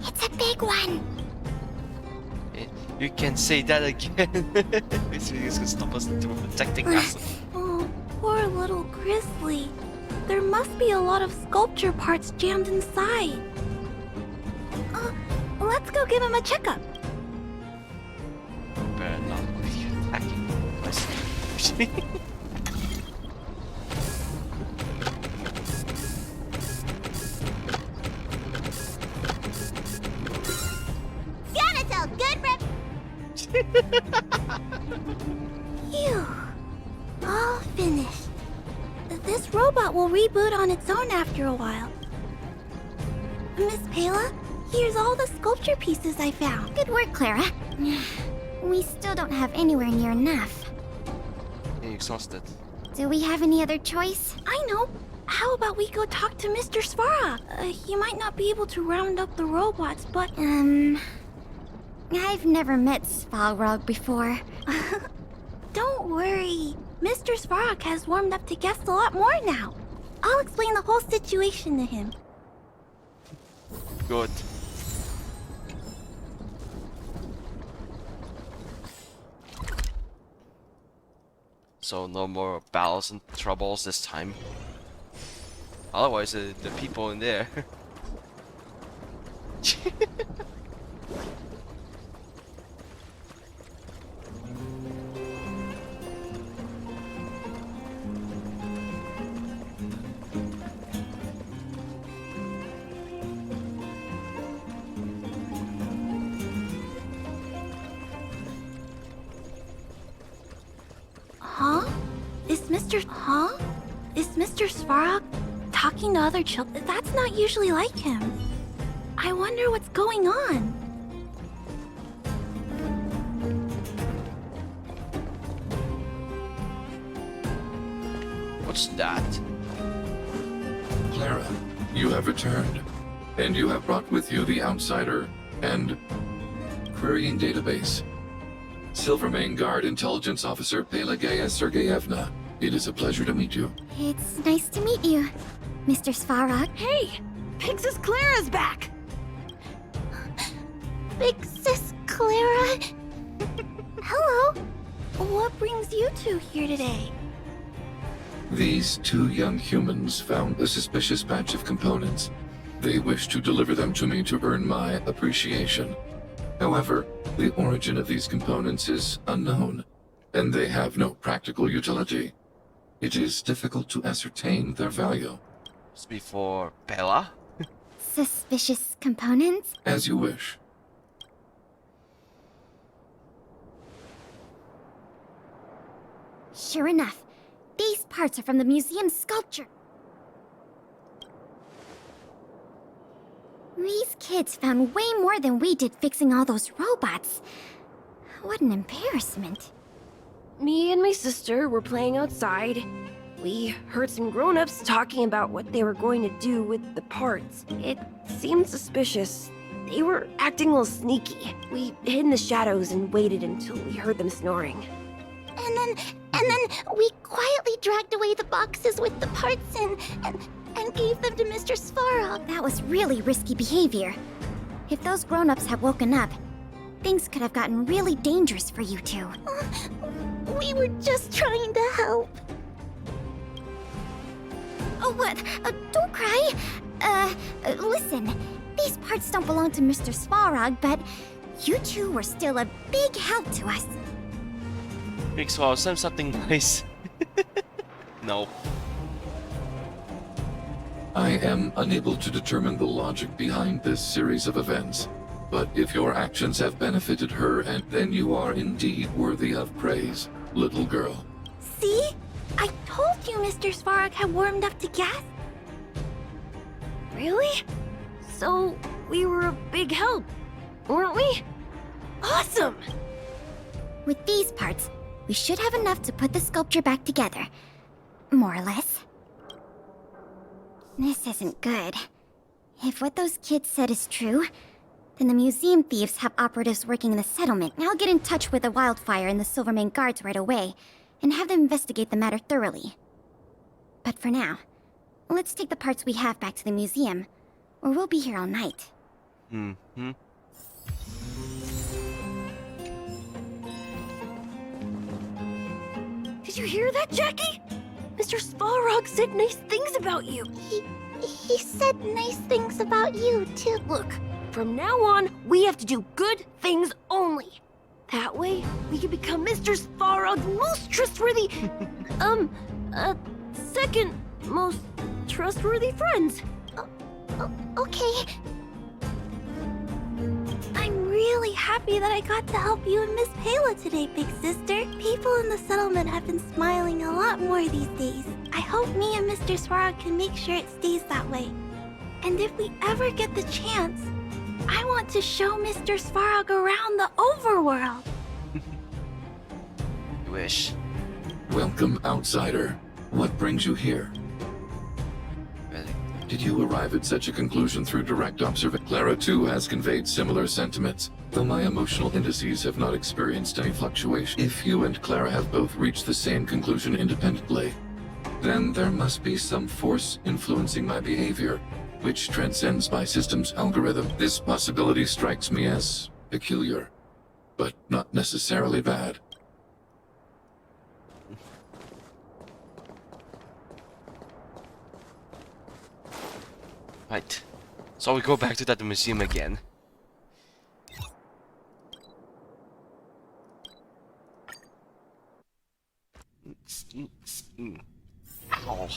It's a big one. You can say that again. It's gonna stop us from protecting us. Oh, poor little Grizzly. There must be a lot of sculpture parts jammed inside. Let's go give him a checkup. Better not be attacking us. Gotta tell good rep. Phew. All finished. This robot will reboot on its own after a while. Miss Pela, here's all the sculpture pieces I found. Good work, Clara. We still don't have anywhere near enough. You're exhausted. Do we have any other choice? I know. How about we go talk to Mr. Svara? He might not be able to round up the robots, but... I've never met Svalrog before. Don't worry. Mr. Svarak has warmed up to guests a lot more now. I'll explain the whole situation to him. Good. So no more battles and troubles this time. Otherwise, the people in there. Is Mr. Svarak talking to other children? That's not usually like him. I wonder what's going on. What's that? Clara, you have returned, and you have brought with you the Outsider and Querying Database. Silvermane Guard Intelligence Officer Pelageya Sergeyevna, it is a pleasure to meet you. It's nice to meet you, Mr. Svarog. Hey! Big Sis Clara's back! Big Sis Clara? Hello. What brings you two here today? These two young humans found a suspicious batch of components. They wish to deliver them to me to earn my appreciation. However, the origin of these components is unknown, and they have no practical utility. It is difficult to ascertain their value. It's before Bella? Suspicious components? As you wish. Sure enough, these parts are from the museum's sculpture. These kids found way more than we did fixing all those robots. What an embarrassment. Me and my sister were playing outside. We heard some grown-ups talking about what they were going to do with the parts. It seemed suspicious. They were acting a little sneaky. We hid in the shadows and waited until we heard them snoring. And then we quietly dragged away the boxes with the parts and gave them to Mr. Svarog. That was really risky behavior. If those grown-ups had woken up, things could have gotten really dangerous for you two. We were just trying to help. Oh, what? Don't cry. Listen. These parts don't belong to Mr. Svarog, but you two were still a big help to us. Big Swallow, send something nice. No. I am unable to determine the logic behind this series of events, but if your actions have benefited her, and then you are indeed worthy of praise, little girl. See? I told you Mr. Svarog had warmed up to gas. Really? So, we were a big help, weren't we? Awesome! With these parts, we should have enough to put the sculpture back together. More or less. This isn't good. If what those kids said is true, then the museum thieves have operatives working in the settlement. I'll get in touch with the Wildfire and the Silvermane guards right away, and have them investigate the matter thoroughly. But for now, let's take the parts we have back to the museum, or we'll be here all night. Mm-hmm. Did you hear that, Jackie? Mr. Svarog said nice things about you. He said nice things about you, too. Look, from now on, we have to do good things only. That way, we can become Mr. Svarog's most trustworthy, second most trustworthy friends. Okay. I'm really happy that I got to help you and Miss Pela today, big sister. People in the settlement have been smiling a lot more these days. I hope me and Mr. Svarog can make sure it stays that way. And if we ever get the chance, I want to show Mr. Svarog around the overworld. You wish. Welcome, outsider. What brings you here? Really? Did you arrive at such a conclusion through direct observation? Clara, too, has conveyed similar sentiments, though my emotional indices have not experienced any fluctuation. If you and Clara have both reached the same conclusion independently, then there must be some force influencing my behavior, which transcends my system's algorithm. This possibility strikes me as peculiar, but not necessarily bad. Right. So we go back to that museum again. Ow.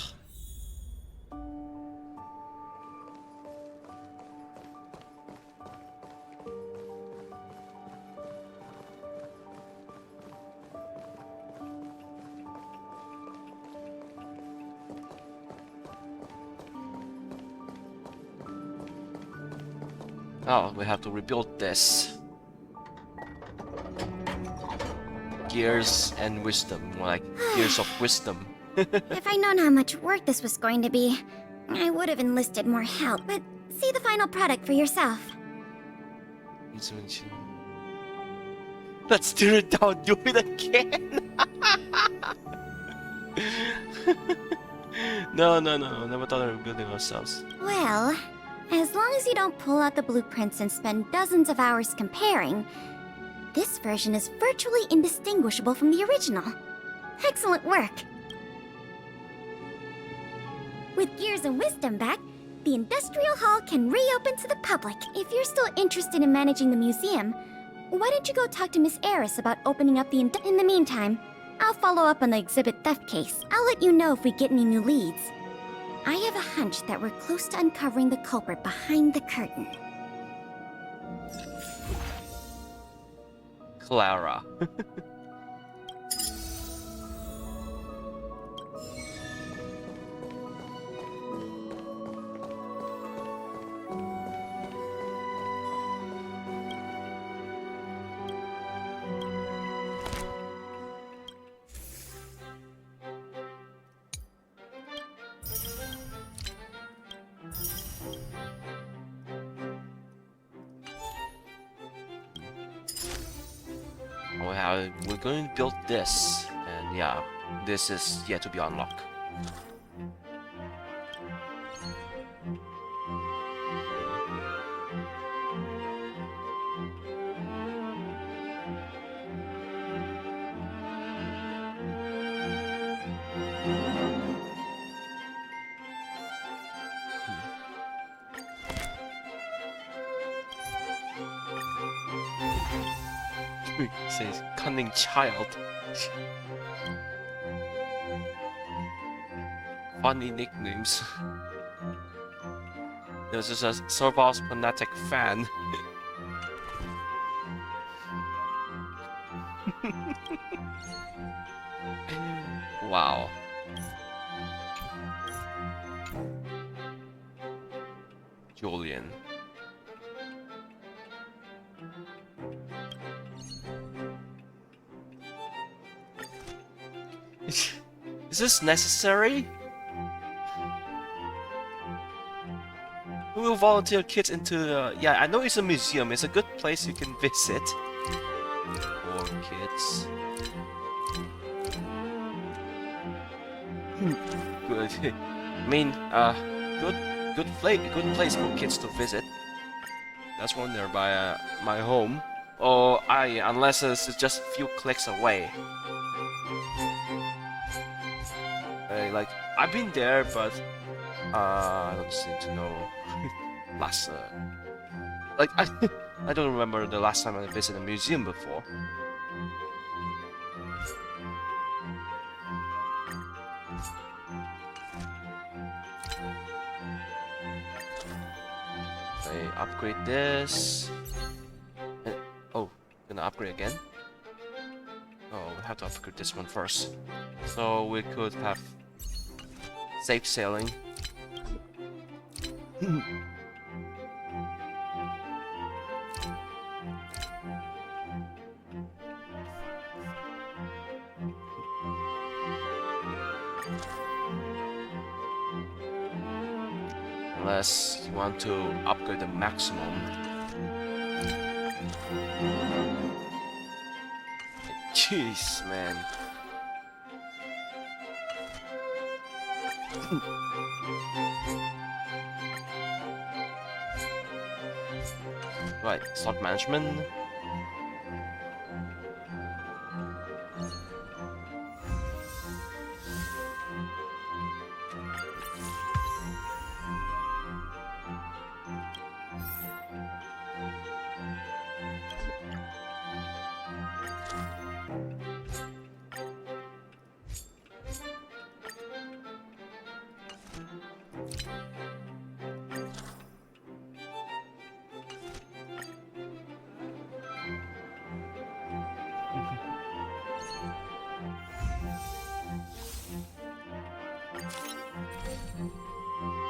Oh, we have to rebuild this. Gears and wisdom, more like gears of wisdom. If I'd known how much work this was going to be, I would have enlisted more help. But see the final product for yourself. Let's tear it down. Do it again. No. Never thought of rebuilding ourselves. Well, as long as you don't pull out the blueprints and spend dozens of hours comparing, this version is virtually indistinguishable from the original. Excellent work! With Gears and Wisdom back, the Industrial Hall can reopen to the public. If you're still interested in managing the museum, why don't you go talk to Miss Eris about opening up the In the meantime, I'll follow up on the exhibit theft case. I'll let you know if we get any new leads. I have a hunch that we're close to uncovering the culprit behind the curtain. Clara. We're going to build this, and yeah, this is yet to be unlocked. Says cunning child. Funny nicknames. There's just a Serval's fanatic fan. Wow. Julian. Is this necessary? We will volunteer kids into yeah, I know it's a museum, it's a good place you can visit. Poor kids. Good. I mean, good place for kids to visit. That's one nearby my home. Or unless it's just a few clicks away. Like, I've been there, but I don't seem to know last. Like, I don't remember the last time I visited a museum before. Okay, upgrade this. And, oh, gonna upgrade again? Oh, we have to upgrade this one first. So we could have safe sailing. Unless you want to upgrade the maximum. Jeez, man. Right, stock management.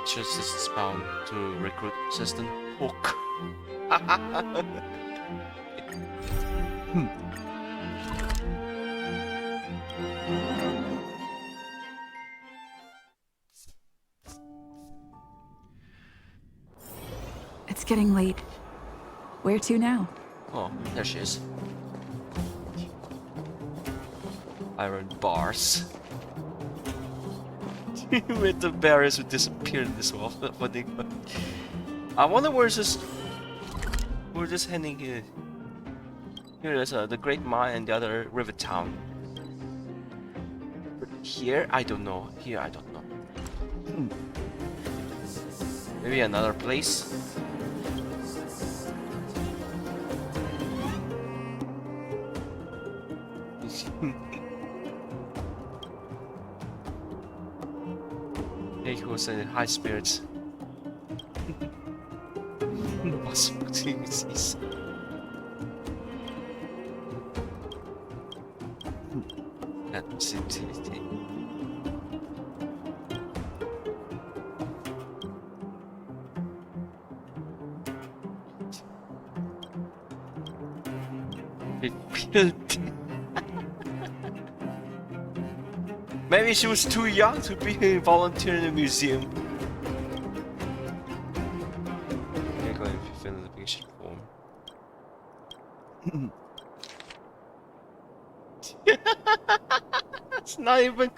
Just this is bound to recruit assistant hook. It's getting late. Where to now? Oh, there she is. Iron bars. With the barriers would disappear in this world. What they... I wonder where's this... We're just heading here. Here is the Great Mine and the other river town. Here, I don't know. Here, I don't know. Maybe another place? Echoes and high spirits. Possibilities. Adversity. Maybe she was too young to be a volunteer in a museum. Okay, go ahead and fill in the application form. It's not even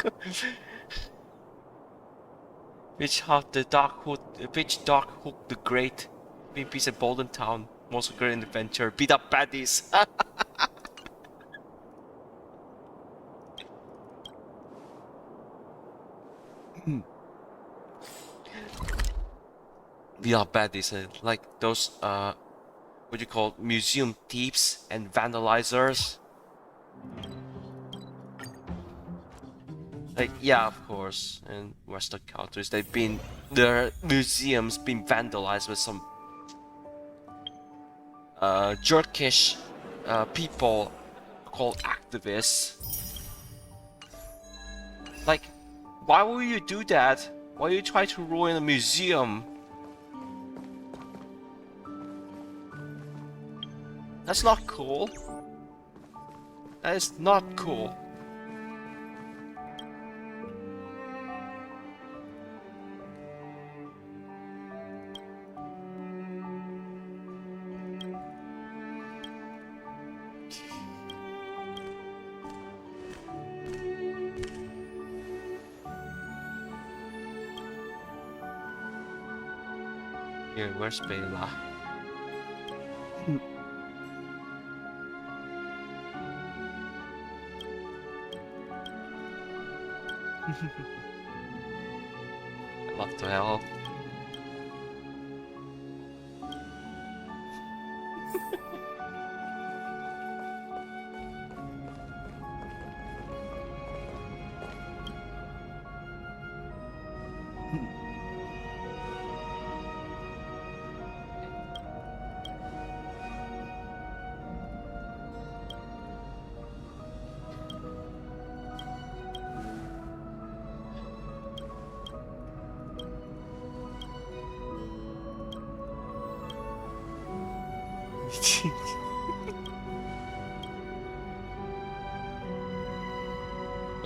Which Hawk the Dark Hook, Which Dark Hook the Great, Greenpeace at Bolden Town, most great adventure, beat up baddies. Beat up baddies, like those what you call museum thieves and vandalizers. Like, yeah, of course, in Western countries, their museums been vandalized with some jerkish people called activists. Like, why would you do that? Why you try to ruin a museum? That's not cool. That is not cool. Here, where's Bela? What the hell?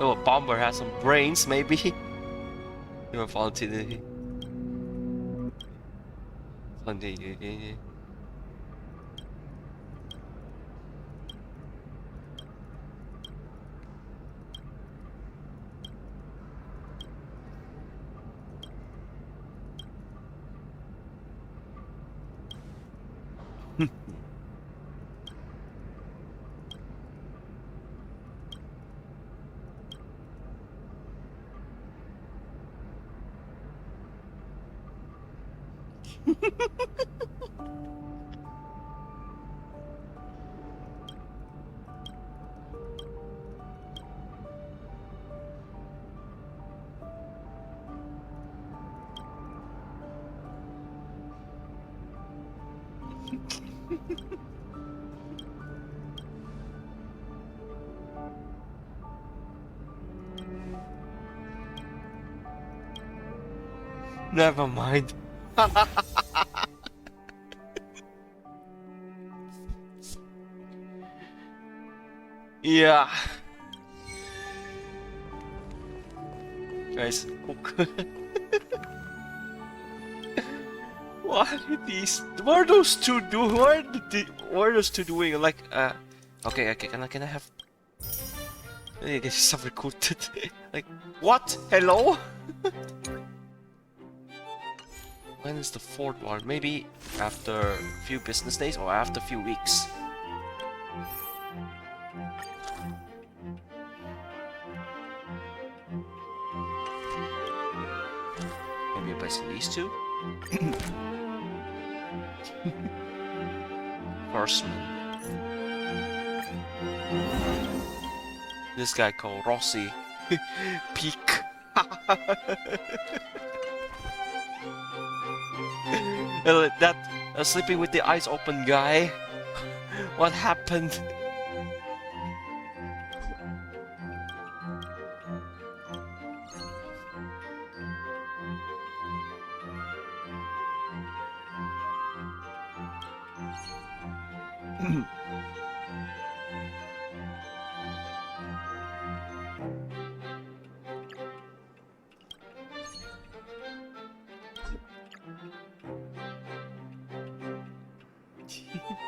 Oh, a bomber has some brains, maybe. You're volunteer. Volunteer. Never mind. Yeah. Guys, hook. What are these? What are those two doing? What are those two doing? Like, okay, can I have? This is some recruited. Like, what? Hello? When is the fourth one? Maybe after a few business days or after a few weeks. Maybe replacing these two? Horseman. This guy called Rossi. Peak. That sleeping with the eyes open guy. What happened?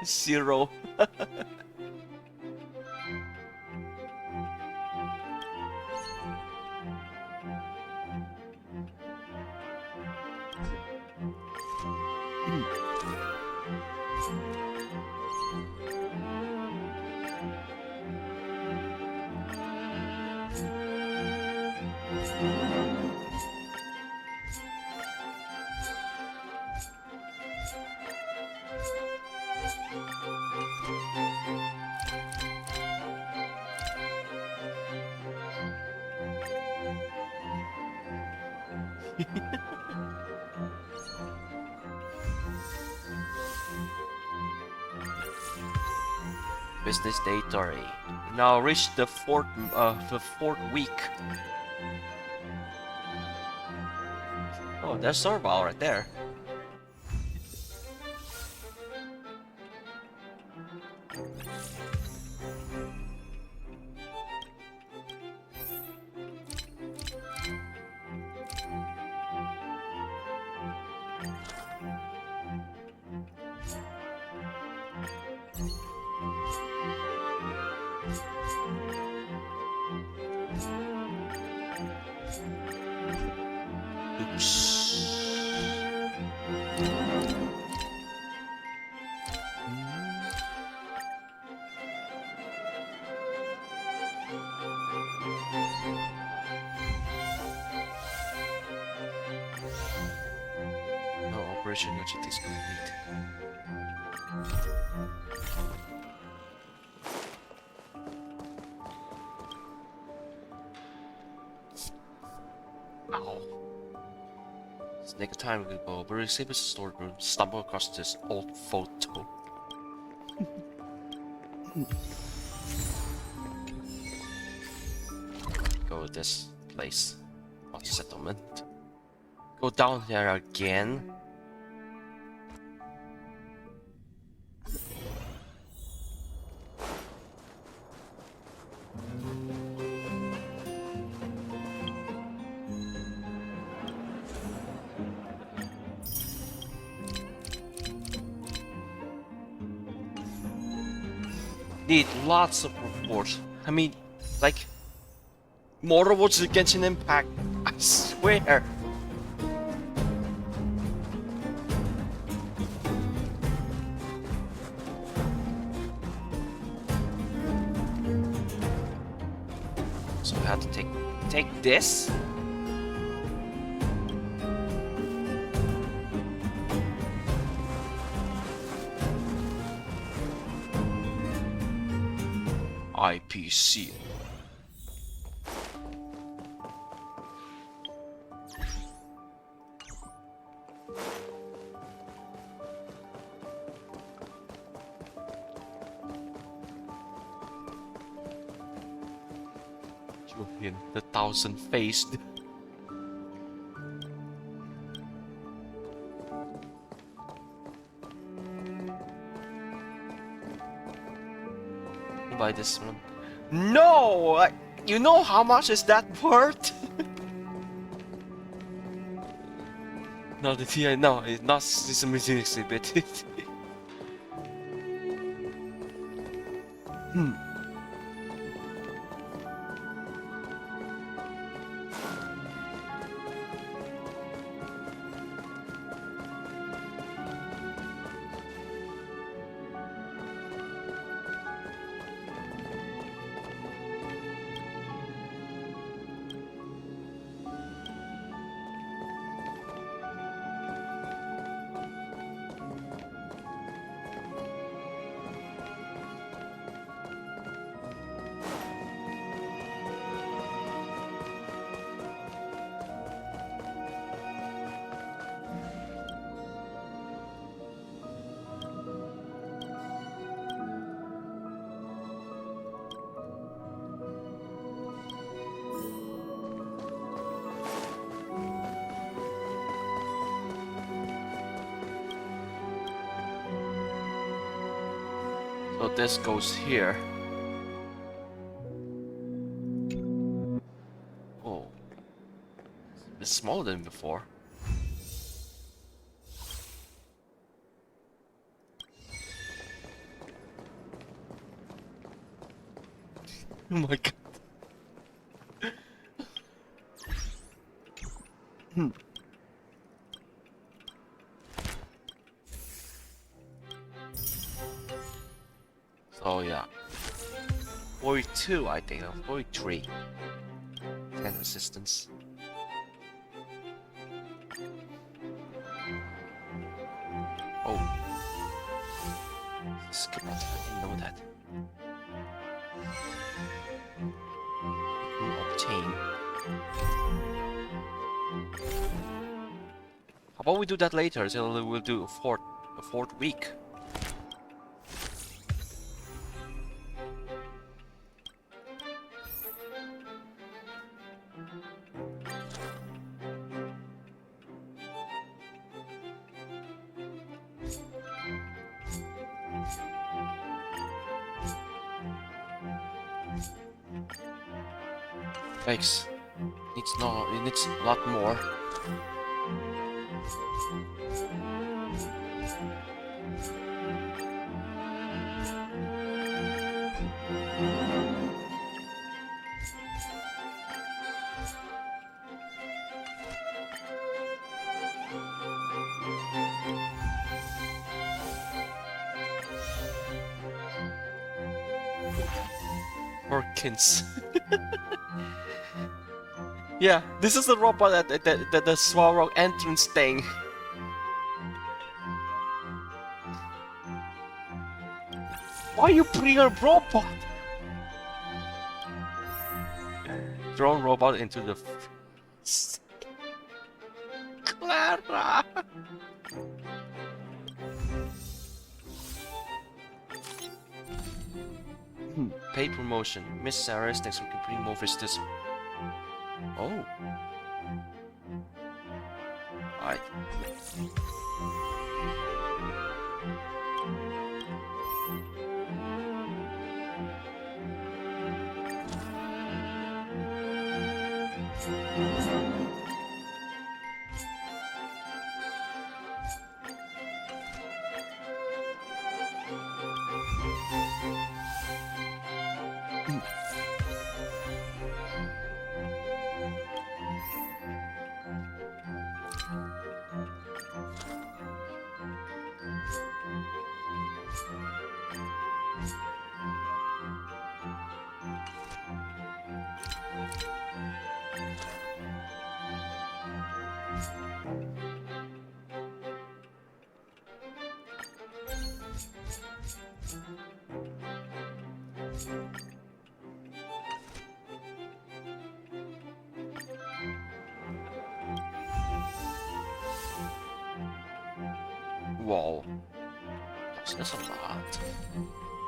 Zero. Business day 30. Now reach the fourth week. Oh, there's Sorbal right there. Operation Jolted is complete. Ow. Snake time ago, but receive a storeroom, stumble across this old photo. Go to this place. What settlement? Go down there again. Need lots of reports. I mean, like, more rewards against an impact. I swear. So we have to take this. IPC. Julian, the thousand-faced. Buy this one. No! You know how much is that worth? No, no, it's not. It's a museum exhibit. Hmm. So this goes here. Oh, it's smaller than before. Oh my god. So yeah, 42 I think, or 43. 10 resistance. Oh, skip it. I didn't know that. Obtain. How about we do that later? So we'll do a fourth week. Thanks. It needs a lot more. Perkins. Yeah, this is the robot at the Swarrock entrance thing. Why you bring a robot? Drone robot into the... Clara! Pay promotion. Miss Sarah's next week can bring more visitors. Oh. Alright. Wall. That's a lot.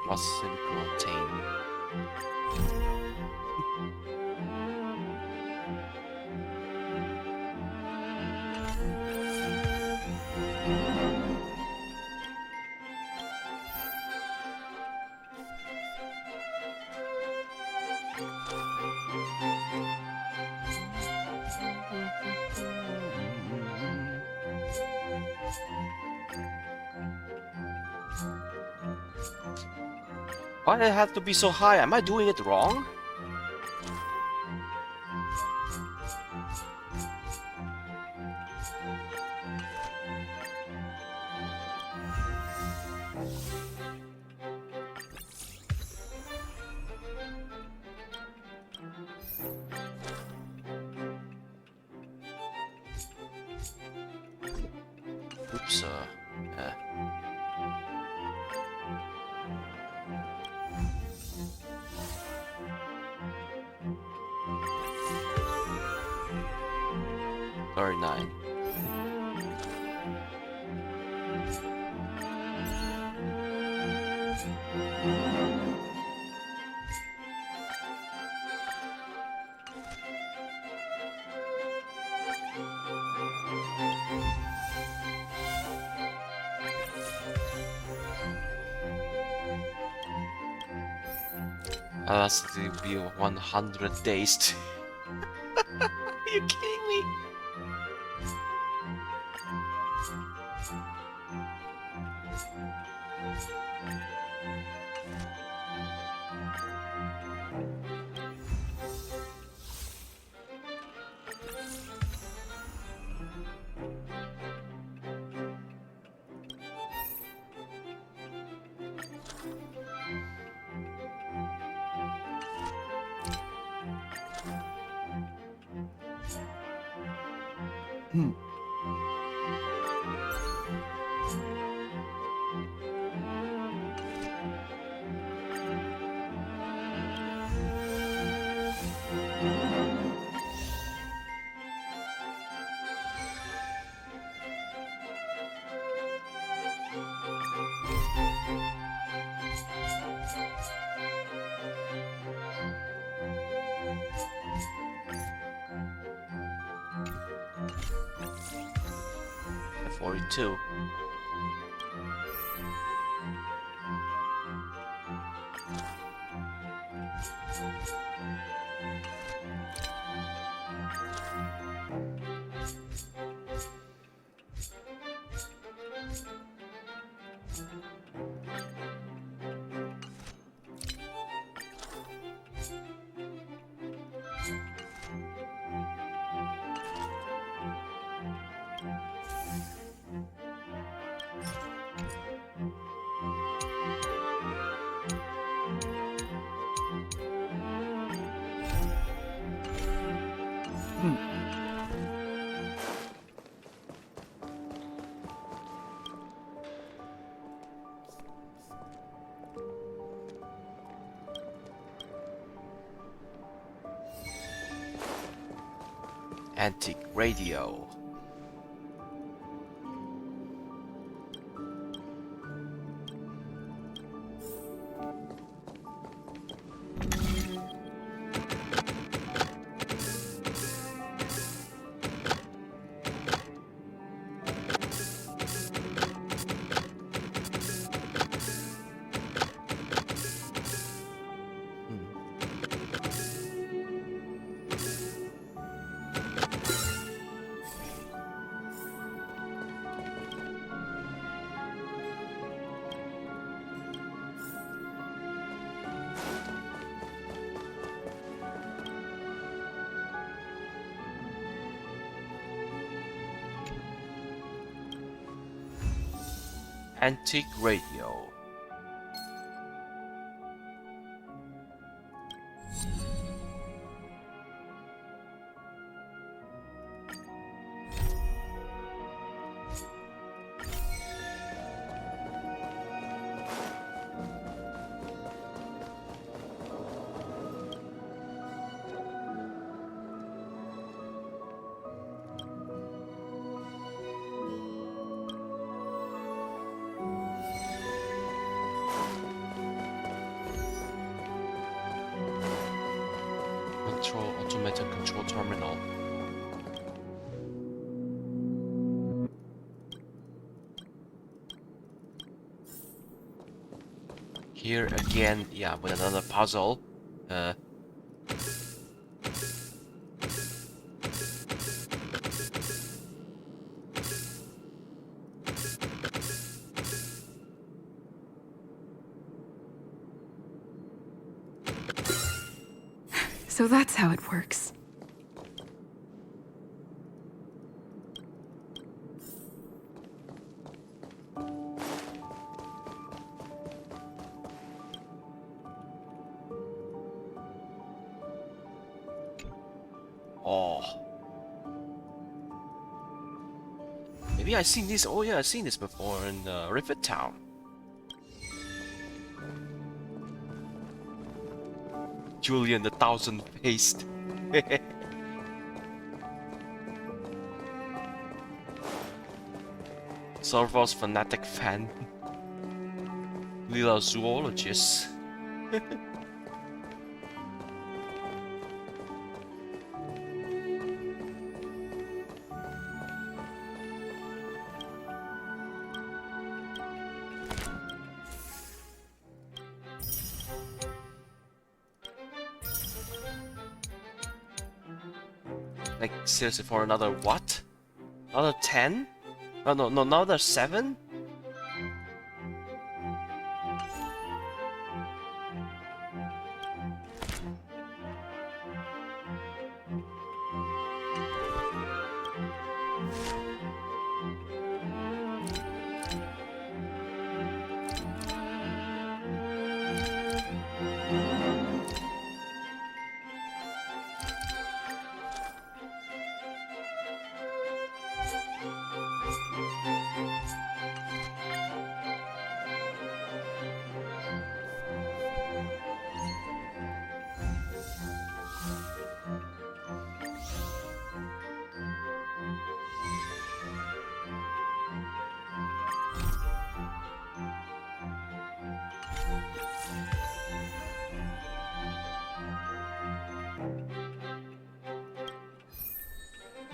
Plus silicon obtain. Why did it have to be so high? Am I doing it wrong? Oops, 39. That's to be 100 days. Are you kidding me? At 42. Antique radio. Antique radio. Automated control terminal. Here again, yeah, with another puzzle. So that's how it works. Oh. Maybe I've seen this. Oh yeah, I've seen this before in Rivet Town. Julian the Thousand-Faced. Sarvos fanatic fan. Lila zoologist. Like, seriously, for another what? Another 10? Oh, no, another 7?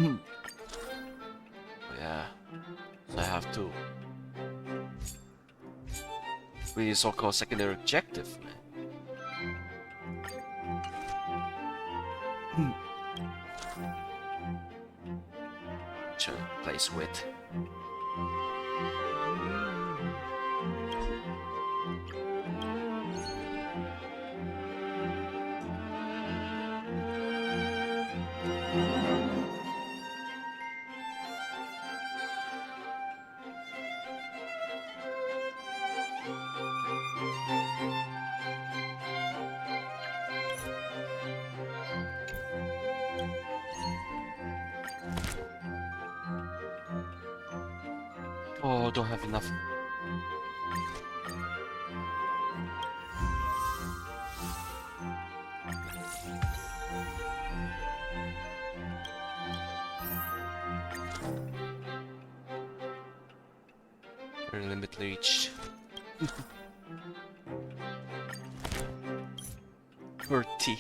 Oh yeah, so I have to really so-called secondary objective, man. Which place with? Oh, don't have enough. Limit reached. 30.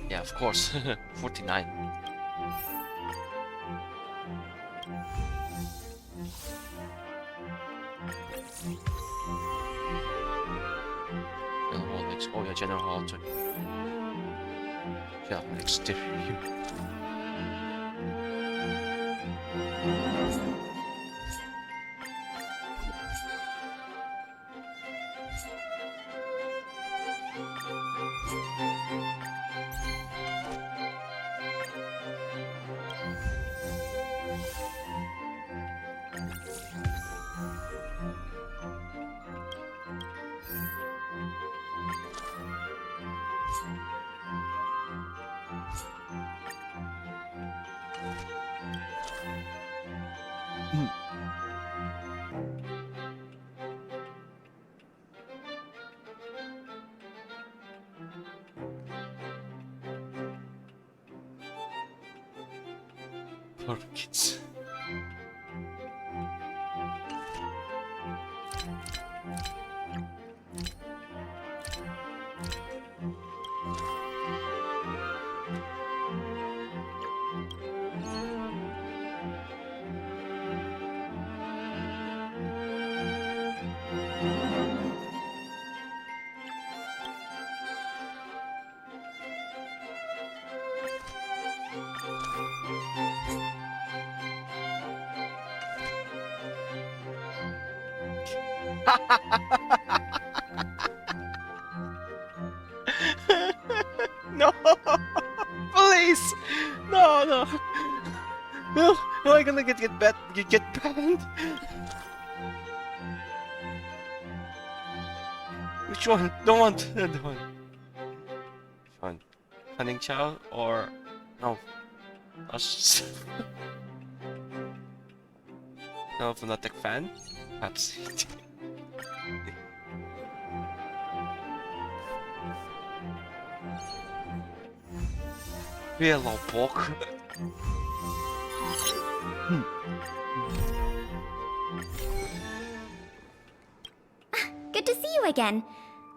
Yeah, of course. 49. Oh yeah, General Hall too. Yeah, exterior. Poor kids. No, please, no, no, no. Am I gonna get banned? Which one? Don't want the one. Which one? Cunning Child or no? Us. No, Fnatic fan. Perhaps. Belobog. Good to see you again.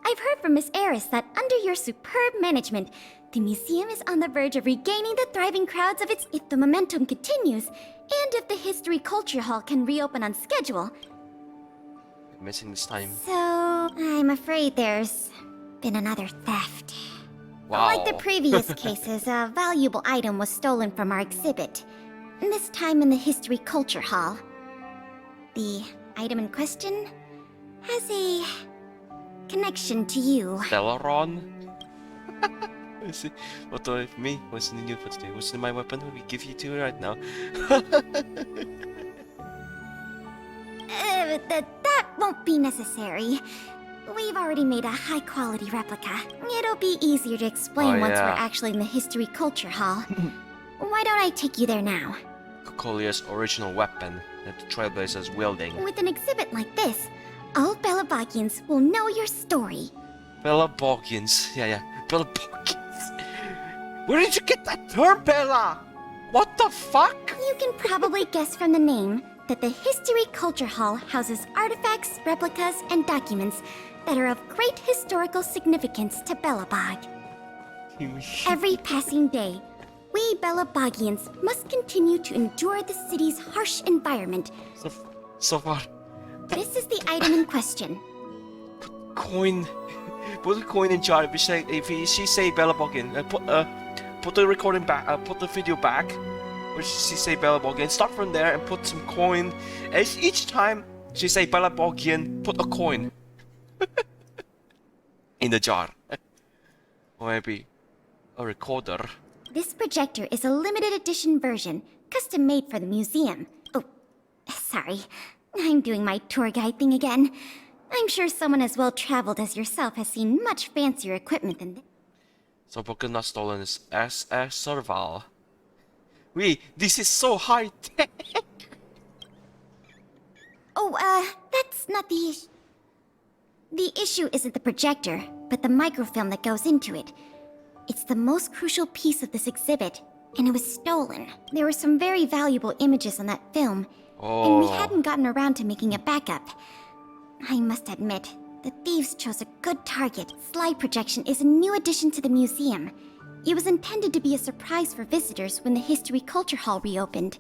I've heard from Miss Eris that under your superb management, the museum is on the verge of regaining the thriving crowds of its if the momentum continues, and if the History Culture Hall can reopen on schedule. Missing this time. So, I'm afraid there's been another theft. Wow. Like the previous cases, a valuable item was stolen from our exhibit. This time in the History Culture Hall. The item in question has a connection to you. Stellaron? What do I me? What's in the new for today? What's in my weapon? We give you to right now. That won't be necessary. We've already made a high-quality replica. It'll be easier to explain once we're actually in the History Culture Hall. Why don't I take you there now? Kokolia's original weapon that the Trailblazer is wielding. With an exhibit like this, all Belobogians will know your story. Belobogians. Yeah. Belobogians. Where did you get that term, Bella? What the fuck? You can probably guess from the name that the History Culture Hall houses artifacts, replicas, and documents that are of great historical significance to Belobog. Every passing day, we Belobogians must continue to endure the city's harsh environment. So far. This is the item in question. Coin. Put the coin in jar. If she say Belobogian, put the recording back. Put the video back. Or she say Belobogian. Start from there and put some coin. As each time she say Belobogian, put a coin in the jar. Or maybe a recorder. This projector is a limited edition version, custom made for the museum. Oh, sorry. I'm doing my tour guide thing again. I'm sure someone as well traveled as yourself has seen much fancier equipment than this. So broken not stolen is SS Serval. This is so high tech. Oh, that's not the issue. The issue isn't the projector, but the microfilm that goes into it. It's the most crucial piece of this exhibit, and it was stolen. There were some very valuable images on that film, and we hadn't gotten around to making a backup. I must admit, the thieves chose a good target. Slide projection is a new addition to the museum. It was intended to be a surprise for visitors when the History Culture Hall reopened.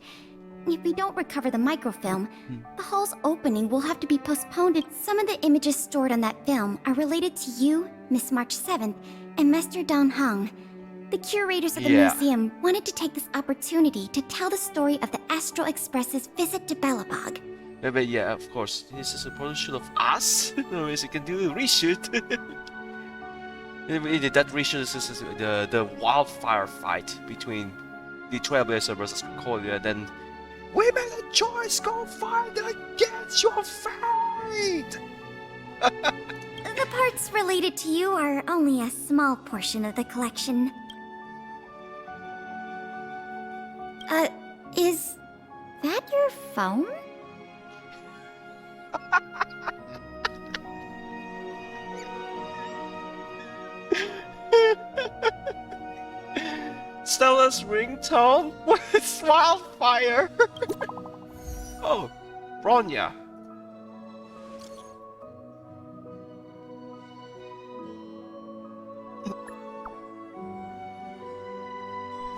If we don't recover the microfilm, the hall's opening will have to be postponed. Some of the images stored on that film are related to you, Miss March 7th, and Master Don Hong. The curators of the museum wanted to take this opportunity to tell the story of the Astral Express's visit to Belobog. But yeah, of course, this is a production of us. No ways you can do a reshoot. That reshoot is the wildfire fight between the Trailblazer versus Kokolia. Then we made a choice. Go fight against your fate. The parts related to you are only a small portion of the collection. Is that your phone? Stella's ringtone? What is wildfire? Oh, Bronya.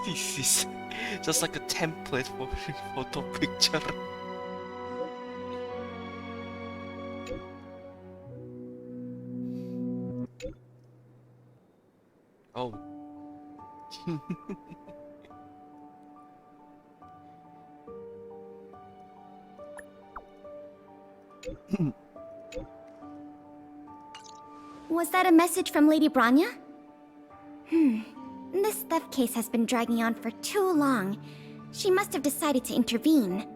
This is just like a template for photo picture. Oh. Was that a message from Lady Bronya? This theft case has been dragging on for too long. She must have decided to intervene.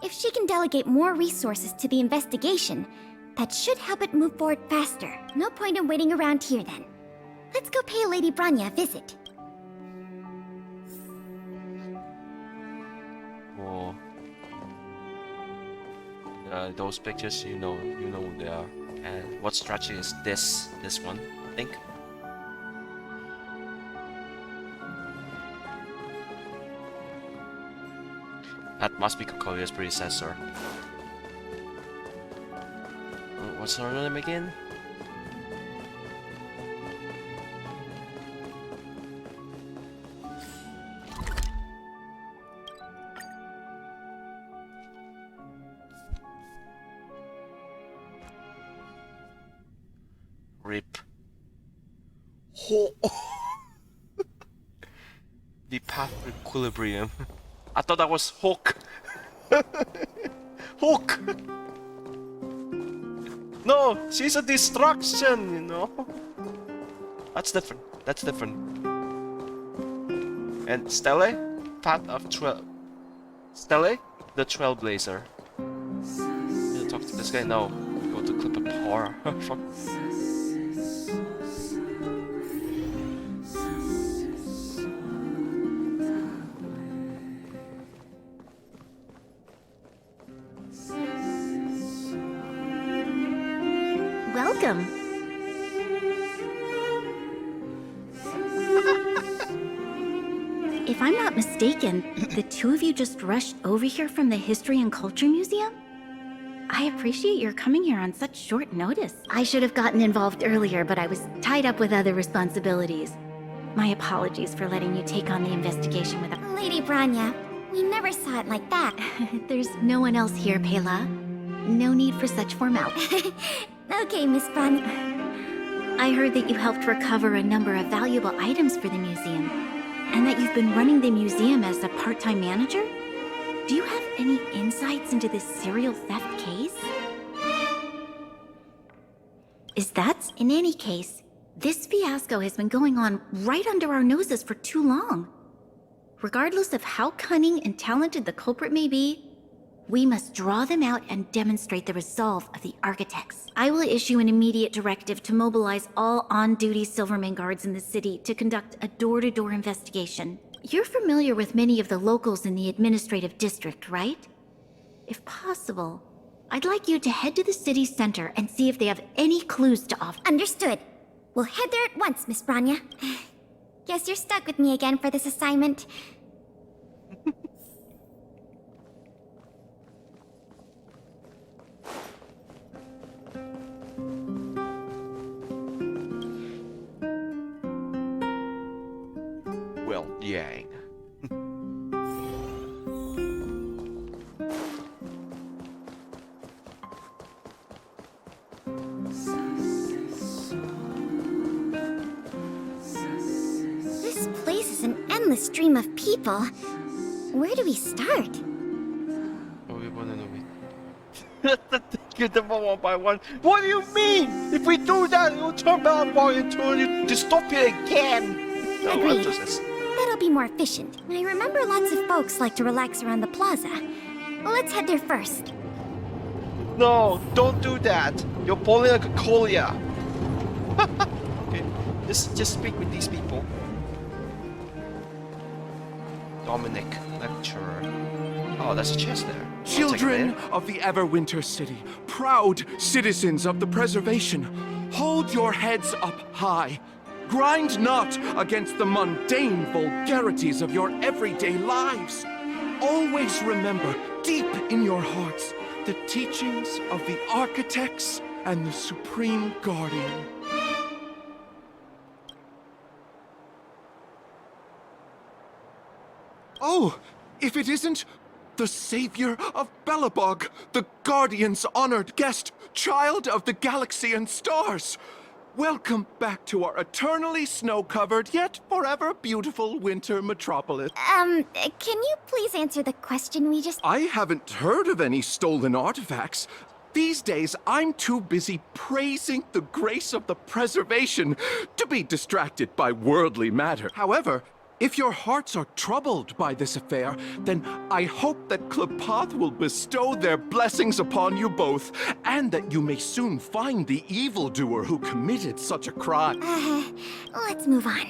If she can delegate more resources to the investigation, that should help it move forward faster. No point in waiting around here then. Let's go pay Lady Bronya a visit. Oh. Those pictures, you know they are. And what strategy is this one, I think? That must be Kokoria's predecessor. What's her name again? Rip. Oh. The path of equilibrium. I thought that was Hawk. Hawk. No, she's a distraction, you know. That's different. That's different. And Stelle, path of Stelle, the Trailblazer. You talk to this guy? No. Go to clip a horror. Welcome. If I'm not mistaken, the two of you just rushed over here from the History and Culture Museum? I appreciate your coming here on such short notice. I should have gotten involved earlier, but I was tied up with other responsibilities. My apologies for letting you take on the investigation without— Lady Bronya, we never saw it like that. There's no one else here, Pela. No need for such formality. Okay, Miss Bronya. I heard that you helped recover a number of valuable items for the museum, and that you've been running the museum as a part-time manager? Do you have any insights into this serial theft case? Is that— In any case, this fiasco has been going on right under our noses for too long. Regardless of how cunning and talented the culprit may be, we must draw them out and demonstrate the resolve of the architects. I will issue an immediate directive to mobilize all on-duty Silverman guards in the city to conduct a door-to-door investigation. You're familiar with many of the locals in the administrative district, right? If possible, I'd like you to head to the city center and see if they have any clues to offer. Understood. We'll head there at once, Miss Bronya. Guess you're stuck with me again for this assignment. Well, yang. This place is an endless stream of people. Where do we start? Get them one by one. What do you mean? If we do that, it'll turn Belobog into a dystopia again. No, Agreed. just... That'll be more efficient. I remember lots of folks like to relax around the plaza. Let's head there first. No, don't do that. You're pulling like a colia. Okay, just speak with these people. Dominic, lecturer. Oh, that's a chest there. Children of the Everwinter City, proud citizens of the preservation, hold your heads up high. Grind not against the mundane vulgarities of your everyday lives. Always remember, deep in your hearts, the teachings of the architects and the Supreme Guardian. Oh, if it isn't the savior of Belobog, the Guardian's honored guest, child of the galaxy and stars. Welcome back to our eternally snow-covered, yet forever beautiful winter metropolis. Can you please answer the question we just... I haven't heard of any stolen artifacts. These days, I'm too busy praising the grace of the preservation to be distracted by worldly matter. However, if your hearts are troubled by this affair, then I hope that Klapath will bestow their blessings upon you both, and that you may soon find the evildoer who committed such a crime. Let's move on.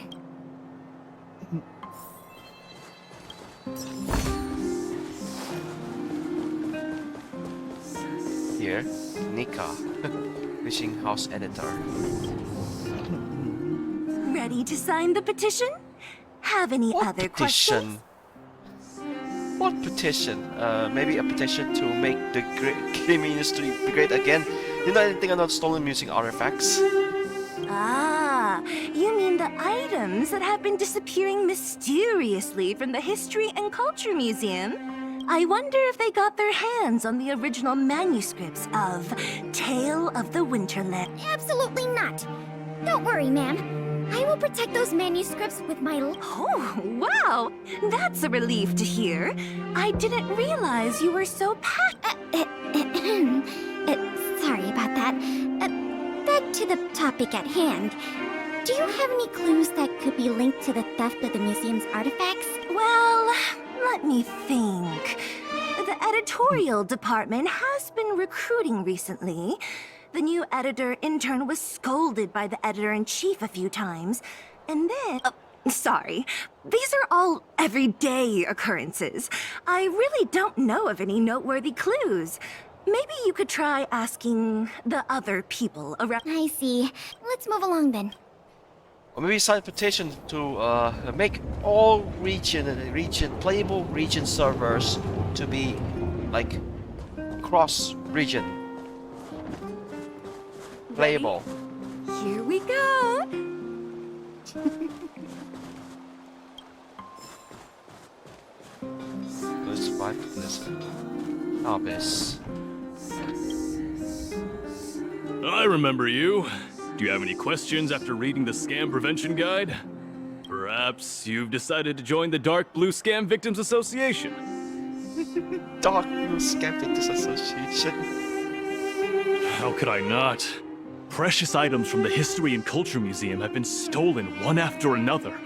Here, Nika, fishing house editor. Ready to sign the petition? Have any other questions? What petition? Maybe a petition to make the game industry great again? You know anything about stolen music artifacts? Ah, you mean the items that have been disappearing mysteriously from the History and Culture Museum? I wonder if they got their hands on the original manuscripts of Tale of the Winterland. Absolutely not. Don't worry, ma'am. I will protect those manuscripts with my... Oh, wow! That's a relief to hear. I didn't realize you were so sorry about that. Back to the topic at hand. Do you have any clues that could be linked to the theft of the museum's artifacts? Well, let me think. The editorial department has been recruiting recently. The new editor-intern was scolded by the editor-in-chief a few times, and then... sorry. These are all everyday occurrences. I really don't know of any noteworthy clues. Maybe you could try asking the other people around... I see. Let's move along then. Or maybe sign a petition to make all playable region servers to be like cross-region playable. Here we go. Let's survive this. Abyss. I remember you. Do you have any questions after reading the Scam Prevention Guide? Perhaps you've decided to join the Dark Blue Scam Victims Association. Dark Blue Scam Victims Association. How could I not? Precious items from the History and Culture Museum have been stolen one after another,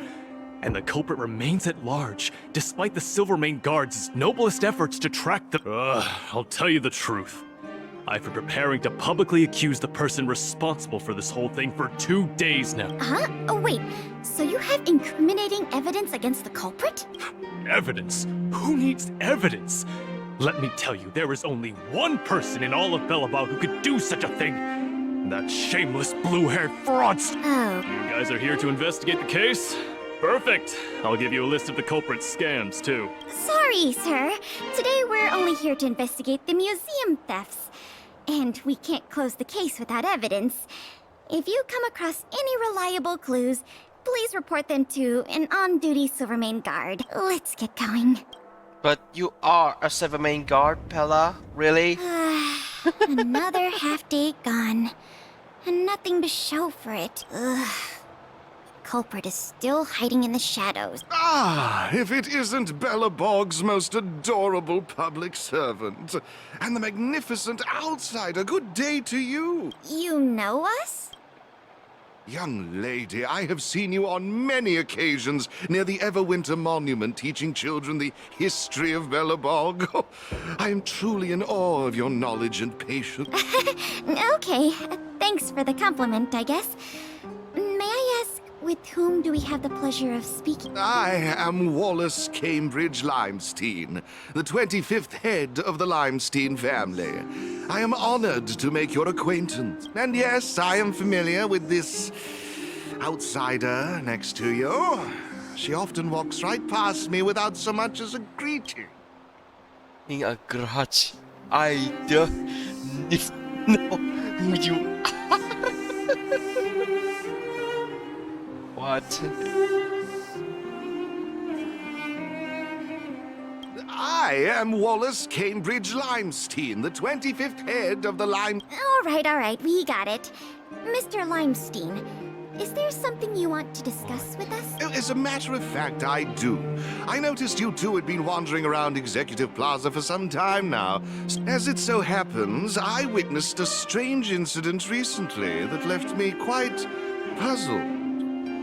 and the culprit remains at large, despite the Silvermane Guard's noblest efforts to track them. I'll tell you the truth. I've been preparing to publicly accuse the person responsible for this whole thing for 2 days now. Huh? Oh, wait. So you have incriminating evidence against the culprit? Evidence? Who needs evidence? Let me tell you, there is only one person in all of Belobog who could do such a thing. That shameless blue-haired fraudster. Oh. You guys are here to investigate the case? Perfect. I'll give you a list of the culprit's scams, too. Sorry, sir. Today we're only here to investigate the museum thefts. And we can't close the case without evidence. If you come across any reliable clues, please report them to an on-duty Silvermane Guard. Let's get going. But you are a Silvermane Guard, Pella? Really? Another half-day gone. And nothing to show for it. Ugh. The culprit is still hiding in the shadows. Ah, if it isn't Belobog's most adorable public servant. And the magnificent outsider. Good day to you. You know us? Young lady, I have seen you on many occasions near the Everwinter Monument teaching children the history of Belobog. I am truly in awe of your knowledge and patience. Okay, thanks for the compliment, I guess. May I ask, with whom do we have the pleasure of speaking? I am Wallace Cambridge Limestein, the 25th head of the Limestein family. I am honored to make your acquaintance. And yes, I am familiar with this outsider next to you. She often walks right past me without so much as a greeting. In a garage. I don't know who you are. What? I am Wallace Cambridge Limestein, the 25th head of the Lime... All right, we got it. Mr. Limestein, is there something you want to discuss with us? As a matter of fact, I do. I noticed you two had been wandering around Executive Plaza for some time now. As it so happens, I witnessed a strange incident recently that left me quite puzzled.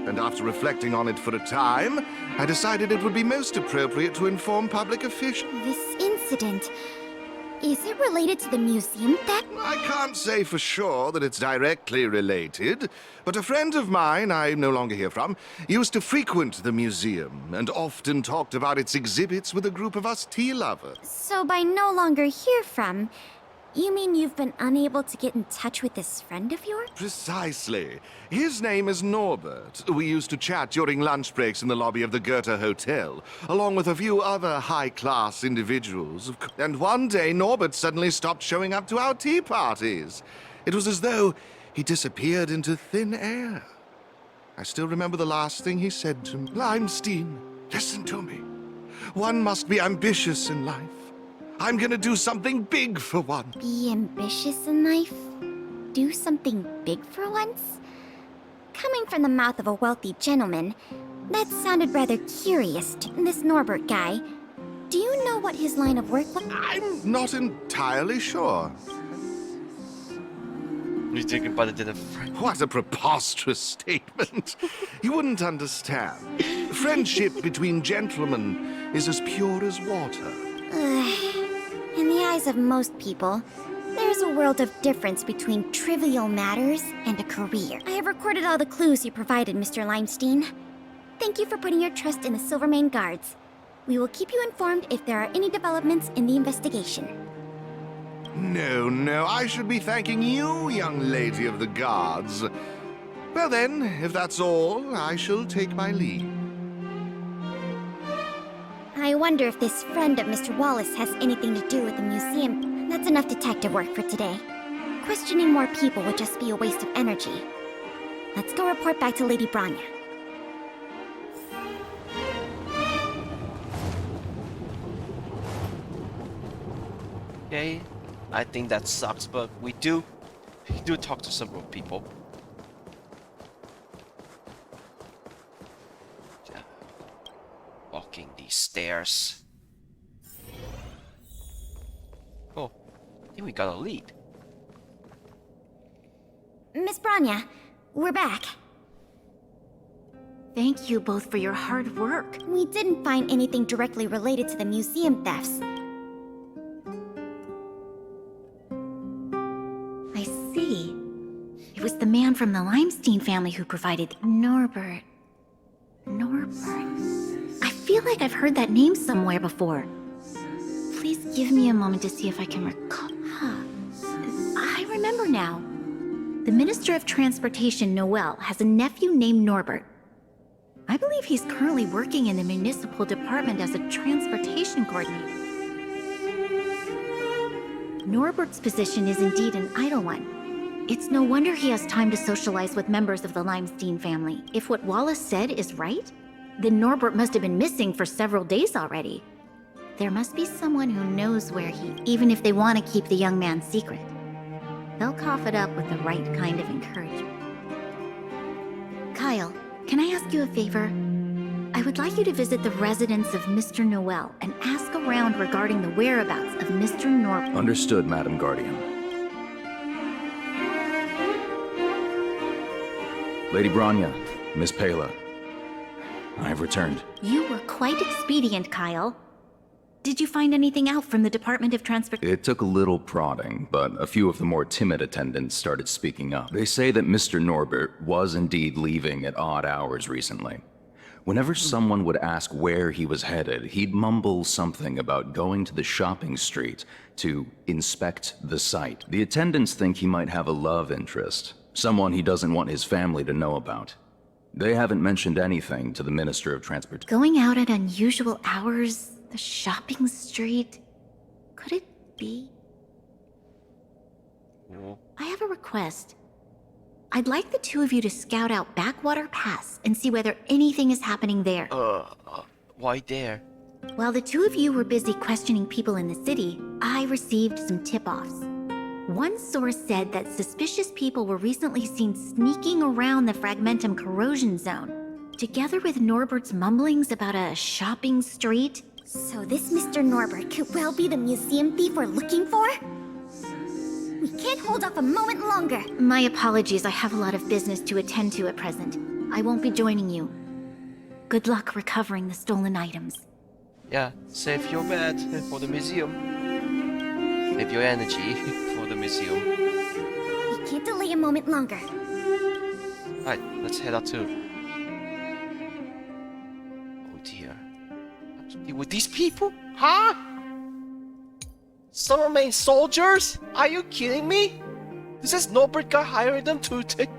And after reflecting on it for a time, I decided it would be most appropriate to inform public officials. This incident, is it related to the museum theft? I can't say for sure that it's directly related, but a friend of mine I no longer hear from used to frequent the museum and often talked about its exhibits with a group of us tea lovers. So by no longer hear from, you mean you've been unable to get in touch with this friend of yours? Precisely. His name is Norbert. We used to chat during lunch breaks in the lobby of the Goethe Hotel, along with a few other high-class individuals. And one day, Norbert suddenly stopped showing up to our tea parties. It was as though he disappeared into thin air. I still remember the last thing he said to me. Limestein, listen to me. One must be ambitious in life. I'm gonna do something big for once. Be ambitious in life? Do something big for once? Coming from the mouth of a wealthy gentleman, that sounded rather curious to this Norbert guy. Do you know what his line of work was? I'm not entirely sure. You thinking about it in a friend? What a preposterous statement. You wouldn't understand. Friendship between gentlemen is as pure as water. In the eyes of most people, there's a world of difference between trivial matters and a career. I have recorded all the clues you provided, Mr. Limestein. Thank you for putting your trust in the Silvermane Guards. We will keep you informed if there are any developments in the investigation. No, I should be thanking you, young lady of the Guards. Well then, if that's all, I shall take my leave. I wonder if this friend of Mr. Wallace has anything to do with the museum. That's enough detective work for today. Questioning more people would just be a waste of energy. Let's go report back to Lady Branya. Okay, I think that sucks, but we do talk to several people. Yeah. Walking these stairs. Oh, I think we got a lead. Miss Branya, we're back. Thank you both for your hard work. We didn't find anything directly related to the museum thefts. I see. It was the man from the Limestein family who provided Norbert. I feel like I've heard that name somewhere before. Please give me a moment to see if I can recall. I remember now. The Minister of Transportation, Noel, has a nephew named Norbert. I believe he's currently working in the municipal department as a transportation coordinator. Norbert's position is indeed an idle one. It's no wonder he has time to socialize with members of the Limestein family. If what Wallace said is right, then Norbert must have been missing for several days already. There must be someone who knows where even if they want to keep the young man secret. They'll cough it up with the right kind of encouragement. Kyle, can I ask you a favor? I would like you to visit the residence of Mr. Noel and ask around regarding the whereabouts of Mr. Norbert. Understood, Madam Guardian. Lady Branya, Miss Pela, I've returned. You were quite expedient, Kyle. Did you find anything out from the Department of Transportation? It took a little prodding, but a few of the more timid attendants started speaking up. They say that Mr. Norbert was indeed leaving at odd hours recently. Whenever someone would ask where he was headed, he'd mumble something about going to the shopping street to inspect the site. The attendants think he might have a love interest, someone he doesn't want his family to know about. They haven't mentioned anything to the Minister of Transportation. Going out at unusual hours, the shopping street. Could it be? I have a request. I'd like the two of you to scout out Backwater Pass and see whether anything is happening there. Why there? While the two of you were busy questioning people in the city, I received some tip-offs. One source said that suspicious people were recently seen sneaking around the Fragmentum corrosion zone, together with Norbert's mumblings about a shopping street. So this Mr. Norbert could well be the museum thief we're looking for? We can't hold off a moment longer. My apologies, I have a lot of business to attend to at present. I won't be joining you. Good luck recovering the stolen items. Yeah, save your bed for the museum. Save your energy for the museum. We can't delay a moment longer. Alright, let's head out to... Oh dear. I have to deal with these people? Huh? Summermain soldiers? Are you kidding me? This is Norbert guy hiring them to take...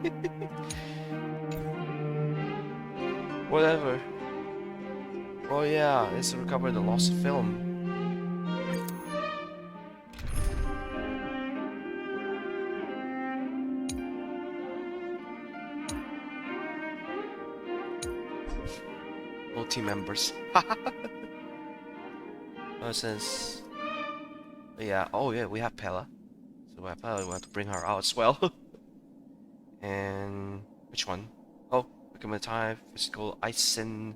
Whatever. Oh yeah, let's recover the lost film. All team members. Since... Yeah, oh yeah, we have Pella. So we have to bring her out as well. And... which one? Oh, recommend time, physical, Ison...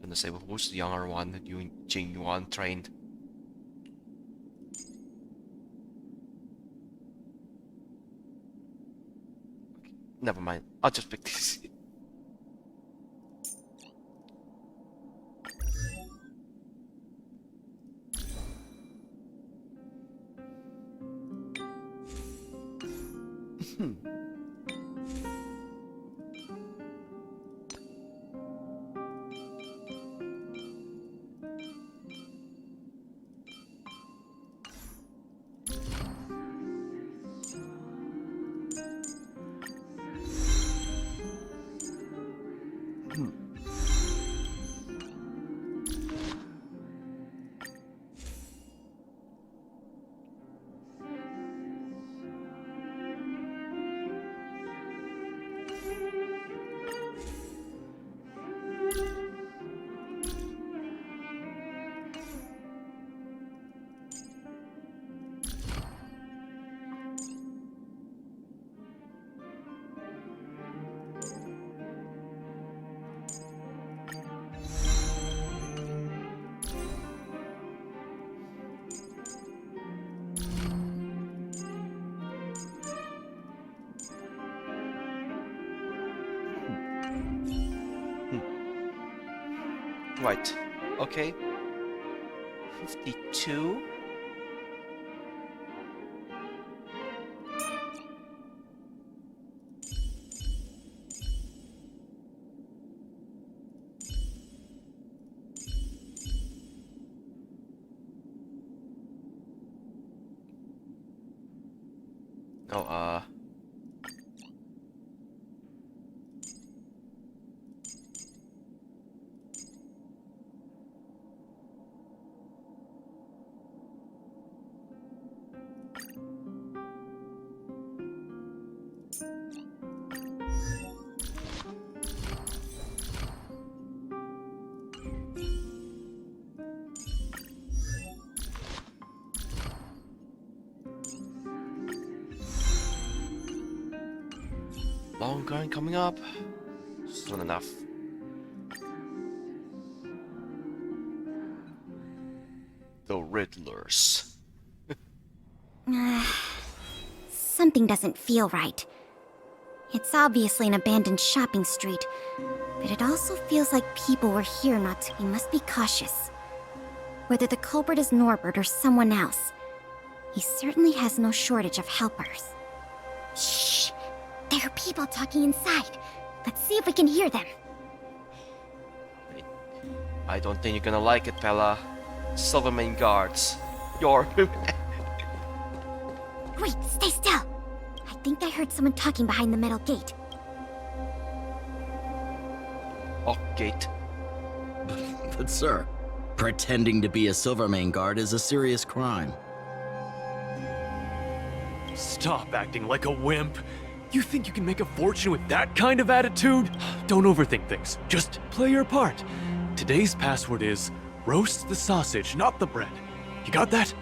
Gonna say who's the younger one that you Jing Yuan trained. Okay, never mind. I'll just pick this. Right. Okay. 52. Oh, long gun coming up. Just not enough. The Riddlers. Something doesn't feel right. It's obviously an abandoned shopping street, but it also feels like people were here not to. We must be cautious. Whether the culprit is Norbert or someone else, he certainly has no shortage of helpers. Shh! There are people talking inside. Let's see if we can hear them. I don't think you're gonna like it, Pella. Silvermane guards. Your... Wait, stay still. think I heard someone talking behind the metal gate. Oh, gate. But sir, pretending to be a Silvermane guard is a serious crime. Stop acting like a wimp. You think you can make a fortune with that kind of attitude? Don't overthink things. Just play your part. Today's password is roast the sausage, not the bread. You got that?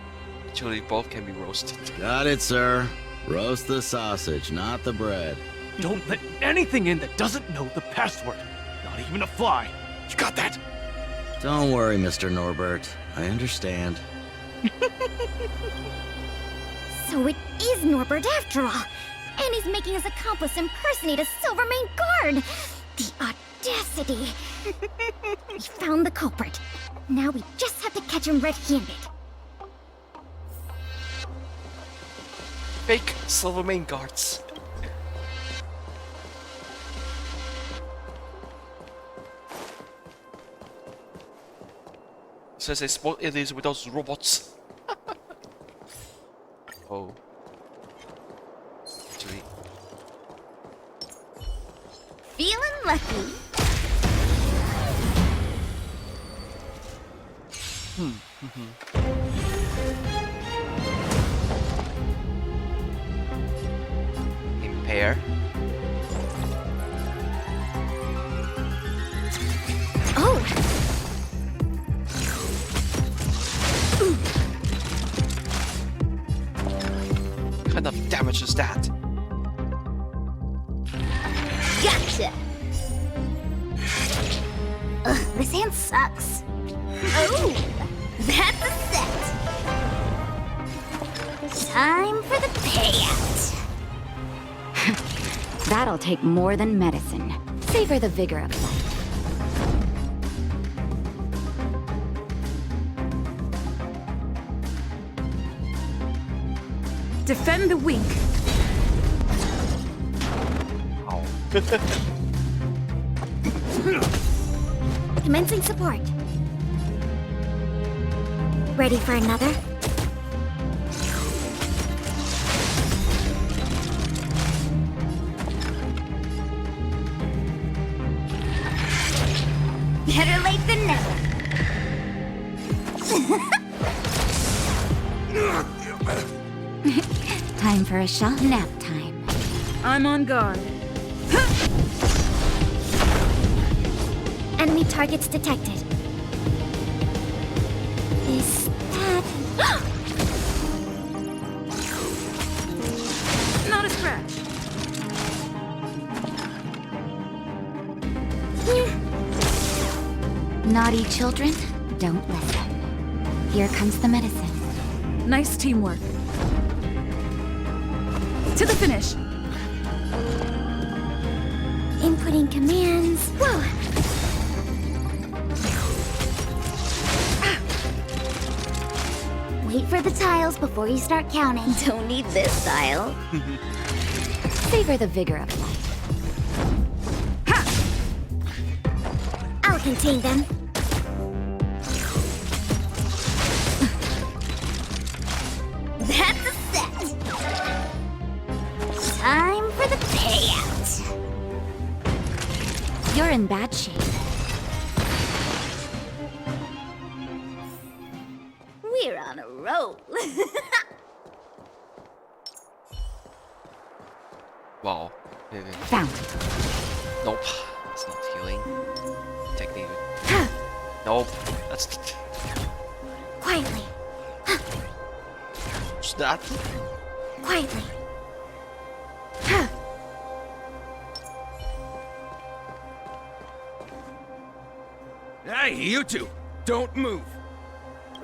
Actually, both can be roasted. Got it, sir. Roast the sausage, not the bread. Don't let anything in that doesn't know the password. Not even a fly. You got that? Don't worry, Mr. Norbert. I understand. So it is Norbert after all. And he's making his accomplice impersonate a Silvermane guard. The audacity. We found the culprit. Now we just have to catch him red-handed. Fake Silvermane guards. Says I spot aliens with those robots. Oh. Actually. Feeling lucky. Impair. Oh! What kind of damage is that? Gotcha! Ugh, this hand sucks. Oh! That's a set! Time for the payout! That'll take more than medicine. Savor the vigor of life. Defend the weak. Ow. Commencing support. Ready for another? Better late than never. Time for a shot nap time. I'm on guard. Enemy targets detected. Is that... Not a scratch. Naughty children, don't listen. Here comes the medicine. Nice teamwork. To the finish. Inputting commands. Whoa! Wait for the tiles before you start counting. Don't need this tile. Savor the vigor of life. I'll contain them. That's a set. Time for the payout. You're in bad shape. We're on a roll. Wow. Found. Nope. It's not healing. Technique. Nope. That's. Quietly. What's that? Quietly. Hey, you two! Don't move!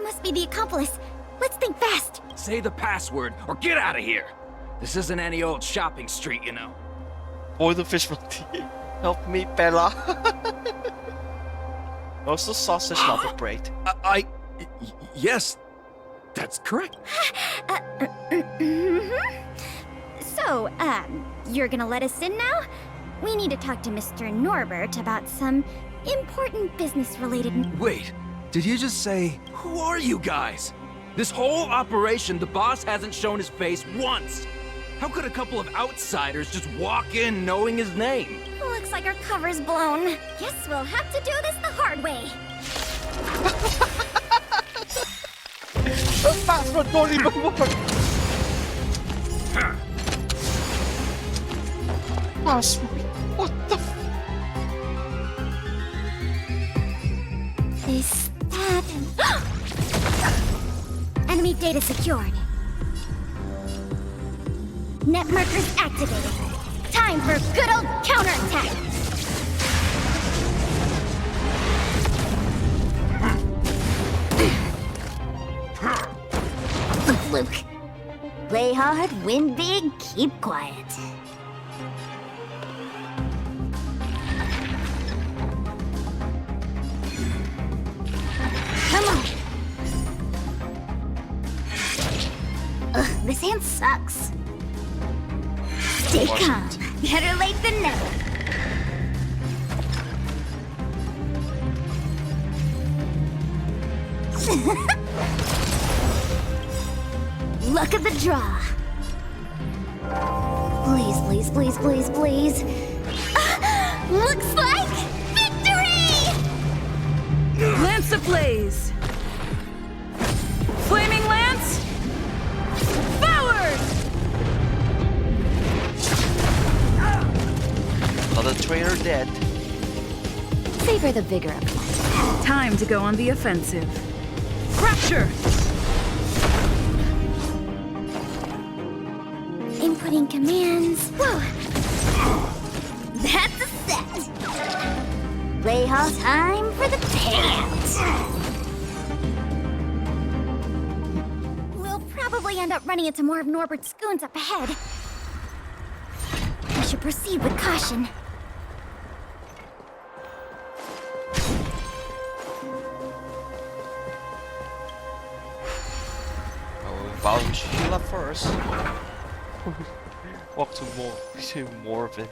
Must be the accomplice. Let's think fast. Say the password or get out of here. This isn't any old shopping street, you know. Boy, the fish from tea. Help me, Bella. Also, sausage, not the bread. Yes, that's correct. So, you're gonna let us in now? We need to talk to Mr. Norbert about some important business-related... Wait, did you just say, who are you guys? This whole operation, the boss hasn't shown his face once. How could a couple of outsiders just walk in knowing his name? Looks like our cover's blown. Guess we'll have to do this the hard way. The password don't even work. Password. What the Is that enemy data secured. Net markers activated. Time for a good old counterattack. Luke, play hard, win big, keep quiet. Come on. Ugh, this hand sucks. Stay calm. Better late than never. Luck of the draw. Please, please, please, please, please. Looks like victory! Lance ablaze! Flaming lance! Forward! Another traitor dead. Savor the vigor of life. Time to go on the offensive. Fracture! Inputting commands. Whoa. That's a set. Play hall time for the payout. We'll probably end up running into more of Norbert's goons up ahead. We should proceed with caution. Valve should heal up first. Walk to more of it.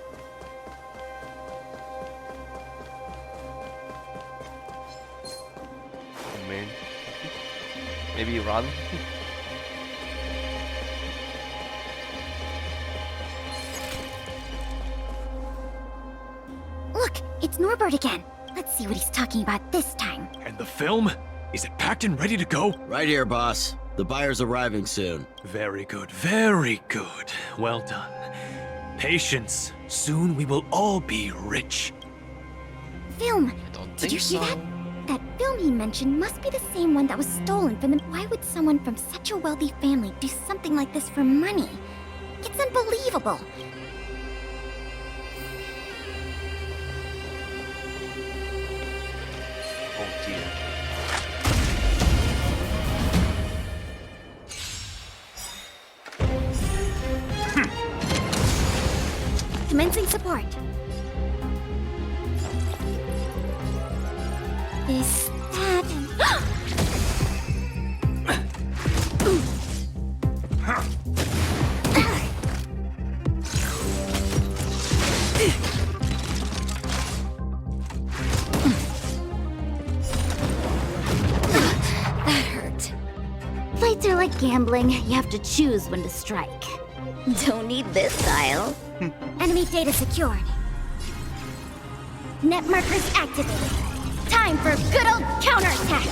Oh man. Maybe run. Look, it's Norbert again. Let's see what he's talking about this time. And the film? Is it packed and ready to go? Right here, boss. The buyer's arriving soon. Very good, very good. Well done. Patience. Soon we will all be rich. Film! Don't Did you think hear so. that? That film he mentioned must be the same one that was stolen from the... Why would someone from such a wealthy family do something like this for money? It's unbelievable. Oh dear. Commencing support. Is that... That hurt. Fights are like gambling. You have to choose when to strike. Don't need this style. Enemy data secured. Net markers activated. Time for a good old counterattack.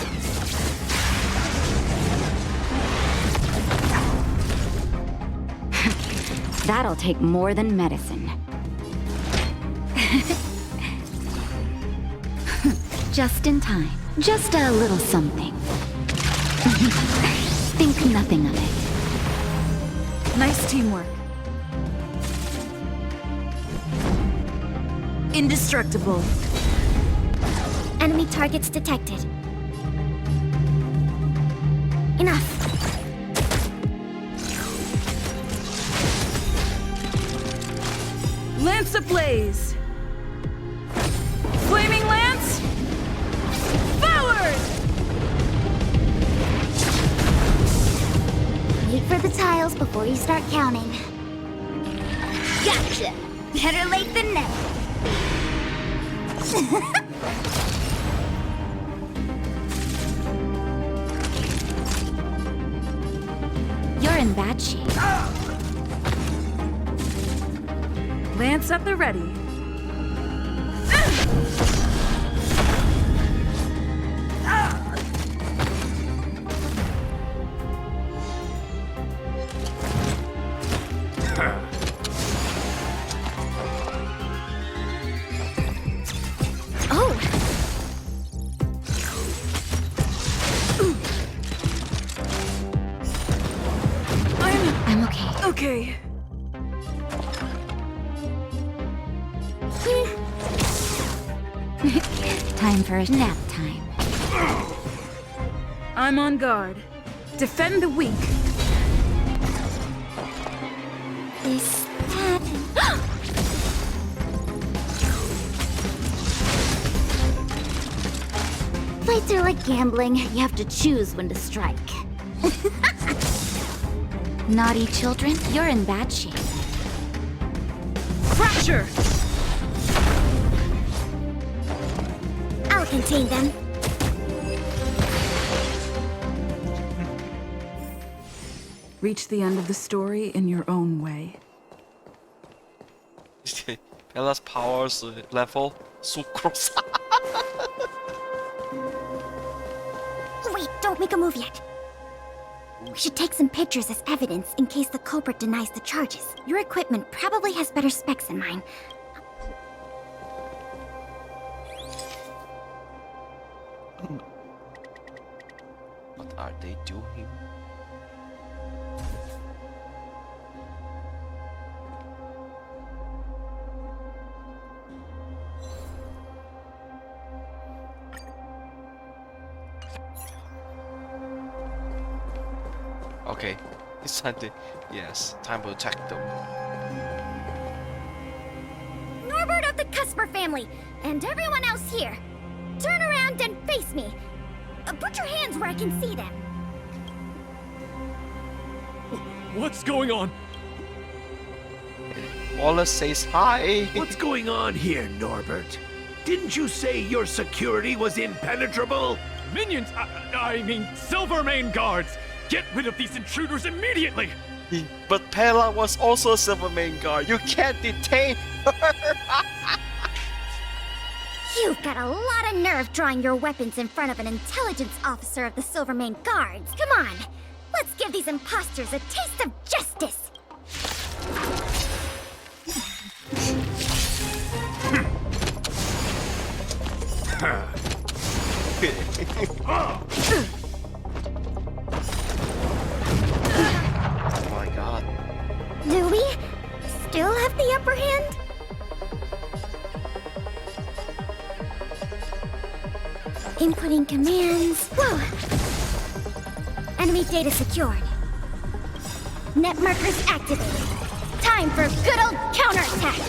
That'll take more than medicine. Just in time. Just a little something. Think nothing of it. Nice teamwork. Indestructible. Enemy targets detected. Enough. Lance ablaze! Flaming lance! Forward! Wait for the tiles before you start counting. Gotcha! Better late than never. You're in bad shape. Lance at the ready. Oh! I'm okay. Okay. Time for a nap time. I'm on guard. Defend the weak. This... Fights are like gambling. You have to choose when to strike. Naughty children, you're in bad shape. Fracture! I'll contain them. Reach the end of the story in your own way. Bella's powers level sucrose. Wait, don't make a move yet. We should take some pictures as evidence in case the culprit denies the charges. Your equipment probably has better specs than mine. What are they doing? Okay, it's time to... Yes, time to attack them. Norbert of the Cusper family, and everyone else here, turn around and face me. Put your hands where I can see them. What's going on? Wallace says hi. What's going on here, Norbert? Didn't you say your security was impenetrable? Minions! I mean, Silvermane guards! Get rid of these intruders immediately! But Pela was also a Silvermane guard. You can't detain her. You've got a lot of nerve drawing your weapons in front of an intelligence officer of the Silvermane Guards. Come on, let's give these imposters a taste of justice. Oh my god. Do we still have the upper hand? Inputting commands. Whoa! Enemy data secured. Net markers activated. Time for good old counterattack.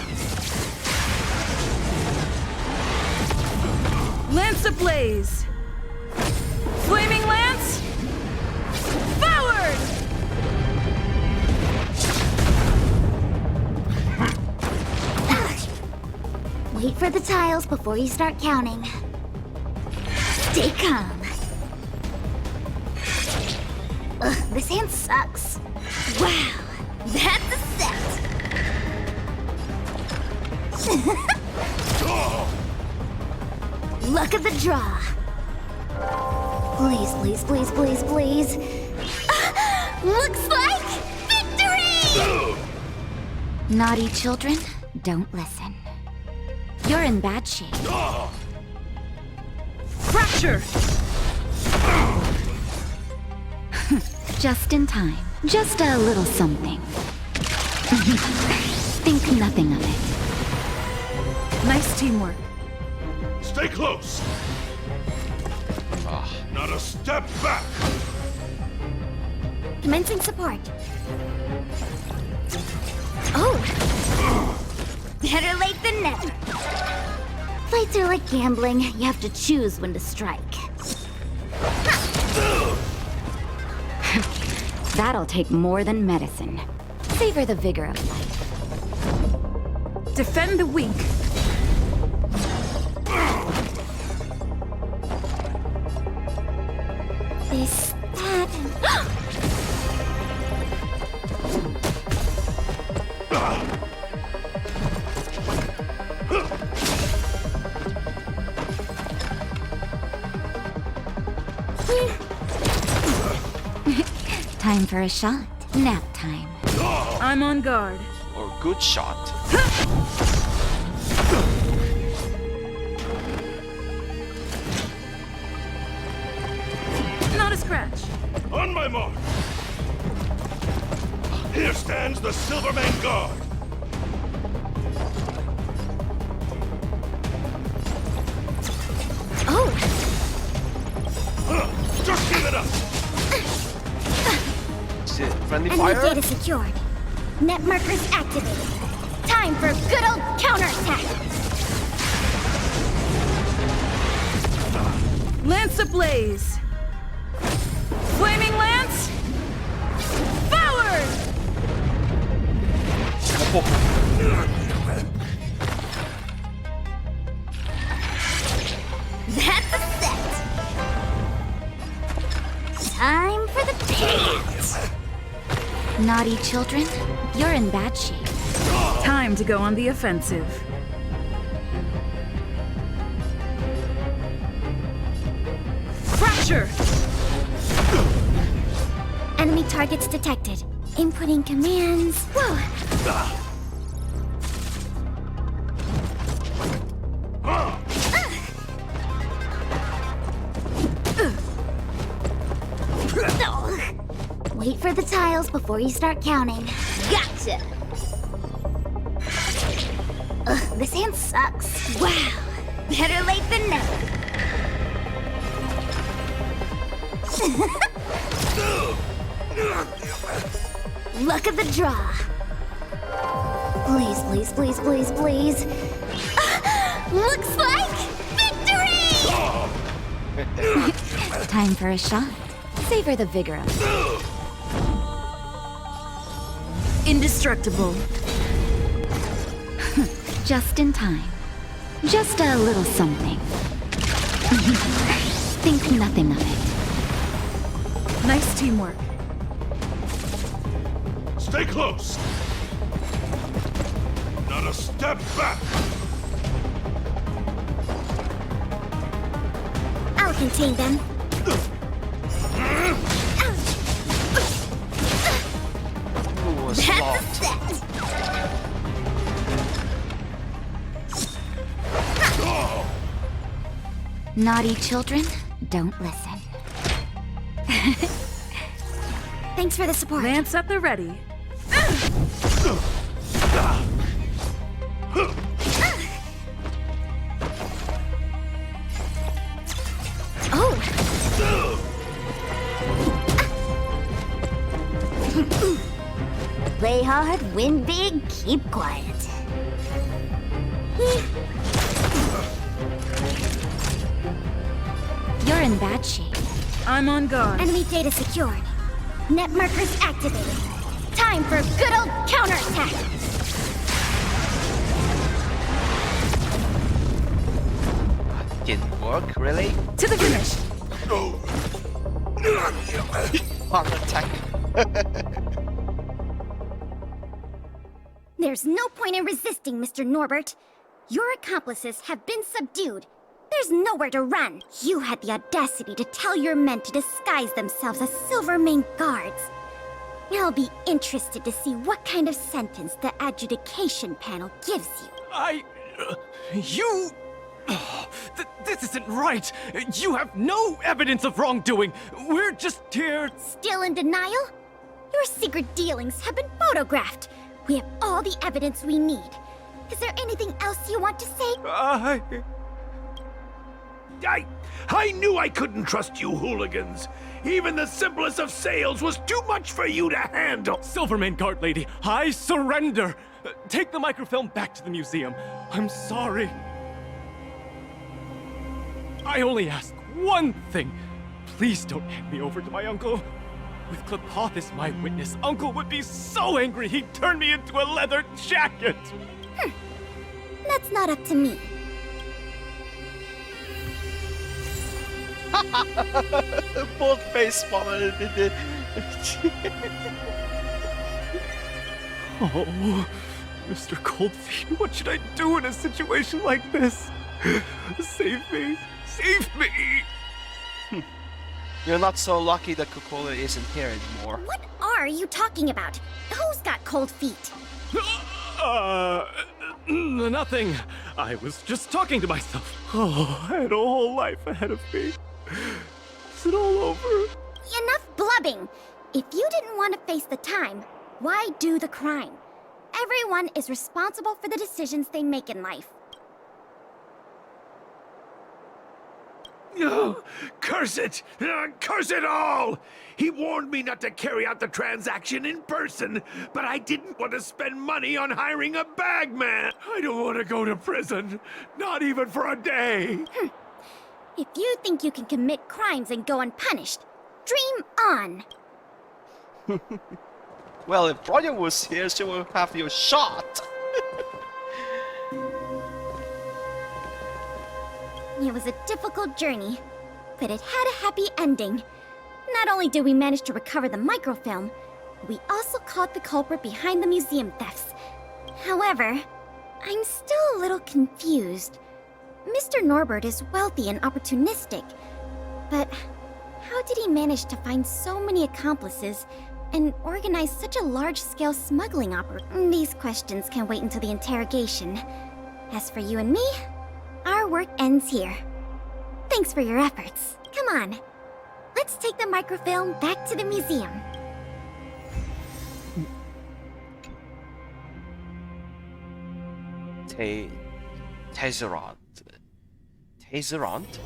Lance ablaze! Flaming lance! Forward! Wait for the tiles before you start counting. Stay calm. Ugh, this hand sucks. Wow, that's a set. Luck of the draw. Please, please, please, please, please. Looks like victory! Naughty children, don't listen. You're in bad shape. Fracture! Just in time. Just a little something. Think nothing of it. Nice teamwork. Stay close. Not a step back. Commencing support. Oh! Better late than never. Fights are like gambling. You have to choose when to strike. That'll take more than medicine. Savor the vigor of life. Defend the weak. This, that, Time for a shot. Nap time. I'm on guard. Or good shot. Not a scratch. On my mark. Here stands the Silvermane Guard. Oh! Just give it up! Is it friendly Enemy fire? data secured. Net markers activated. Time for a good old counterattack. Lance ablaze. Flaming lance. Forward! That's a set. Time for the pants. Naughty children, you're in bad shape. Time to go on the offensive. Fracture! Enemy targets detected. Inputting commands. Whoa! Wait for the tiles before you start counting. Gotcha! Ugh, this hand sucks. Wow! Better late than never. Luck of the draw. Please, please, please, please, please. Looks like victory! Time for a shot. Savor the vigor of it. Indestructible. Just in time. Just a little something. Think nothing of it. Nice teamwork. Stay close. Not a step back. I'll contain them. Ooh, a That's a slot. set. Naughty children, don't listen. Thanks for the support. Lance at the ready. Oh! Play hard, win big, keep quiet. You're in bad shape. I'm on guard. Enemy data secured. Net markers activated. Time for a good old counterattack. Didn't work, really? To the finish. Heart attack. There's no point in resisting, Mr. Norbert. Your accomplices have been subdued. There's nowhere to run. You had the audacity to tell your men to disguise themselves as Silvermane guards. I'll be interested to see what kind of sentence the adjudication panel gives you. You... this isn't right! You have no evidence of wrongdoing! We're just here... Still in denial? Your secret dealings have been photographed. We have all the evidence we need. Is there anything else you want to say? I knew I couldn't trust you hooligans. Even the simplest of sales was too much for you to handle. Silvermane Guard Lady, I surrender! Take the microfilm back to the museum. I'm sorry. I only ask one thing. Please don't hand me over to my uncle. With Klapoth as my witness, Uncle would be so angry he'd turn me into a leather jacket! That's not up to me. Both face palm. Oh, Mr. Coldfeet, what should I do in a situation like this? Save me! Save me! You're not so lucky that Cupola isn't here anymore. What are you talking about? Who's got cold feet? Nothing. I was just talking to myself. Oh, I had a whole life ahead of me. Is it all over? Enough blubbing! If you didn't want to face the time, why do the crime? Everyone is responsible for the decisions they make in life. Oh, curse it! Curse it all! He warned me not to carry out the transaction in person, but I didn't want to spend money on hiring a bagman. I don't want to go to prison, not even for a day. If you think you can commit crimes and go unpunished, dream on. Well, if Bronya was here, she would have you shot. It was a difficult journey, but it had a happy ending. Not only did we manage to recover the microfilm, we also caught the culprit behind the museum thefts. However, I'm still a little confused. Mr. Norbert is wealthy and opportunistic, but how did he manage to find so many accomplices and organize such a large-scale smuggling operation? These questions can wait until the interrogation. As for you and me, our work ends here. Thanks for your efforts. Come on, let's take the microfilm back to the museum. Tesseract. Tesseract?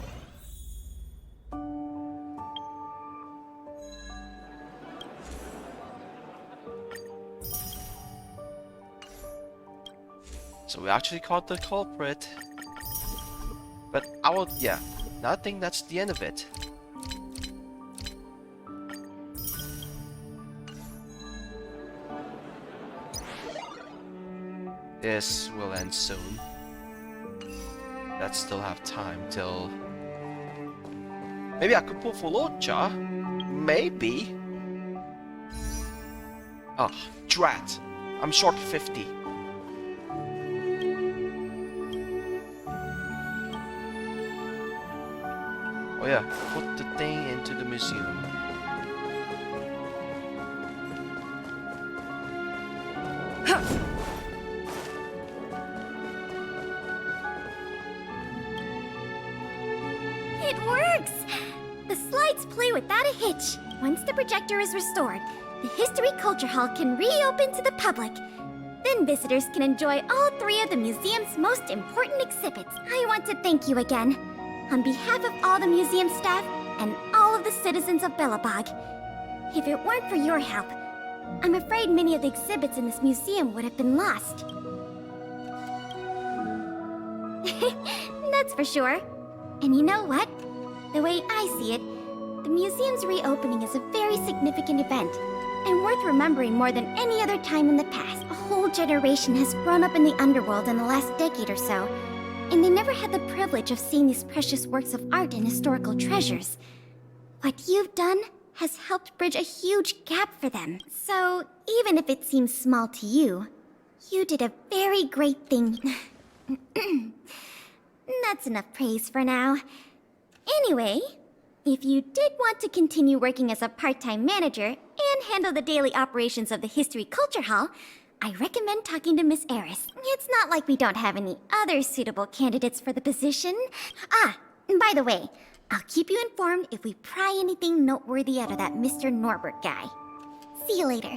So we actually caught the culprit. But yeah, I think that's the end of it. This will end soon. Let's still have time till... Maybe I could pull for Locha? Maybe? Oh, drat. I'm short 50. Oh yeah, put the thing into the museum. It works! The slides play without a hitch. Once the projector is restored, the History Culture Hall can reopen to the public. Then visitors can enjoy all 3 of the museum's most important exhibits. I want to thank you again, on behalf of all the museum staff and all of the citizens of Belobog. If it weren't for your help, I'm afraid many of the exhibits in this museum would have been lost. That's for sure. And you know what? The way I see it, the museum's reopening is a very significant event, and worth remembering more than any other time in the past. A whole generation has grown up in the underworld in the last decade or so, and they never had the privilege of seeing these precious works of art and historical treasures. What you've done has helped bridge a huge gap for them. So, even if it seems small to you, you did a very great thing. That's enough praise for now. Anyway, if you did want to continue working as a part-time manager and handle the daily operations of the History Culture Hall, I recommend talking to Miss Eris. It's not like we don't have any other suitable candidates for the position. Ah, and by the way, I'll keep you informed if we pry anything noteworthy out of that Mr. Norbert guy. See you later.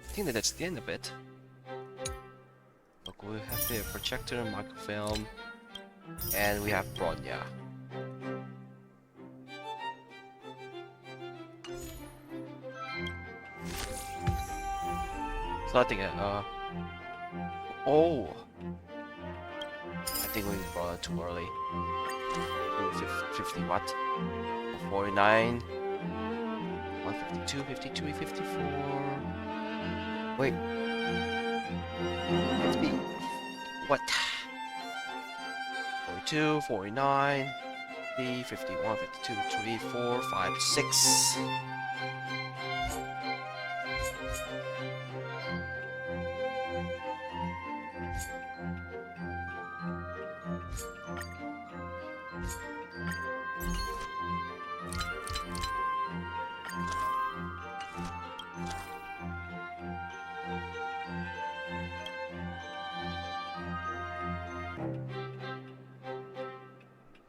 I think that's the end of it. we have the projector, microfilm, and we have Bronya. So I think, oh, I think we brought it too early. 50 what? 49, 152, 53, 54. Wait. 50. What? 42, 49, 50, 51, 52, 3, 4, 5, 6.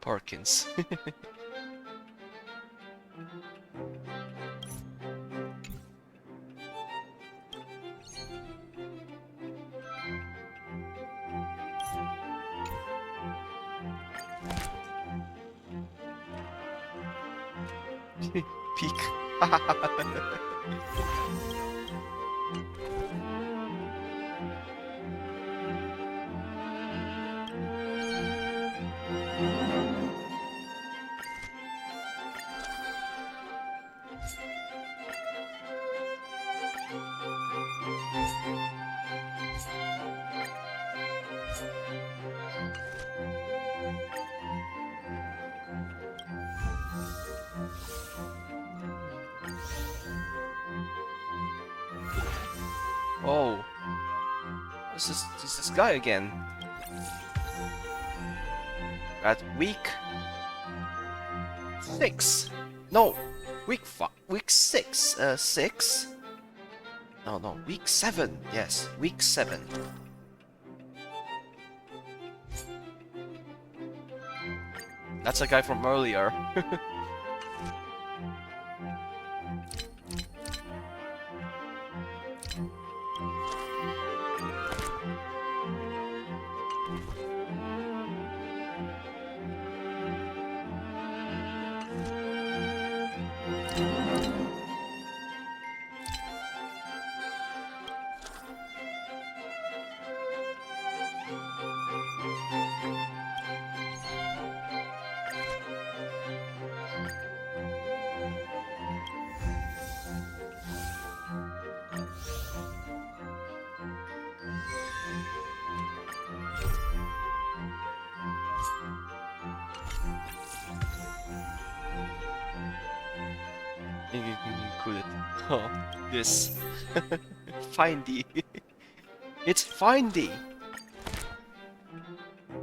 Parkins. Peak. Oh, this is this guy again. At week 6. No, week 6. 6. No, week 7. Yes, week 7. That's a guy from earlier. Included. Oh, this. Findy. It's Findy.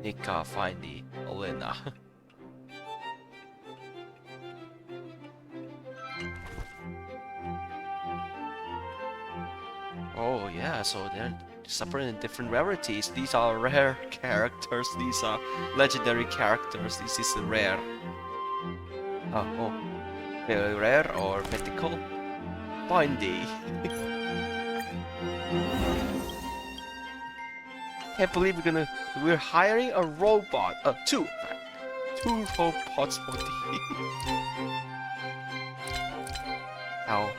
Nika, Findy, Elena. Oh yeah, so they're separate in different rarities. These are rare characters. These are legendary characters. This is rare. Oh. Very rare or mythical? Findy. Can't believe we're hiring a robot. Two robots for the. Ow.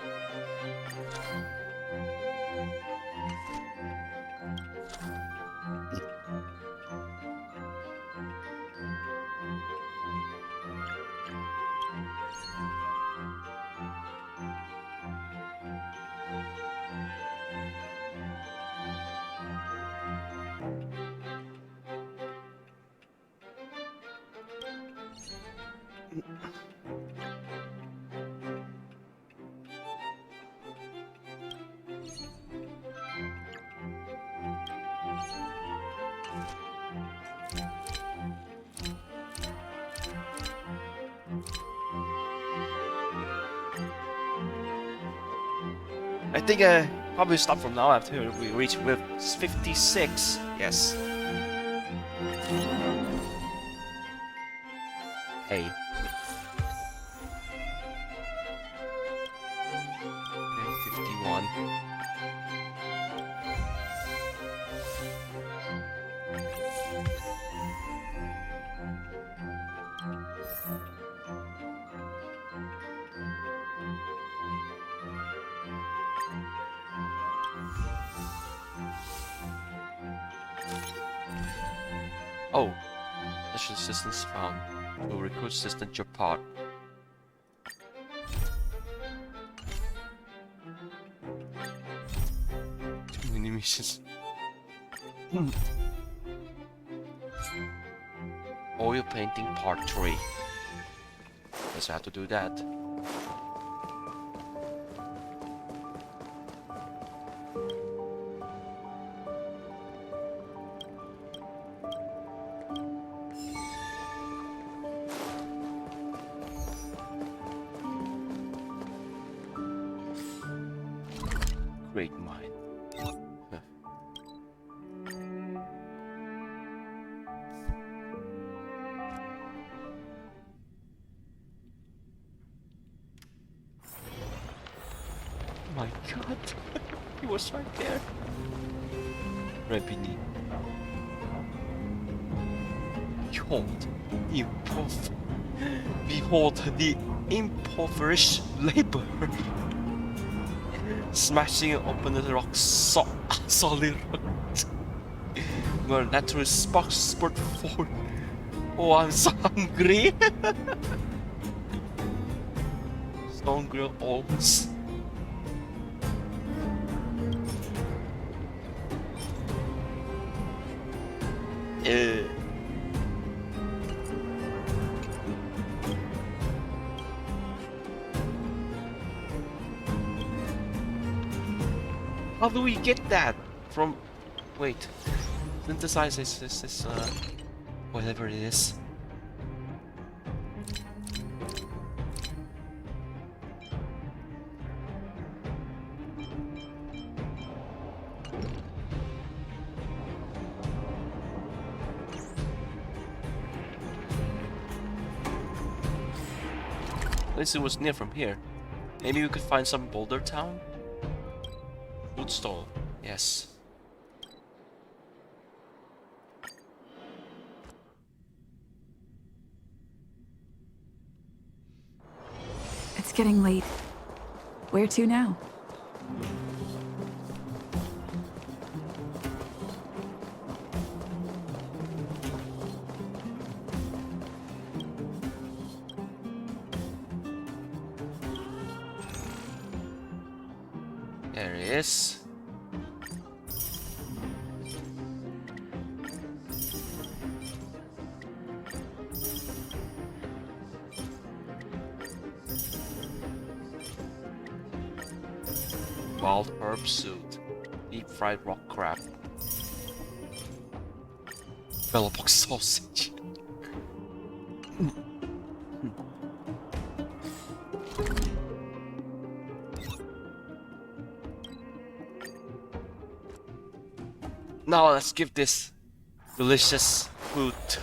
I think I probably stop from now after we reach with 56. Yes. Hey. Okay, 51. Oh, mission assistance found. To recruit assistant your pod. Too many missions. Oil painting part 3. Guess I have to do that. Great mind. My god, he was right there. Rebini. Behold the impoverished laborer. Smashing open the rock solid rock. Where natural sparks spurt forth. Oh, I'm so hungry. Stone grill alms. How do we get that from? Wait, synthesize this whatever it is. At least it was near from here. Maybe we could find some Boulder Town? Food stall, yes. It's getting late. Where to now? There it is. Wild herb soup, deep fried rock crab, Belobog sausage. Now let's give this delicious food to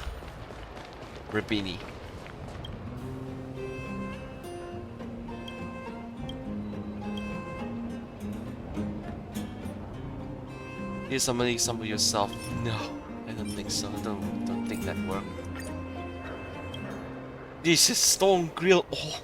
Rabini. Here's somebody example yourself. No, I don't think so. I don't think that worked. This is stone grill. Oh.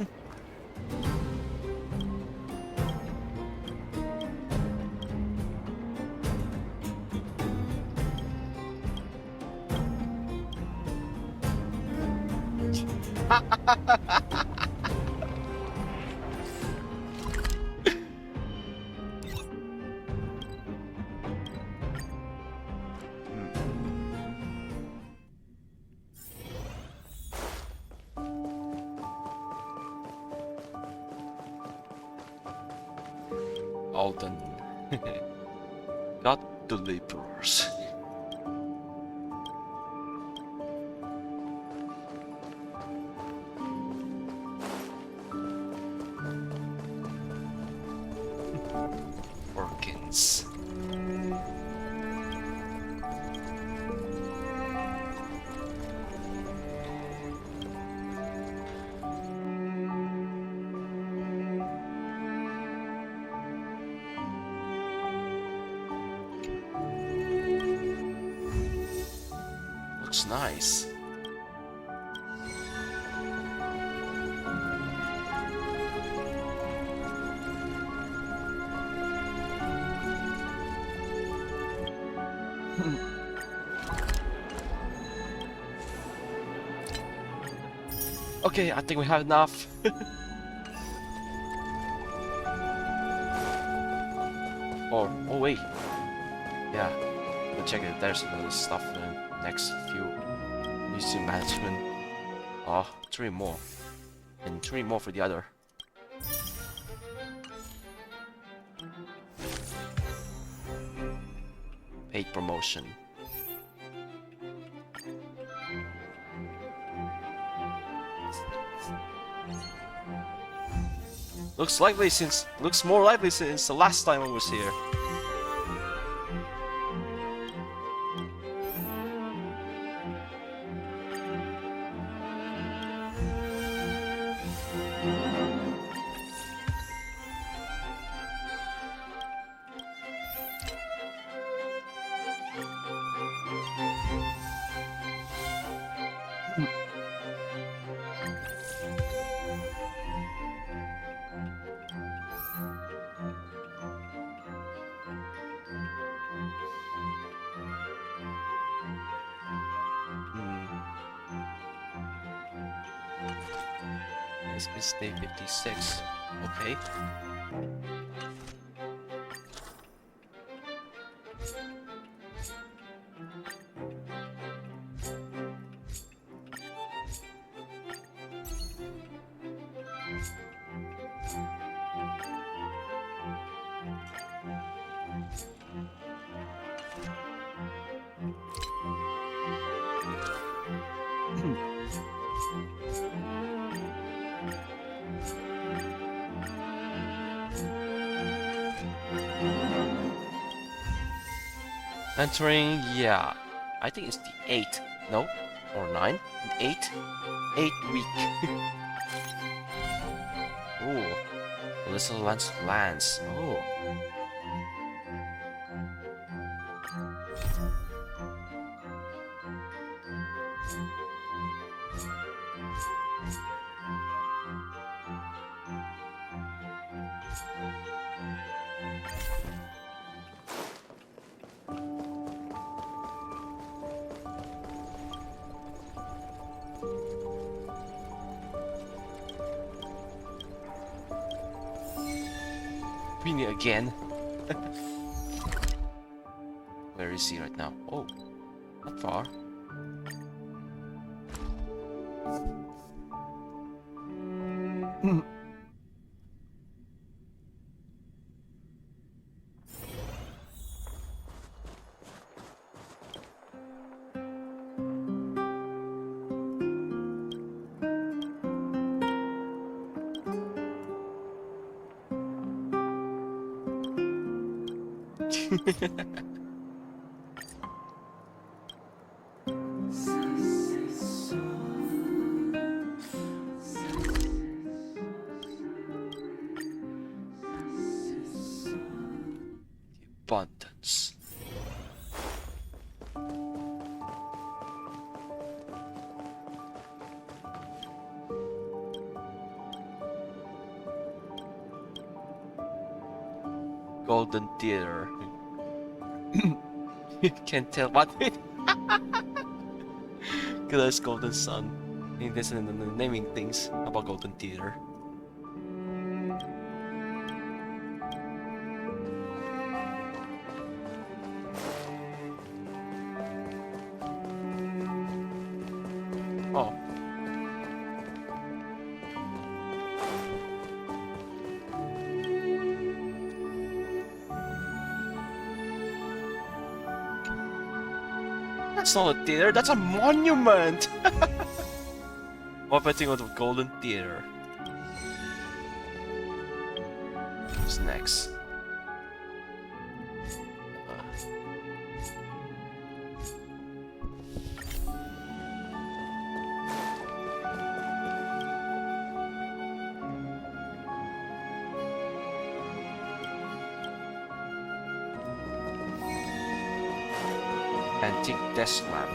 All done. Got the laborers. Orkins. Looks nice. Okay, I think we have enough. Oh wait. Yeah, but check it. There's another stuff in the next few. Museum management. Oh, 3 more. And 3 more for the other. Paid promotion. Looks more likely since the last time I was here. This is day 56. Okay. Entering, yeah, I think it's the 8th, no? Or 9? 8? 8th week. Ooh, Little Lance. Oh. Queenie again. Where is he right now? Oh, not far. Abundance. Golden Theater. You can't tell what it. Because Golden Sun. I think that's the naming things about Golden Theater. Oh. That's not a theater, that's a monument! What if I think of the Golden Theater? What's next? Antique desk lamp.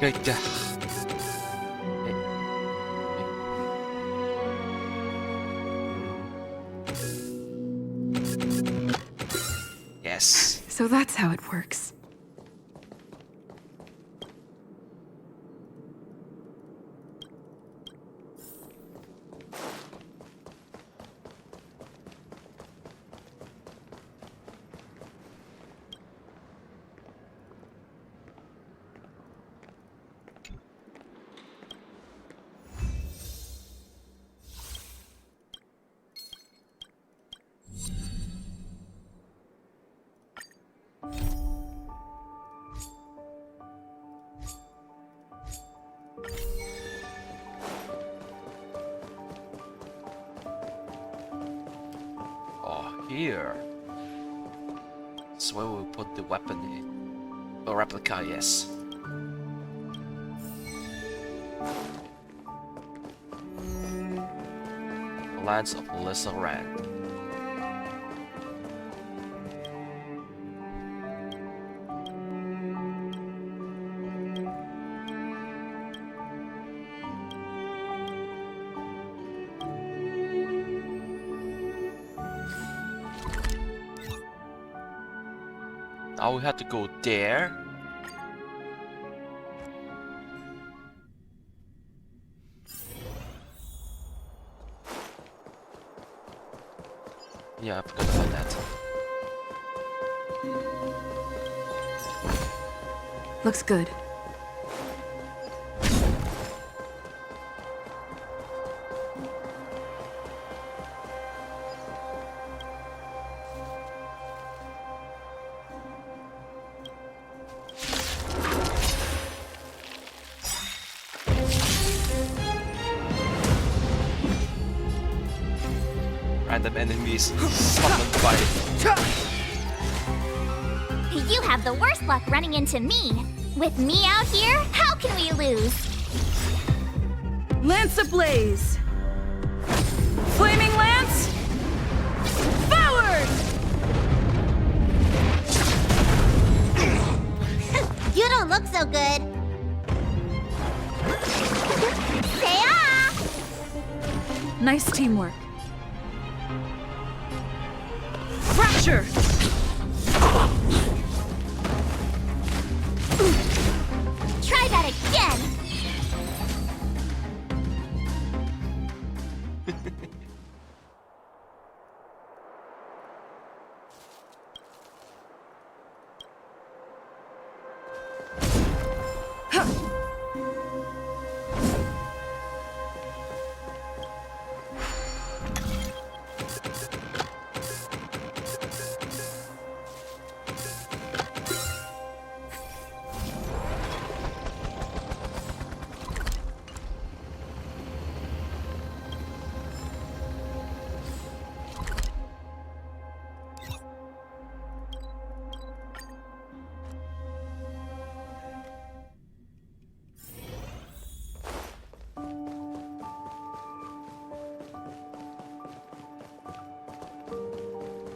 yeah. Yes. So that's how it works. Oh, here. That's where we put the weapon in. A replica, yes. Lands of Lesser Rand. Now we have to go there. Yeah, I forgot about that. Looks good. Random enemies summoned by... You have the worst luck running into me. With me out here, how can we lose? Lance ablaze! Flaming lance! Forward! You don't look so good. Say ah! Nice teamwork. Fracture! Try that again.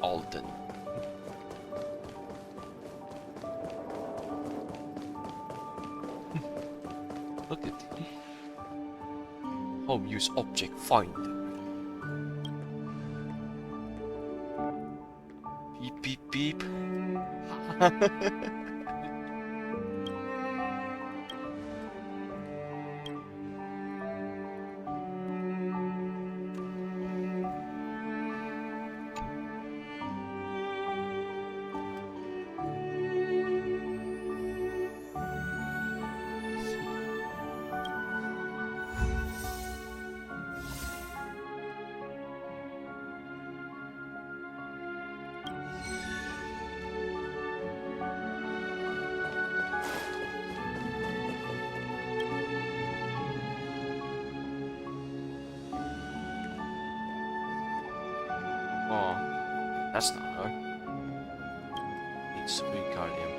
Alden. Look at it. Home use object find. Beep beep beep. Oh, that's not her. It's Wingardium.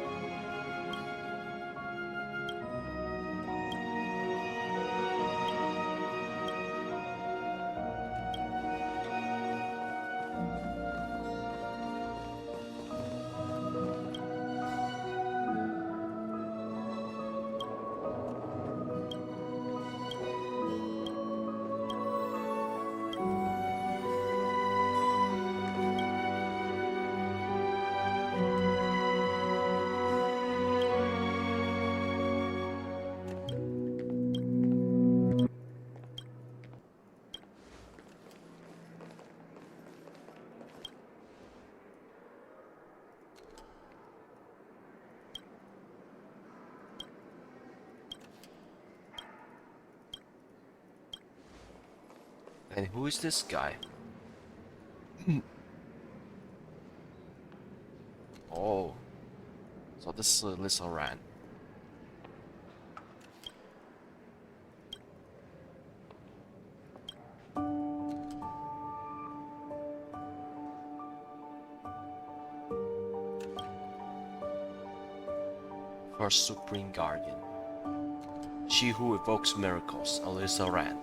And who is this guy? Oh, so this is Lisa Rand. First Supreme Guardian. She who evokes miracles, Alyssa Rand.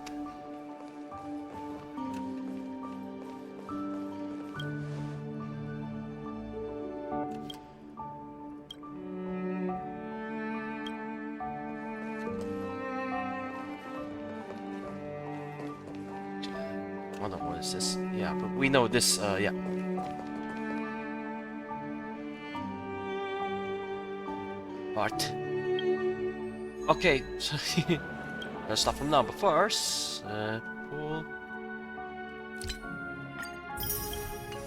I don't know what is this. Yeah, but we know this, yeah. But okay, so let's start from now. But first, pull.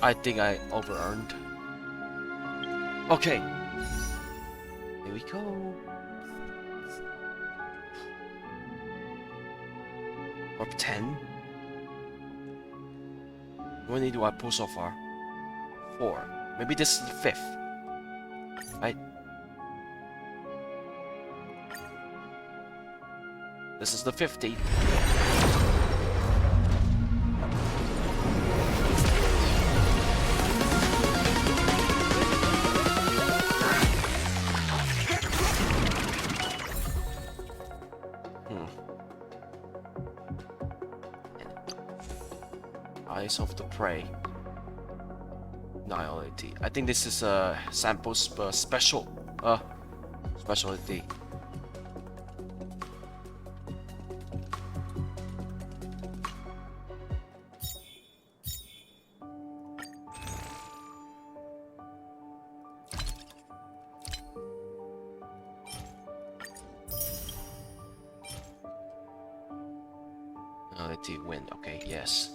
I think I over-earned. Okay, here we go. Or 10. How many do I pull so far? 4. Maybe this is the 5th. Right? This is the 50. Eyes of the Prey. Nihility. I think this is a sample specialty. Nihility win. Okay, yes.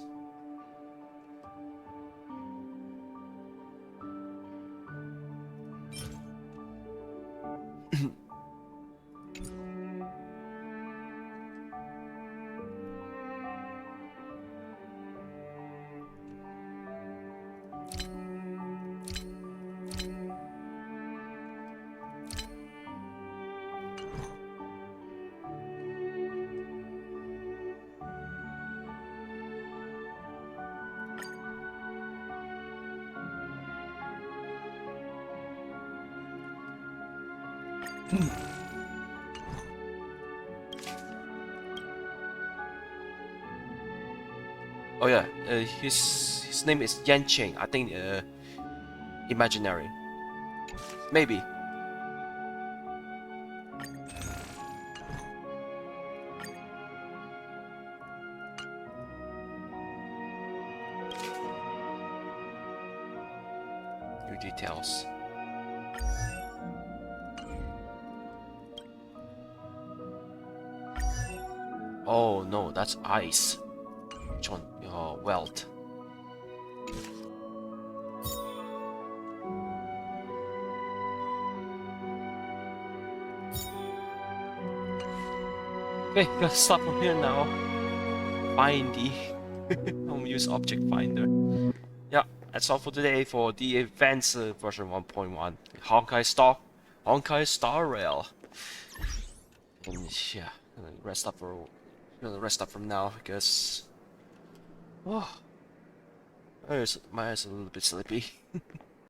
Oh yeah, his name is Yan Cheng. I think imaginary. Maybe. New details. Oh no, that's ice. Which one? Oh, welt. Okay, gotta start from here now. Findy. I'm use object finder. Yeah, that's all for today for the advanced version 1.1 Honkai Star Rail. And yeah, rest up from now because oh, my eyes are a little bit sleepy.